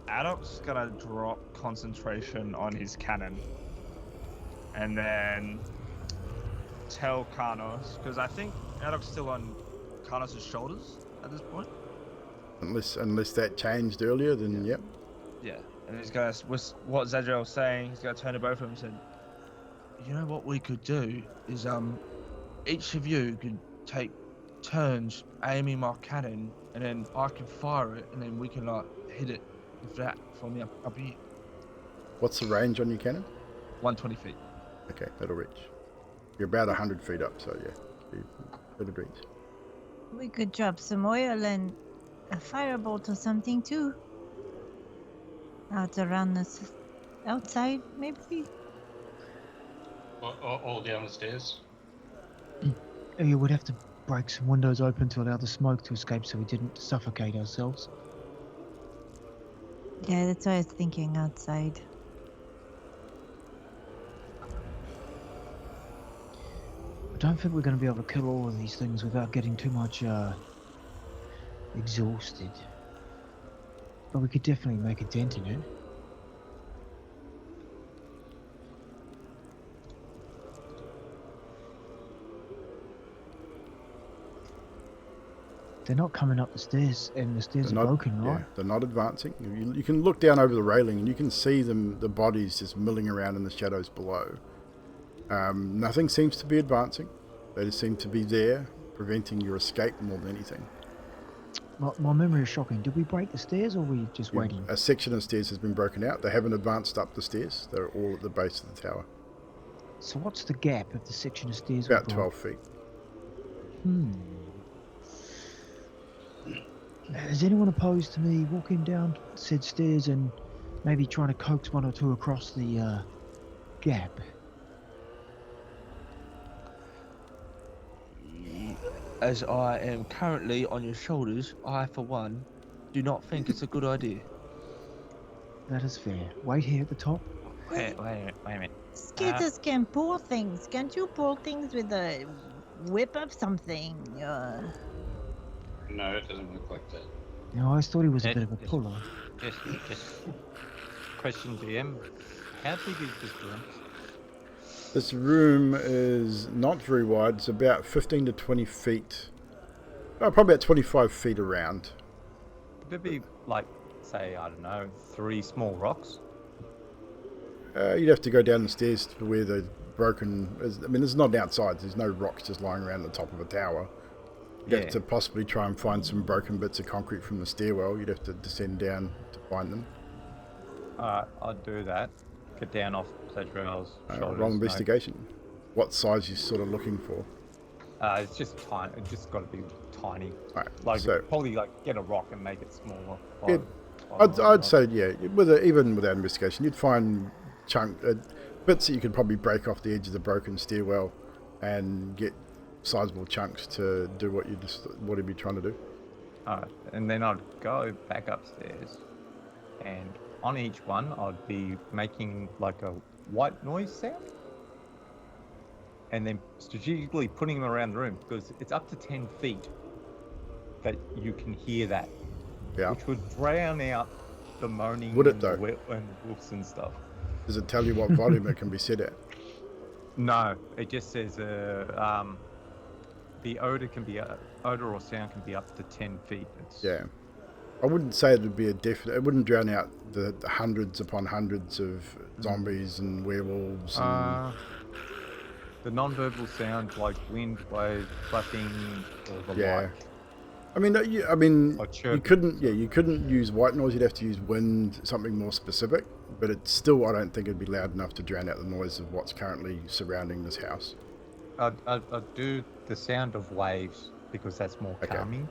Speaker 10: Adok's gonna drop concentration on his cannon. And then tell Karnos, because I think Adok's still on Karnos' shoulders at this point.
Speaker 2: Unless that changed earlier, then yep.
Speaker 10: Yeah, and he's gonna, what Zadriel was saying, he's gonna turn to both of them and say, you know what we could do is, each of you could take turns aiming my cannon, and then I can fire it, and then we can, like, hit it with that from up here.
Speaker 2: What's the range on your cannon?
Speaker 10: 120 feet.
Speaker 2: Okay, that'll reach. You're about 100 feet up, so yeah, it'll reach.
Speaker 3: We could drop some oil and a firebolt or something too. Out around this outside, maybe.
Speaker 4: All down the stairs.
Speaker 1: You would have to break some windows open to allow the smoke to escape so we didn't suffocate ourselves.
Speaker 3: Yeah, that's what I was thinking outside.
Speaker 1: I don't think we're going to be able to kill all of these things without getting too much exhausted. But we could definitely make a dent in it. They're not coming up the stairs, and the stairs are broken, right?
Speaker 2: Yeah, they're not advancing. You can look down over the railing, and you can see the bodies just milling around in the shadows below. Nothing seems to be advancing. They just seem to be there, preventing your escape more than anything.
Speaker 1: My memory is shocking. Did we break the stairs, or were we just waiting?
Speaker 2: A section of stairs has been broken out. They haven't advanced up the stairs. They're all at the base of the tower.
Speaker 1: So what's the gap of the section of stairs?
Speaker 2: About 12 feet.
Speaker 1: Is anyone opposed to me walking down said stairs and maybe trying to coax one or two across the gap?
Speaker 6: As I am currently on your shoulders, I, for one, do not think it's a good idea.
Speaker 1: That is fair. Wait here at the top.
Speaker 9: Wait a minute.
Speaker 3: Skaters can pull things. Can't you pull things with a whip of something?
Speaker 4: No, it doesn't work like that.
Speaker 1: No, I always thought he was a bit of a puller.
Speaker 9: Just question DM. How big is this room?
Speaker 2: This room is not very wide. It's about 15 to 20 feet. Oh, probably about 25 feet around.
Speaker 9: Could there be, like, say, I don't know, 3 small rocks?
Speaker 2: You'd have to go down the stairs to where the broken... I mean, it's not outside. There's no rocks just lying around the top of a tower. You'd have to possibly try and find some broken bits of concrete from the stairwell. You'd have to descend down to find them.
Speaker 9: Alright, I'll do that. Get down off Zadriel's shoulders.
Speaker 2: Roll investigation. What size you sort of looking for?
Speaker 9: It's just tiny. It's just got to be tiny.
Speaker 2: Right,
Speaker 9: like
Speaker 2: so,
Speaker 9: probably like get a rock and make it smaller.
Speaker 2: I'd say yeah. Even without investigation, you'd find bits that you could probably break off the edge of the broken stairwell and get sizable chunks to do what you'd be trying to do.
Speaker 5: And then I'd go back upstairs, and on each one I'd be making like a white noise sound, and then strategically putting them around the room, because it's up to 10 feet that you can hear that, which would drown out the moaning
Speaker 2: Would it,
Speaker 5: and
Speaker 2: though?
Speaker 5: and wolves and stuff.
Speaker 2: Does it tell you what volume it can be set at?
Speaker 5: No, it just says the odor or sound can be up to 10 feet.
Speaker 2: Yeah. I wouldn't say it would be a definite. It wouldn't drown out the hundreds upon hundreds of zombies and werewolves. And...
Speaker 5: the non-verbal sounds like wind, waves, clapping, or the like.
Speaker 2: I mean,
Speaker 5: Or
Speaker 2: you couldn't use white noise. You'd have to use wind, something more specific. But it's still, I don't think it'd be loud enough to drown out the noise of what's currently surrounding this house.
Speaker 5: I'd do the sound of waves, because that's more calming.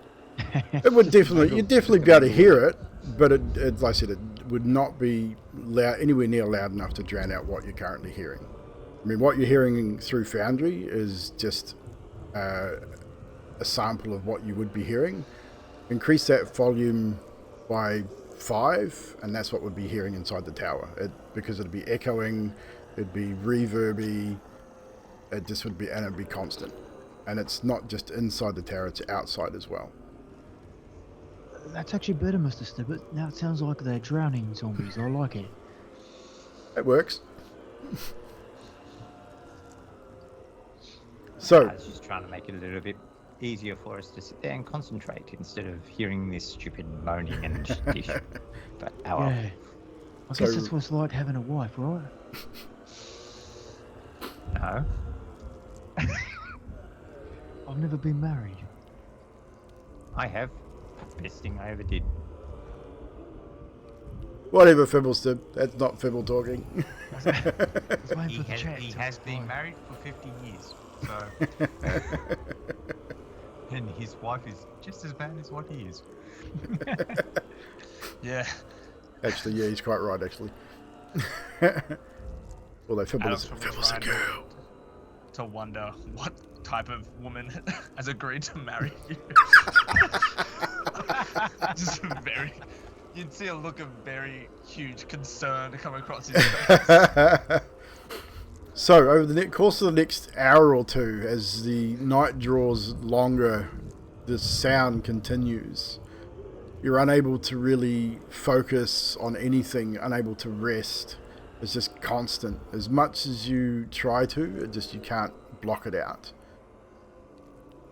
Speaker 2: It would definitely, you'd definitely be able to hear it, but it, like I said, it would not be loud, anywhere near loud enough to drown out what you're currently hearing. I mean, what you're hearing through Foundry is just a sample of what you would be hearing. Increase that volume by 5, and that's what we'd be hearing inside the tower. Because it'd be echoing, it'd be reverby, it just would be, and it'd be constant. And it's not just inside the tower, it's outside as well.
Speaker 1: That's actually better, Mr. Snippet. Now it sounds like they're drowning zombies. I like it.
Speaker 2: It works. So,
Speaker 9: I was just trying to make it a little bit easier for us to sit there and concentrate instead of hearing this stupid moaning and dish. But
Speaker 1: Yeah. I guess that's what it's like having a wife, right?
Speaker 9: No.
Speaker 1: I've never been married.
Speaker 9: I have. Best thing I ever did.
Speaker 2: whatever, Fibblestib. That's not Fibble talking.
Speaker 9: He has been married for 50 years. So, and his wife is just as bad as what he is.
Speaker 10: Yeah.
Speaker 2: Actually, yeah, he's quite right, actually. Although Fibble's a girl.
Speaker 10: To wonder what type of woman has agreed to marry you. Just very... You'd see a look of very huge concern come across his face.
Speaker 2: So, over the course of the next hour or two, as the night draws longer, the sound continues. You're unable to really focus on anything, unable to rest. It's just constant. As much as you try to, you can't block it out.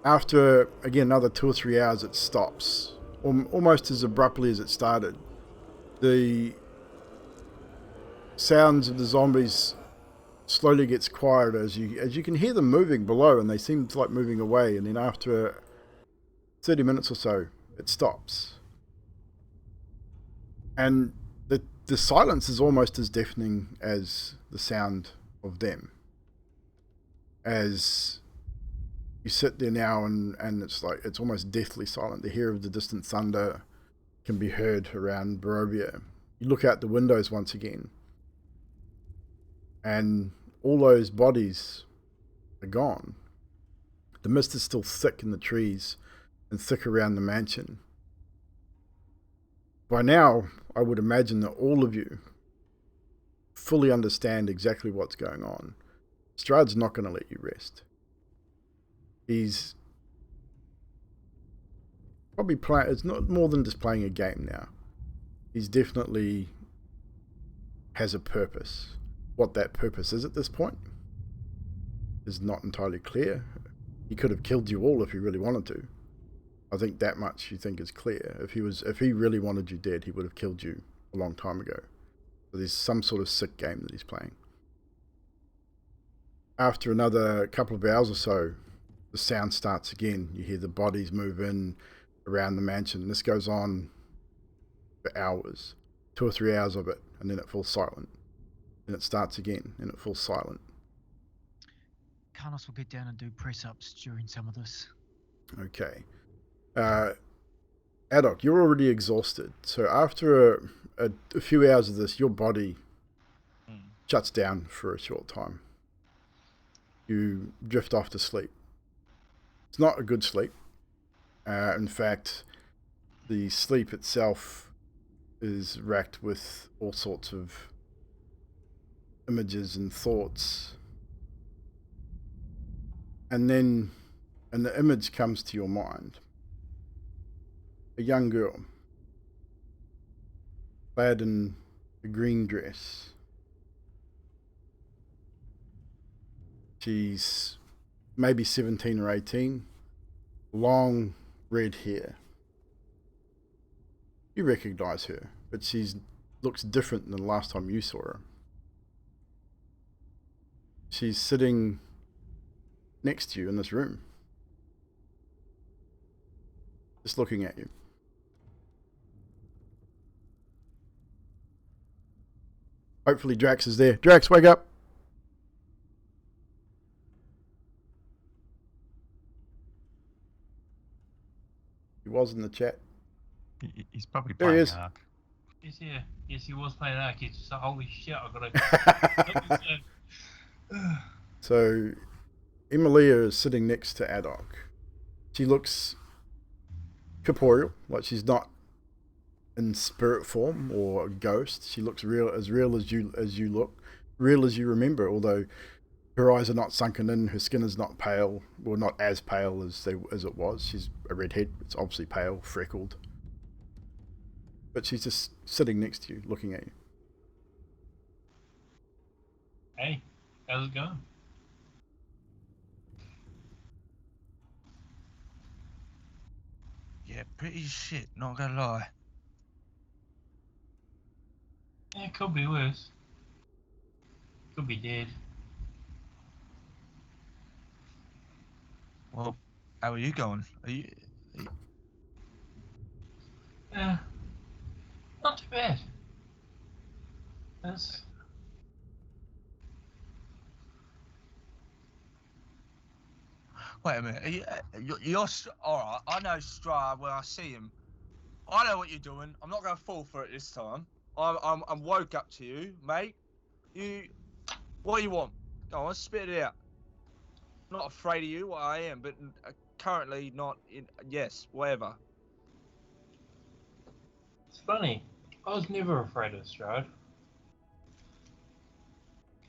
Speaker 2: After, again, another 2 or 3 hours, it stops. Almost as abruptly as it started. The sounds of the zombies slowly gets quieter as you can hear them moving below, and they seem like moving away, and then after 30 minutes or so, it stops. And the silence is almost as deafening as the sound of them. As you sit there now, and it's almost deathly silent. The hear of the distant thunder can be heard around Barovia. You look out the windows once again, and all those bodies are gone. The mist is still thick in the trees and thick around the mansion. By now, I would imagine that all of you fully understand exactly what's going on. Strahd's not going to let you rest. He's probably playing. It's not more than just playing a game now. He's definitely has a purpose. What that purpose is at this point is not entirely clear. He could have killed you all if he really wanted to. I think that much you think is clear. If he really wanted you dead, he would have killed you a long time ago. So there's some sort of sick game that he's playing. After another couple of hours or so, the sound starts again. You hear the bodies move in around the mansion. This goes on for hours, 2 or 3 hours of it, and then it falls silent. And it starts again, and it falls silent.
Speaker 1: Carlos will get down and do press-ups during some of this.
Speaker 2: Okay. Adok, you're already exhausted. So after a few hours of this, your body shuts down for a short time. You drift off to sleep. It's not a good sleep. In fact, the sleep itself is racked with all sorts of images and thoughts. And then an image comes to your mind. A young girl, clad in a green dress. She's maybe 17 or 18, long red hair. You recognize her, but she looks different than the last time you saw her. She's sitting next to you in this room, just looking at you. Hopefully Drax is there. Drax, wake up! He was in the chat.
Speaker 11: He's probably
Speaker 2: There he
Speaker 11: playing
Speaker 2: is.
Speaker 11: Ark.
Speaker 12: Yes, yeah. Yes, he was playing Ark. He's just like, holy shit, I gotta.
Speaker 2: So, Emilia is sitting next to Adok. She looks corporeal, like she's not in spirit form or a ghost. She looks real as you look, real as you remember. Although her eyes are not sunken in, her skin is not pale, or not as pale as it was. She's a redhead. It's obviously pale, freckled, but she's just sitting next to you, looking at you.
Speaker 12: Hey, how's it going?
Speaker 6: Yeah, pretty shit, not gonna lie.
Speaker 12: Yeah, it could be worse. Could be dead.
Speaker 6: Well, how are you going? Are you...
Speaker 12: Not too bad. That's...
Speaker 6: Wait a minute. Are you're all right. I know Strahd when I see him. I know what you're doing. I'm not gonna fall for it this time. I'm woke up to you, mate. What do you want? Go on, spit it out. I'm not afraid of you. Well, I am, but currently not. Yes, whatever.
Speaker 12: It's funny. I was never afraid of Strahd.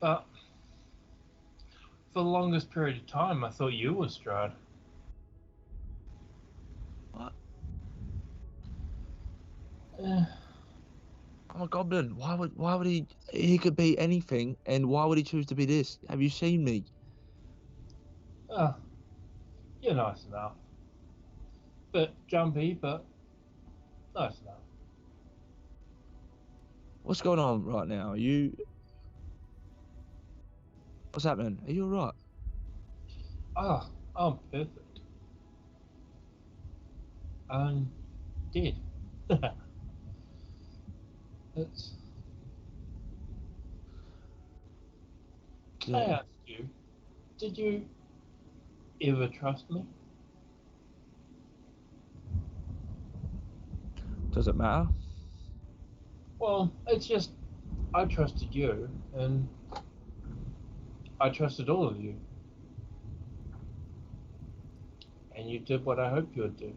Speaker 12: But for the longest period of time, I thought you were Strahd.
Speaker 6: What?
Speaker 12: I'm
Speaker 6: a goblin. Why would he? He could be anything, and why would he choose to be this? Have you seen me?
Speaker 12: Oh, you're nice enough. Bit jumpy, but nice enough.
Speaker 6: What's going on right now? Are you? What's happening? Are you alright?
Speaker 12: Oh, I'm perfect. I'm dead. It's...
Speaker 6: Yeah.
Speaker 12: I asked you, did you ever trust me?
Speaker 6: Does it matter?
Speaker 12: Well, it's just I trusted you, and I trusted all of you. And you did what I hoped you would do.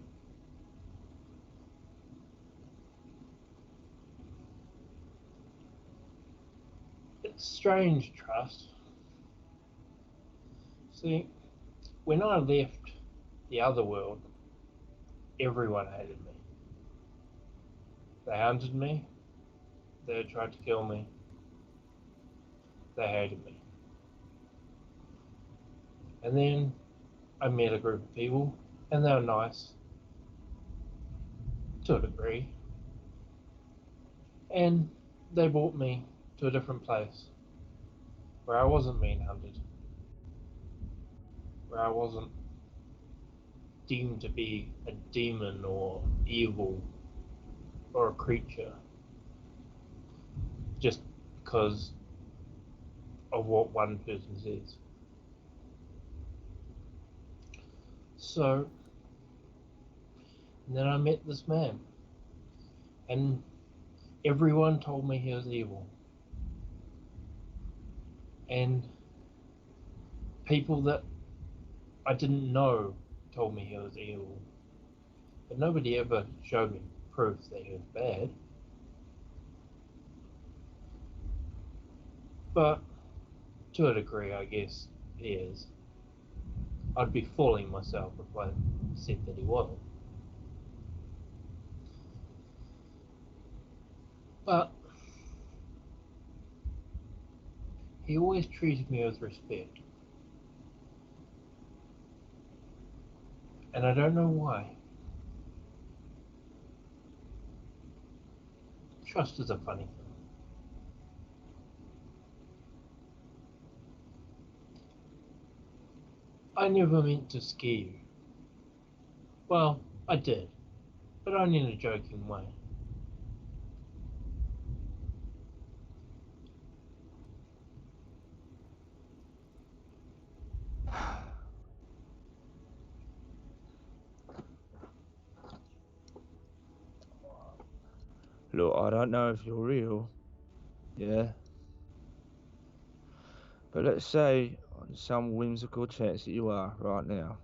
Speaker 12: It's strange trust. See, when I left the other world, everyone hated me. They hunted me. They tried to kill me. They hated me. And then I met a group of people, and they were nice. To a degree. And they brought me to a different place. Where I wasn't being hunted. Where I wasn't deemed to be a demon or evil or a creature. Just because of what one person says. So, then I met this man, and everyone told me he was evil. And people that I didn't know told me he was evil. But nobody ever showed me proof that he was bad. But to a degree, I guess he is. I'd be fooling myself if I said that he wasn't. But he always treated me with respect. And I don't know why. Trust is a funny thing. I never meant to scare you. Well, I did, but only in a joking way.
Speaker 6: Look, I don't know if you're real, yeah? But let's say, on some whimsical chance that you are right now.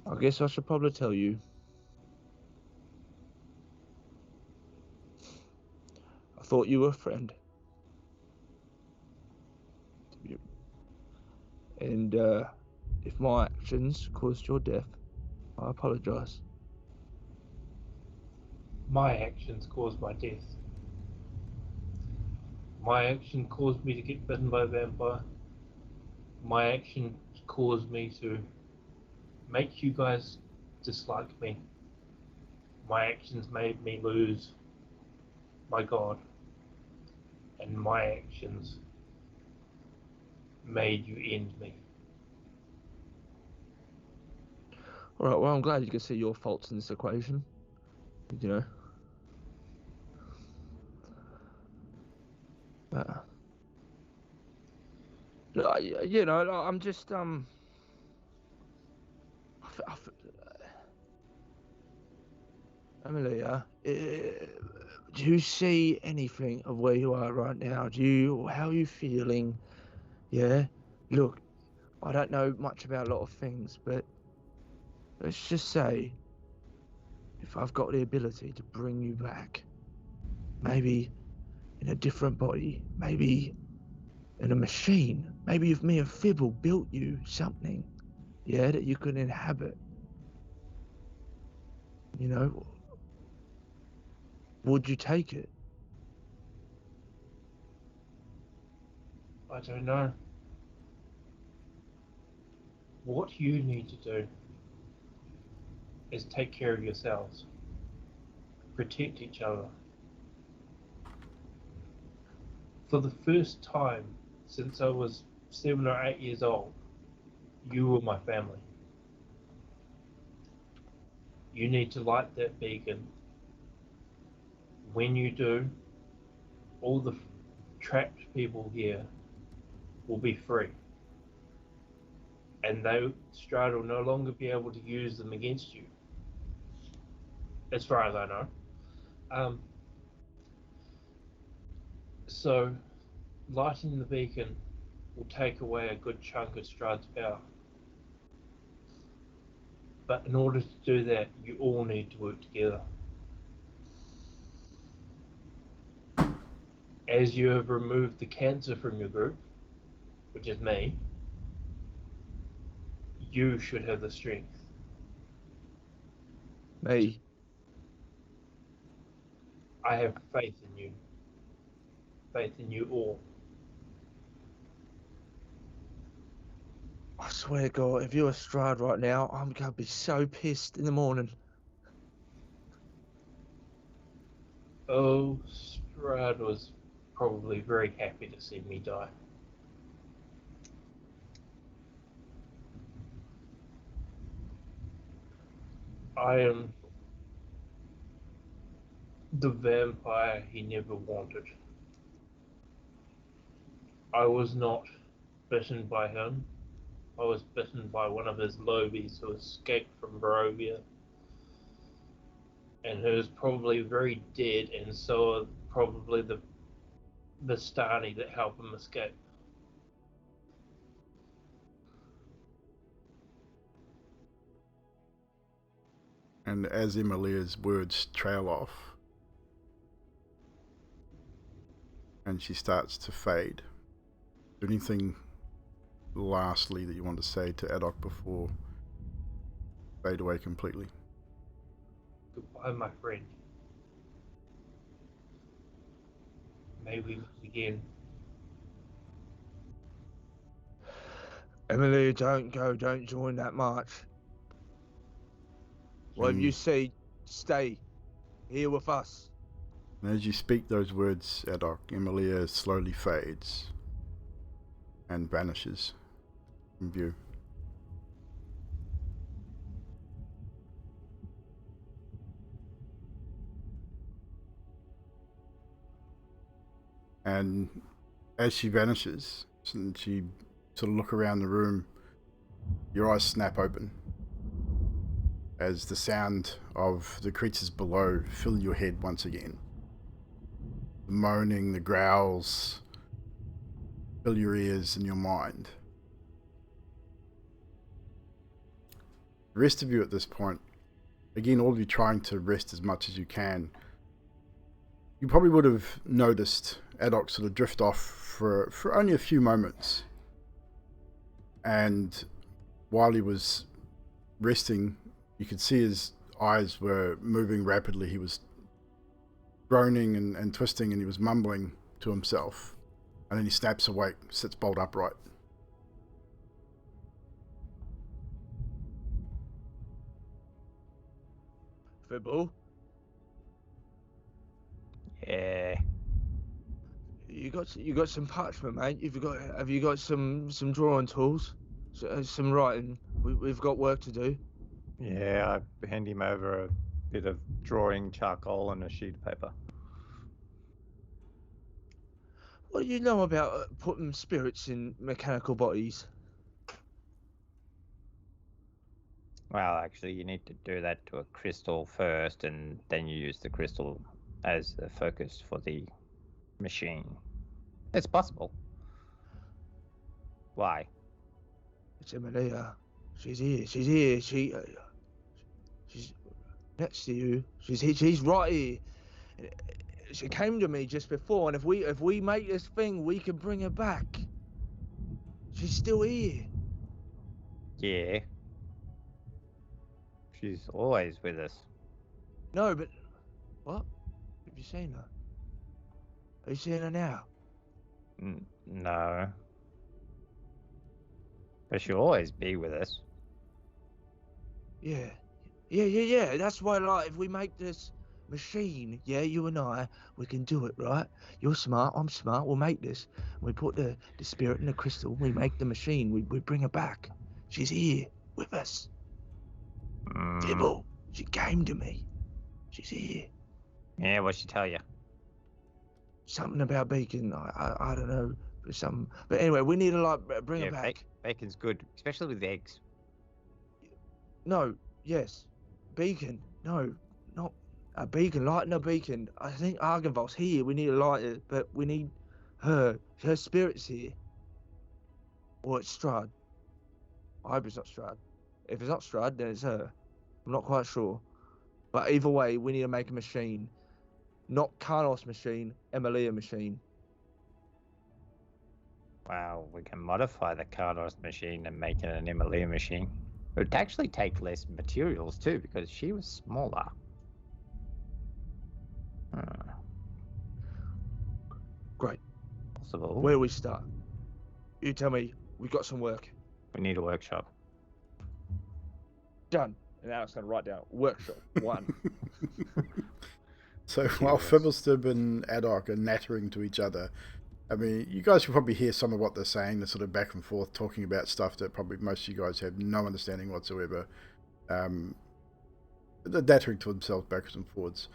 Speaker 6: I guess I should probably tell you. I thought you were a friend. And if my actions caused your death, I apologize.
Speaker 12: My actions caused my death. My action caused me to get bitten by a vampire. My action caused me to make you guys dislike me. My actions made me lose my god. And my actions made you end me.
Speaker 6: Alright, well, I'm glad you can see your faults in this equation. You know. You know, I'm just, Amelia, do you see anything of where you are right now? How are you feeling? Yeah? Look, I don't know much about a lot of things, but let's just say, if I've got the ability to bring you back, maybe in a different body, maybe in a machine, maybe if me and Fibble built you something, yeah, that you could inhabit, you know, would you take it?
Speaker 12: I don't know. What you need to do is take care of yourselves. Protect each other. For the first time since I was 7 or 8 years old, you were my family. You need to light that beacon. When you do, all the trapped people here will be free. And Strahd will no longer be able to use them against you. As far as I know. So, lighting the beacon will take away a good chunk of Strahd's power. But in order to do that, you all need to work together. As you have removed the cancer from your group, which is me, you should have the strength.
Speaker 6: Me?
Speaker 12: I have faith in you. Faith in you all.
Speaker 6: I swear to God, if you're Strahd right now, I'm gonna be so pissed in the morning.
Speaker 12: Oh, Strahd was probably very happy to see me die. I am the vampire he never wanted. I was not bitten by him. I was bitten by one of his lobies who escaped from Barovia. and hers probably very dead, and so are probably the Vistani that help him escape.
Speaker 2: And as Emilia's words trail off, and she starts to fade, is there anything lastly that you want to say to Adok before fade away completely?
Speaker 12: Goodbye, my friend. May we meet again.
Speaker 6: Emily, don't go. Don't join that march. Whatever you see, stay here with us.
Speaker 2: And as you speak those words, Adok, Emilia slowly fades and vanishes from view. And as she vanishes, and she sort of look around the room, your eyes snap open as the sound of the creatures below fill your head once again. The moaning, the growls fill your ears and your mind. The rest of you at this point, again, all of you trying to rest as much as you can, you probably would have noticed Adok sort of drift off for only a few moments. And while he was resting, you could see his eyes were moving rapidly. He was groaning and twisting, and he was mumbling to himself. And then he snaps awake, sits bolt upright.
Speaker 6: Fibble,
Speaker 9: Yeah.
Speaker 6: you got some parchment, mate. Have you got some drawing tools, some writing? We've got work to do.
Speaker 5: Yeah, I hand him over a bit of drawing charcoal and a sheet of paper.
Speaker 6: What do you know about putting spirits in mechanical bodies?
Speaker 9: Well, actually, you need to do that to a crystal first, and then you use the crystal as the focus for the machine. It's possible. Why?
Speaker 6: It's Emilia. She's here. She's here. She's next to you. She's right here. She came to me just before, and if we make this thing, we can bring her back. She's still here.
Speaker 9: Yeah. She's always with us.
Speaker 6: No, but what? Have you seen her? Are you seeing her now?
Speaker 9: No. But she'll always be with us.
Speaker 6: Yeah. That's why, like, if we make this machine, yeah, you and I, we can do it, right? You're smart, I'm smart, we'll make this. We put the spirit in the crystal, we make the machine, we bring her back. She's here with us. Dibble, she came to me. She's here.
Speaker 9: Yeah, what'd she tell you?
Speaker 6: Something about bacon, I don't know, but anyway, we need to, like, bring her back.
Speaker 9: Bacon's good, especially with eggs.
Speaker 6: No, yes. Beacon. No, not a beacon. Lighting a beacon. I think argnvost here. We need to light it, but we need her. Her spirit's here. Or it's Strahd. I hope it's not Strahd. If it's not Strahd, then it's her. I'm not quite sure. But either way, we need to make a machine. Not Karnos machine, Emilia machine.
Speaker 9: Wow, we can modify the Cardos machine and make it an Emilia machine. It would actually take less materials too, because she was smaller.
Speaker 6: Great.
Speaker 9: Possible.
Speaker 6: Where do we start? You tell me. We got some work.
Speaker 9: We need a workshop.
Speaker 8: Done. And now it's going to write down workshop 1.
Speaker 2: So while Fibblestib and Adok are nattering to each other, I mean, you guys can probably hear some of what they're saying. They're sort of back and forth talking about stuff that probably most of you guys have no understanding whatsoever. They're nattering to themselves backwards and forwards.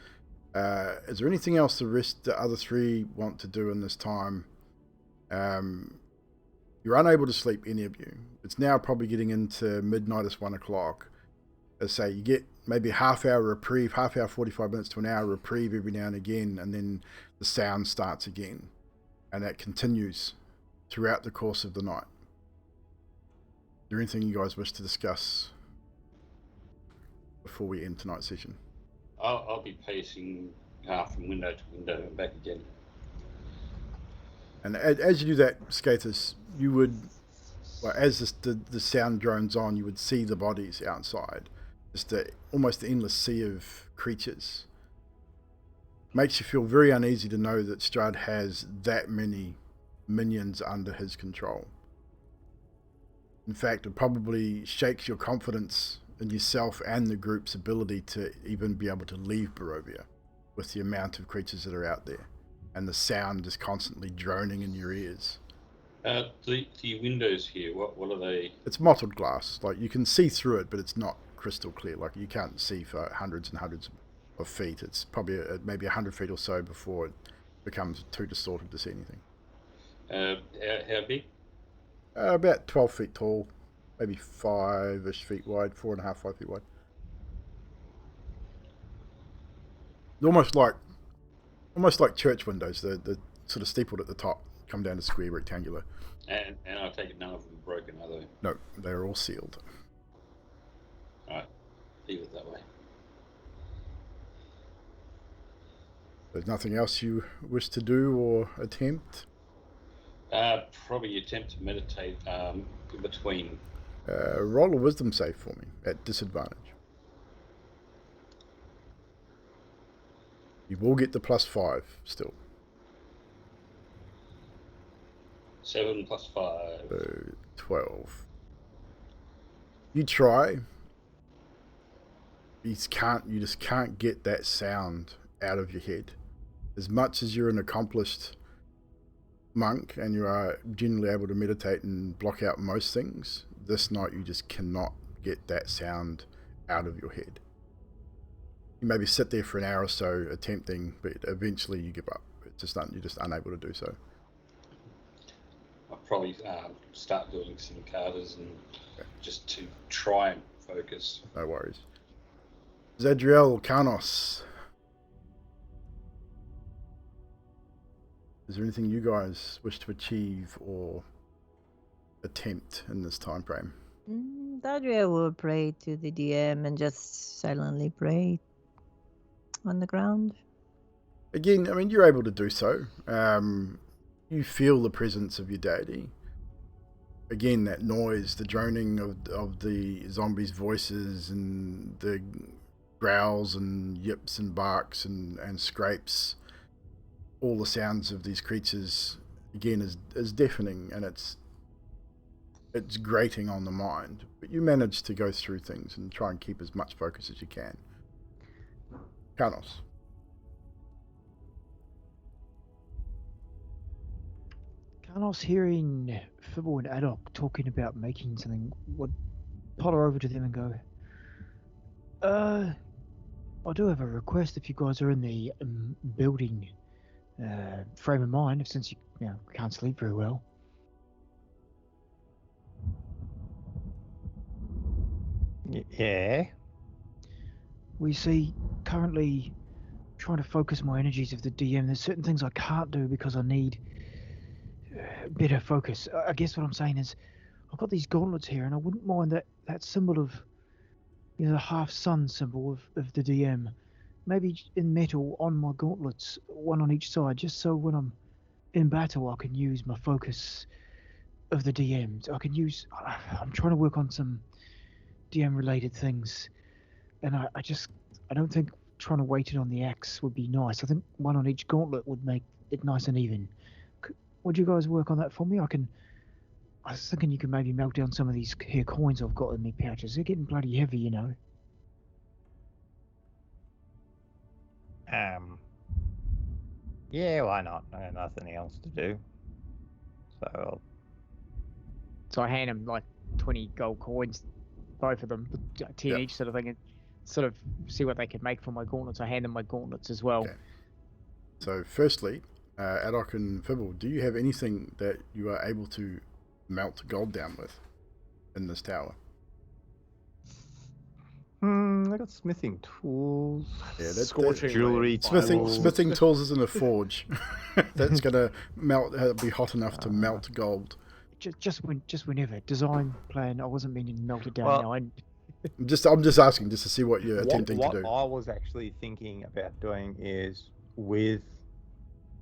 Speaker 2: Is there anything else the other three want to do in this time? You're unable to sleep, any of you. It's now probably getting into midnight. It's 1 o'clock. as say, you get maybe a half hour reprieve, half hour, 45 minutes to an hour reprieve every now and again, and then the sound starts again. And that continues throughout the course of the night. Is there anything you guys wish to discuss before we end tonight's session?
Speaker 4: I'll be pacing from window to window and back again.
Speaker 2: And as you do that, Skathis, you would, well, as the sound drones on, you would see the bodies outside. Just almost an endless sea of creatures. Makes you feel very uneasy to know that Strahd has that many minions under his control. In fact, it probably shakes your confidence in yourself and the group's ability to even be able to leave Barovia with the amount of creatures that are out there. And the sound is constantly droning in your ears.
Speaker 4: The windows here, what are they?
Speaker 2: It's mottled glass. Like, you can see through it, but it's not crystal clear. Like, you can't see for hundreds and hundreds of feet. It's probably maybe 100 feet or so before it becomes too distorted to see anything.
Speaker 4: How big?
Speaker 2: About 12 feet tall, maybe 5-ish feet wide, 4.5, 5 feet wide. Almost like church windows. The sort of steepled at the top, come down to square, rectangular.
Speaker 4: And I take it none of them are broken, are they?
Speaker 2: No, they're all sealed.
Speaker 4: Alright, leave it that way.
Speaker 2: There's nothing else you wish to do or attempt?
Speaker 4: Probably attempt to meditate in between.
Speaker 2: Roll a wisdom save for me at disadvantage. You will get the +5 still.
Speaker 4: 7 plus 5.
Speaker 2: So 12. You try. You just can't get that sound out of your head. As much as you're an accomplished monk and you are generally able to meditate and block out most things, this night you just cannot get that sound out of your head. You maybe sit there for an hour or so attempting, but eventually you give up. You're just unable to do so.
Speaker 4: I'll probably start doing some cartas and just to try and focus.
Speaker 2: No worries. Zadriel, Karnos. Is there anything you guys wish to achieve or attempt in this time frame?
Speaker 3: Dadria will pray to the DM and just silently pray on the ground.
Speaker 2: Again, I mean, you're able to do so. You feel the presence of your deity. Again, that noise, the droning of the zombies' voices and the growls and yips and barks and scrapes, all the sounds of these creatures, again, is deafening, and it's grating on the mind. But you manage to go through things and try and keep as much focus as you can. Karnos.
Speaker 1: Karnos hearing Fibble and Adok talking about making something would potter over to them and go, I do have a request if you guys are in the building frame of mind, since you can't sleep very well.
Speaker 9: Yeah.
Speaker 1: We see currently trying to focus my energies of the DM. There's certain things I can't do because I need better focus. I guess what I'm saying is I've got these gauntlets here, and I wouldn't mind that symbol of, the half-sun symbol of the DM, maybe in metal on my gauntlets, one on each side, just so when I'm in battle I can use my focus of the DM. I'm trying to work on some DM related things, and I don't think trying to weight it on the axe would be nice. I think one on each gauntlet would make it nice and even. Would you guys work on that for me? I was thinking you could maybe melt down some of these here coins I've got in my pouches. They're getting bloody heavy,
Speaker 9: Yeah, why not? I have nothing else to do.
Speaker 8: So I hand him like 20 gold coins, both of them, 10 each sort of thing, and sort of see what they can make for my gauntlets. I hand them my gauntlets as well.
Speaker 2: Okay. So firstly, Adok and Fibble, do you have anything that you are able to melt gold down with in this tower?
Speaker 5: I got smithing tools.
Speaker 2: Yeah, that's
Speaker 6: Scorching
Speaker 5: jewelry,
Speaker 6: red
Speaker 2: smithing.
Speaker 6: fireballs.
Speaker 2: Smithing tools isn't a forge. That's gonna melt. Be hot enough to melt gold.
Speaker 1: Just whenever design plan. I wasn't meaning to melt it down.
Speaker 5: Well-
Speaker 1: now.
Speaker 2: I'm just asking just to see what you're attempting
Speaker 5: what
Speaker 2: to do.
Speaker 5: I was actually thinking about doing is with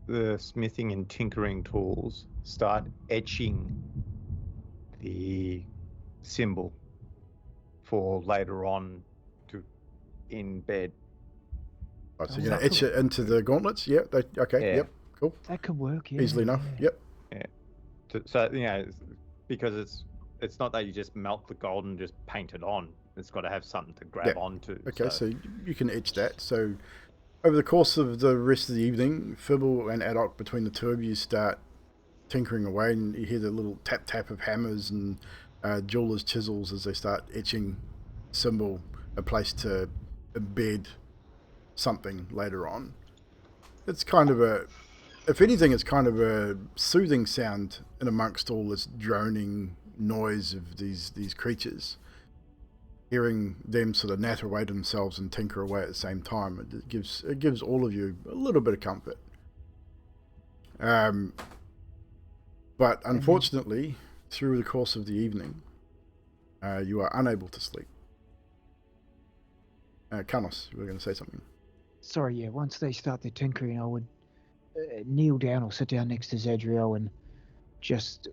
Speaker 5: the smithing and tinkering tools, start etching the symbol for later on to embed.
Speaker 2: Right, so you're gonna etch it into the gauntlets. Yep. Okay.
Speaker 5: Yeah.
Speaker 2: Yep. Cool.
Speaker 1: That could work. Yeah,
Speaker 2: Easily enough.
Speaker 1: yeah.
Speaker 2: Yep.
Speaker 5: So because it's not that you just melt the gold and just paint it on. It's got to have something to grab onto.
Speaker 2: Okay, so you can etch that. So over the course of the rest of the evening, Fibble and Adok, between the two of you, start tinkering away, and you hear the little tap tap of hammers and jewelers' chisels as they start etching symbol, a place to embed something later on. It's kind of if anything, it's kind of a soothing sound in amongst all this droning noise of these creatures. Hearing them sort of natter away to themselves and tinker away at the same time, it gives all of you a little bit of comfort. But unfortunately, through the course of the evening, you are unable to sleep. Kanos, you were going to say something.
Speaker 1: Sorry, yeah. Once they start their tinkering, I would kneel down or sit down next to Zadriel and just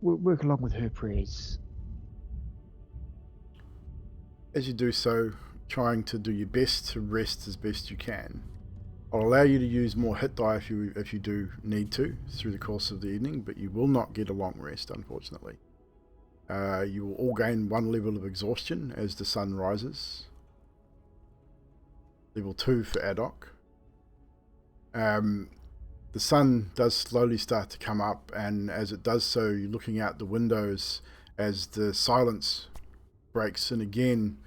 Speaker 1: work along with her prayers.
Speaker 2: As you do so, trying to do your best to rest as best you can. I'll allow you to use more hit die if you do need to through the course of the evening, but you will not get a long rest, unfortunately. You will all gain 1 level of exhaustion as the sun rises. Level 2 for Adok. The sun does slowly start to come up, and as it does so, you're looking out the windows as the silence breaks, and again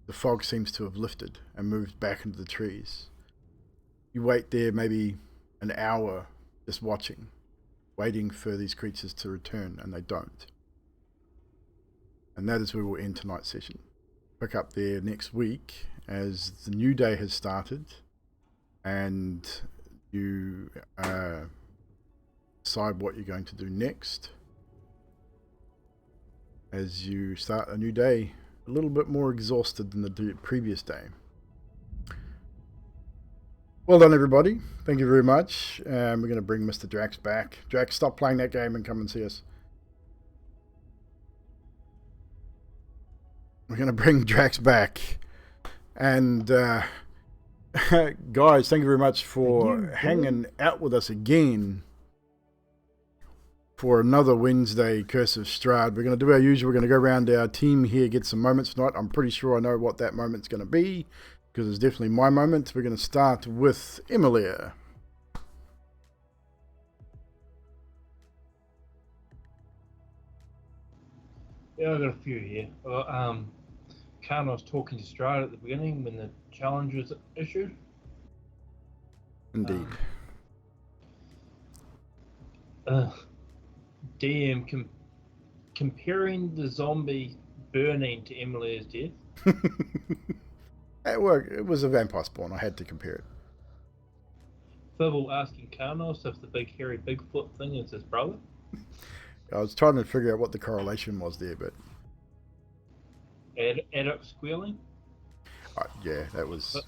Speaker 2: the fog seems to have lifted and moved back into the trees. You wait there maybe an hour just watching, waiting for these creatures to return, and they don't. And that is where we'll end tonight's session. Pick up there next week as the new day has started and you decide what you're going to do next as you start a new day a little bit more exhausted than the previous day. Well done, everybody. Thank you very much. We're going to bring Mr. Drax back. Drax, stop playing that game and come and see us. We're going to bring Drax back. And guys, thank you very much for hanging out with us again for another Wednesday Curse of Strahd. We're going to do our usual. We're going to go around our team here, get some moments tonight. I'm pretty sure I know what that moment's going to be, because it's definitely my moment. We're going to start with Emilia.
Speaker 12: Yeah, I've got a few here. Well, Khan was talking to Strahd at the beginning when the challenge was issued.
Speaker 2: Indeed.
Speaker 12: DM comparing the zombie burning to Emilia's death.
Speaker 2: It worked. It was a vampire spawn. I had to compare it.
Speaker 12: Fibble asking Carnos if the big hairy Bigfoot thing is his brother.
Speaker 2: I was trying to figure out what the correlation was there, but
Speaker 12: Adok squealing.
Speaker 2: yeah, that was.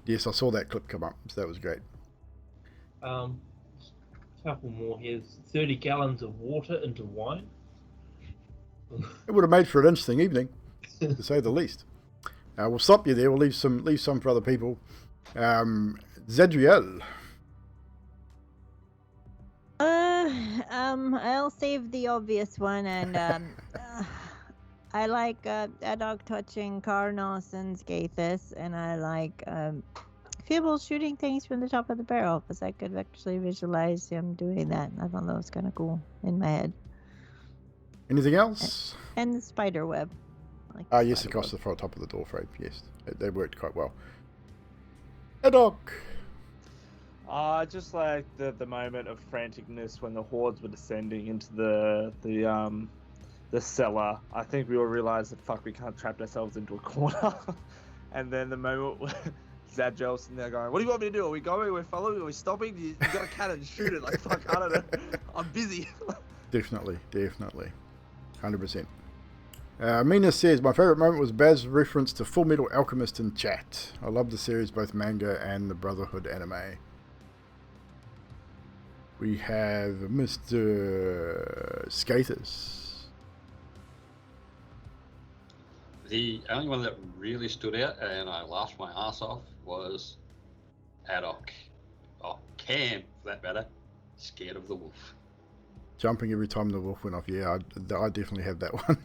Speaker 2: Yes, I saw that clip come up, so that was great.
Speaker 12: Couple more here. 30 gallons of water into wine.
Speaker 2: It would have made for an interesting evening, to say the least. We'll stop you there. We'll leave some for other people. Zadriel.
Speaker 3: I'll save the obvious one, and I like Adok touching Karnos and Skathis, and I like Fibble shooting things from the top of the barrel, because I could actually visualize him doing that. I thought that was kind of cool in my head.
Speaker 2: Anything else?
Speaker 3: And the spider web.
Speaker 2: Yes, across the top of the door frame. Yes, they worked quite well. Adok.
Speaker 6: Just like the moment of franticness when the hordes were descending into the the cellar. I think we all realized that fuck, we can't trap ourselves into a corner. And then the moment where Zadgel's sitting there going, "What do you want me to do? Are we going? We're following? Are we stopping? You got a cannon, shoot it!" Like fuck, I don't know. I'm busy.
Speaker 2: Definitely. 100%. Mina says, my favourite moment was Baz's reference to Full Metal Alchemist in chat. I love the series, both manga and the Brotherhood anime. We have Mr. Skathis.
Speaker 4: The only one that really stood out, and I laughed my ass off, was Adok. Oh, Cam, for that matter, scared of the wolf.
Speaker 2: Jumping every time the wolf went off. Yeah, I definitely have that one.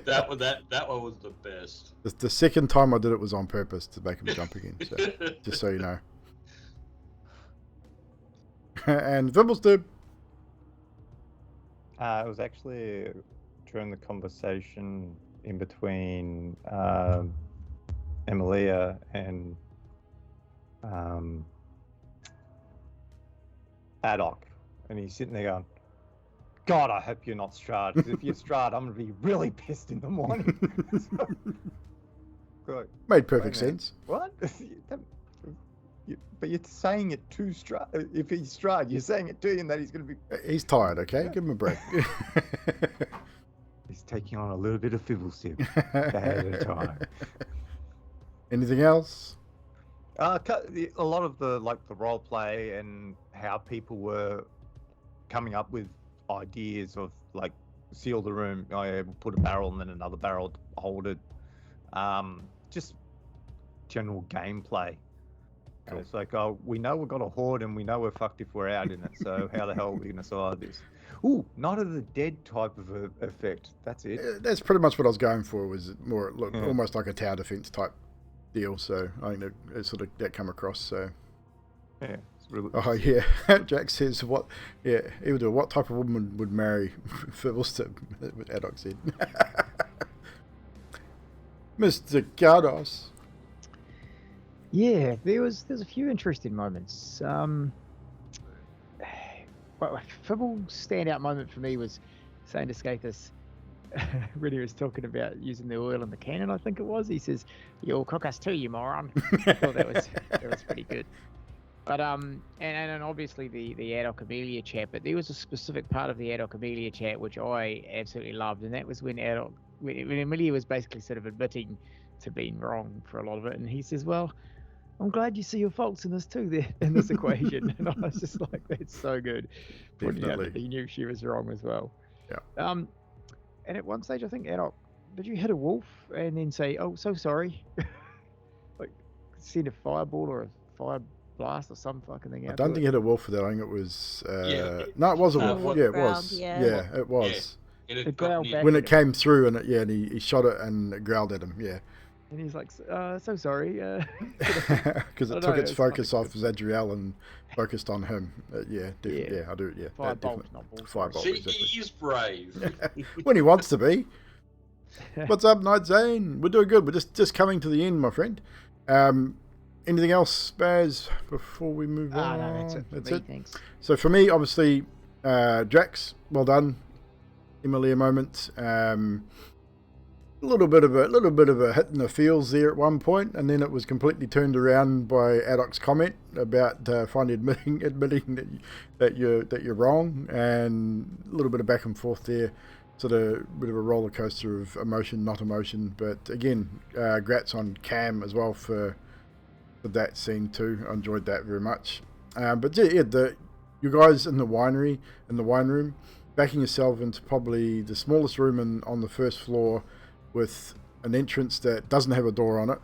Speaker 4: that one was the best.
Speaker 2: The second time I did it was on purpose to make him jump again. So, just so you know. And Vibblestub.
Speaker 5: It was actually during the conversation in between Emilia and Adok, and he's sitting there going, God, I hope you're not Strahd, because if you're Strahd, I'm going to be really pissed in the morning.
Speaker 2: Made perfect sense.
Speaker 5: What? But you're saying it to Strahd. If he's Strahd, you're saying it to him that he's going to be...
Speaker 2: He's tired, okay? Give him a break.
Speaker 5: He's taking on a little bit of Fibblestib at a time.
Speaker 2: Anything else?
Speaker 5: A lot of the role play and how people were coming up with ideas of like seal the room, put a barrel and then another barrel to hold it. Just general gameplay. Cool. It's like, oh, we know we've got a horde and we know we're fucked if we're out in it. So how the hell are we going to survive this? Ooh, Night of the Dead type of effect. That's it.
Speaker 2: That's pretty much what I was going for. Was more almost like a tower defense type deal. So I think that sort of that come across. So
Speaker 5: yeah. Really...
Speaker 2: Oh yeah, Jack says what? Yeah, Evldoa, what type of woman would marry Fibblestib? With Adok said. Mr. Gardos.
Speaker 8: Yeah, there's a few interesting moments. Fibble's standout moment for me was saying to Skathis when he was talking about using the oil in the cannon. I think it was. He says, "You'll cook us too, you moron." I thought that was pretty good. But and obviously the Adok Amelia chat, but there was a specific part of the Adok Amelia chat which I absolutely loved, and that was when Amelia was basically sort of admitting to being wrong for a lot of it, and he says, "Well, I'm glad you see your faults in this too, there in this equation." And I was just like, "That's so good." Pointing out that he knew she was wrong as well.
Speaker 2: Yeah.
Speaker 8: And at one stage, I think Adok, did you hit a wolf and then say, "Oh, so sorry," like send a fireball or a fire blast or some fucking thing out?
Speaker 2: I don't think he hit a wolf for that. I think it was. No, it was a wolf.
Speaker 3: Wolf
Speaker 2: yeah, it
Speaker 3: ground,
Speaker 2: was.
Speaker 3: yeah.
Speaker 2: Yeah, it was.
Speaker 4: Yeah.
Speaker 8: It growled back
Speaker 2: when
Speaker 8: at
Speaker 2: it
Speaker 8: him.
Speaker 2: came through, and he shot it and it growled at him. Yeah.
Speaker 8: And he's like, "So sorry,"
Speaker 2: because it took its focus off Zadriel and focused on him. Yeah, definitely. Yeah, I do. Yeah,
Speaker 8: Firebolt, not bullseye.
Speaker 2: Firebolt.
Speaker 4: See,
Speaker 2: Exactly.
Speaker 4: he is brave.
Speaker 2: When he wants to be. What's up, Night Zane? We're doing good. We're just coming to the end, my friend. Anything else, Baz, before we move on?
Speaker 8: No, that's it.
Speaker 2: That's
Speaker 8: me,
Speaker 2: it.
Speaker 8: Thanks.
Speaker 2: So for me, obviously, Drax, well done. Emilia moment. A little bit of a hit in the feels there at one point, and then it was completely turned around by Adok's comment about finally admitting that you're wrong, and a little bit of back and forth there, sort of bit of a roller coaster of emotion, not emotion. But again, grats on Cam as well for that scene too. I enjoyed that very much. But yeah, you guys in the wine room, backing yourself into probably the smallest room on the first floor, with an entrance that doesn't have a door on it.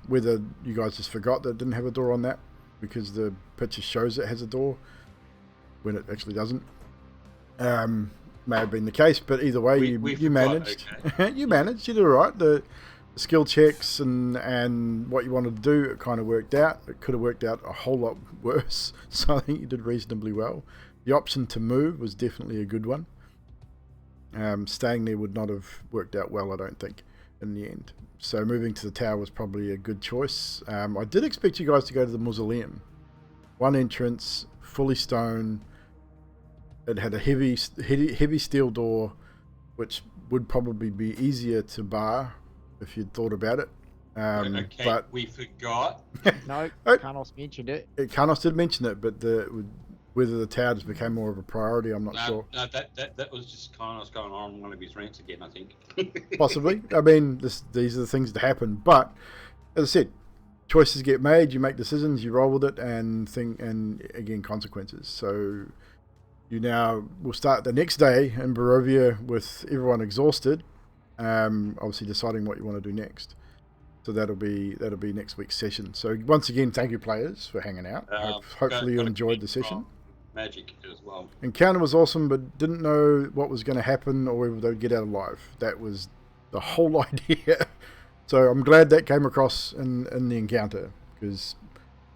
Speaker 2: Whether you guys just forgot that it didn't have a door on that because the picture shows it has a door when it actually doesn't. May have been the case, but either way, you managed. Okay. You managed. You did all right. The skill checks and what you wanted to do, it kind of worked out. It could have worked out a whole lot worse, so I think you did reasonably well. The option to move was definitely a good one. Staying there would not have worked out well, I don't think, in the end. So moving to the tower was probably a good choice. I did expect you guys to go to the mausoleum. One entrance, fully stone, It had a heavy steel door, which would probably be easier to bar if you'd thought about it.
Speaker 4: Okay,
Speaker 2: but
Speaker 4: we forgot.
Speaker 8: No,
Speaker 2: Oh.
Speaker 8: Carlos mentioned it.
Speaker 2: Carnos did mention it, but whether the towers became more of a priority, I'm not sure.
Speaker 4: No, that was just Carlos going on one of his rants again, I think.
Speaker 2: Possibly. I mean, these are the things that happen. But as I said, choices get made. You make decisions. You roll with it, and again, consequences. So you now will start the next day in Barovia with everyone exhausted. Obviously, deciding what you want to do next. So that'll be next week's session. So once again, thank you, players, for hanging out. Hopefully you enjoyed the session.
Speaker 4: Magic as well.
Speaker 2: Encounter was awesome, but didn't know what was going to happen or whether they'd get out alive. That was the whole idea. So I'm glad that came across in the encounter, because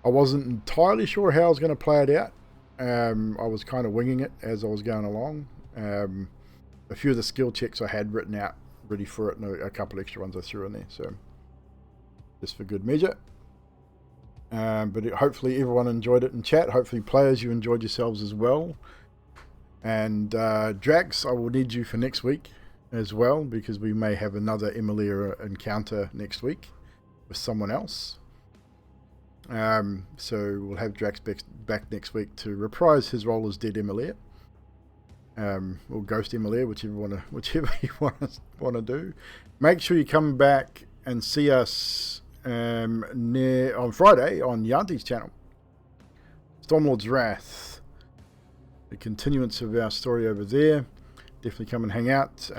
Speaker 2: I wasn't entirely sure how I was going to play it out. I was kind of winging it as I was going along. A few of the skill checks I had written out ready for it, and a couple extra ones I threw in there. So just for good measure. But hopefully everyone enjoyed it in chat. Hopefully players, you enjoyed yourselves as well. And Drax, I will need you for next week as well, because we may have another Emilia encounter next week with someone else. So we'll have Drax back next week to reprise his role as Dead Emilia. Or Ghost Emilia, whichever you want to do. Make sure you come back and see us on Friday on Yanti's channel. Stormlord's Wrath, the continuance of our story over there. Definitely come and hang out.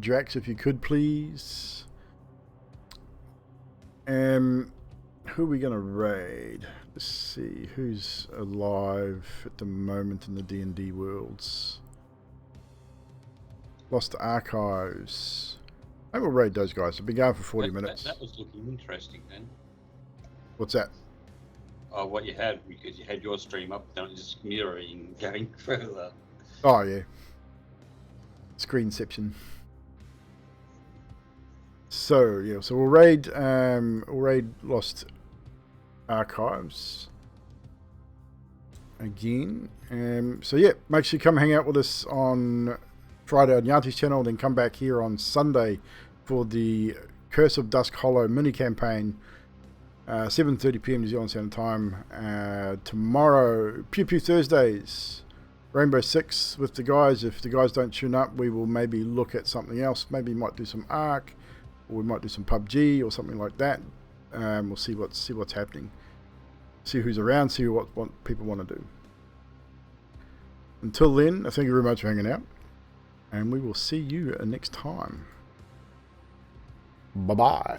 Speaker 2: Drax, if you could please. Who are we going to raid? Let's see who's alive at the moment in the D&D worlds. Lost Archives. I will raid those guys. I've been going for 40 minutes.
Speaker 4: That was looking interesting then.
Speaker 2: What's that?
Speaker 4: Oh, what you had, because you had your stream up, then just mirroring going further.
Speaker 2: Oh yeah. Screenception. So yeah, so we'll raid Lost Archives again. So yeah, make sure you come hang out with us on Friday on Yanti's channel, then come back here on Sunday for the Curse of Dusk Hollow mini campaign, 7:30 PM New Zealand Standard Time. Tomorrow, Pew Pew Thursdays, Rainbow Six with the guys. If the guys don't tune up, we will maybe look at something else. Maybe we might do some Ark, or we might do some PUBG or something like that. We'll see what's happening. See who's around. See what people want to do. Until then, thank you very much for hanging out. And we will see you next time. Bye-bye.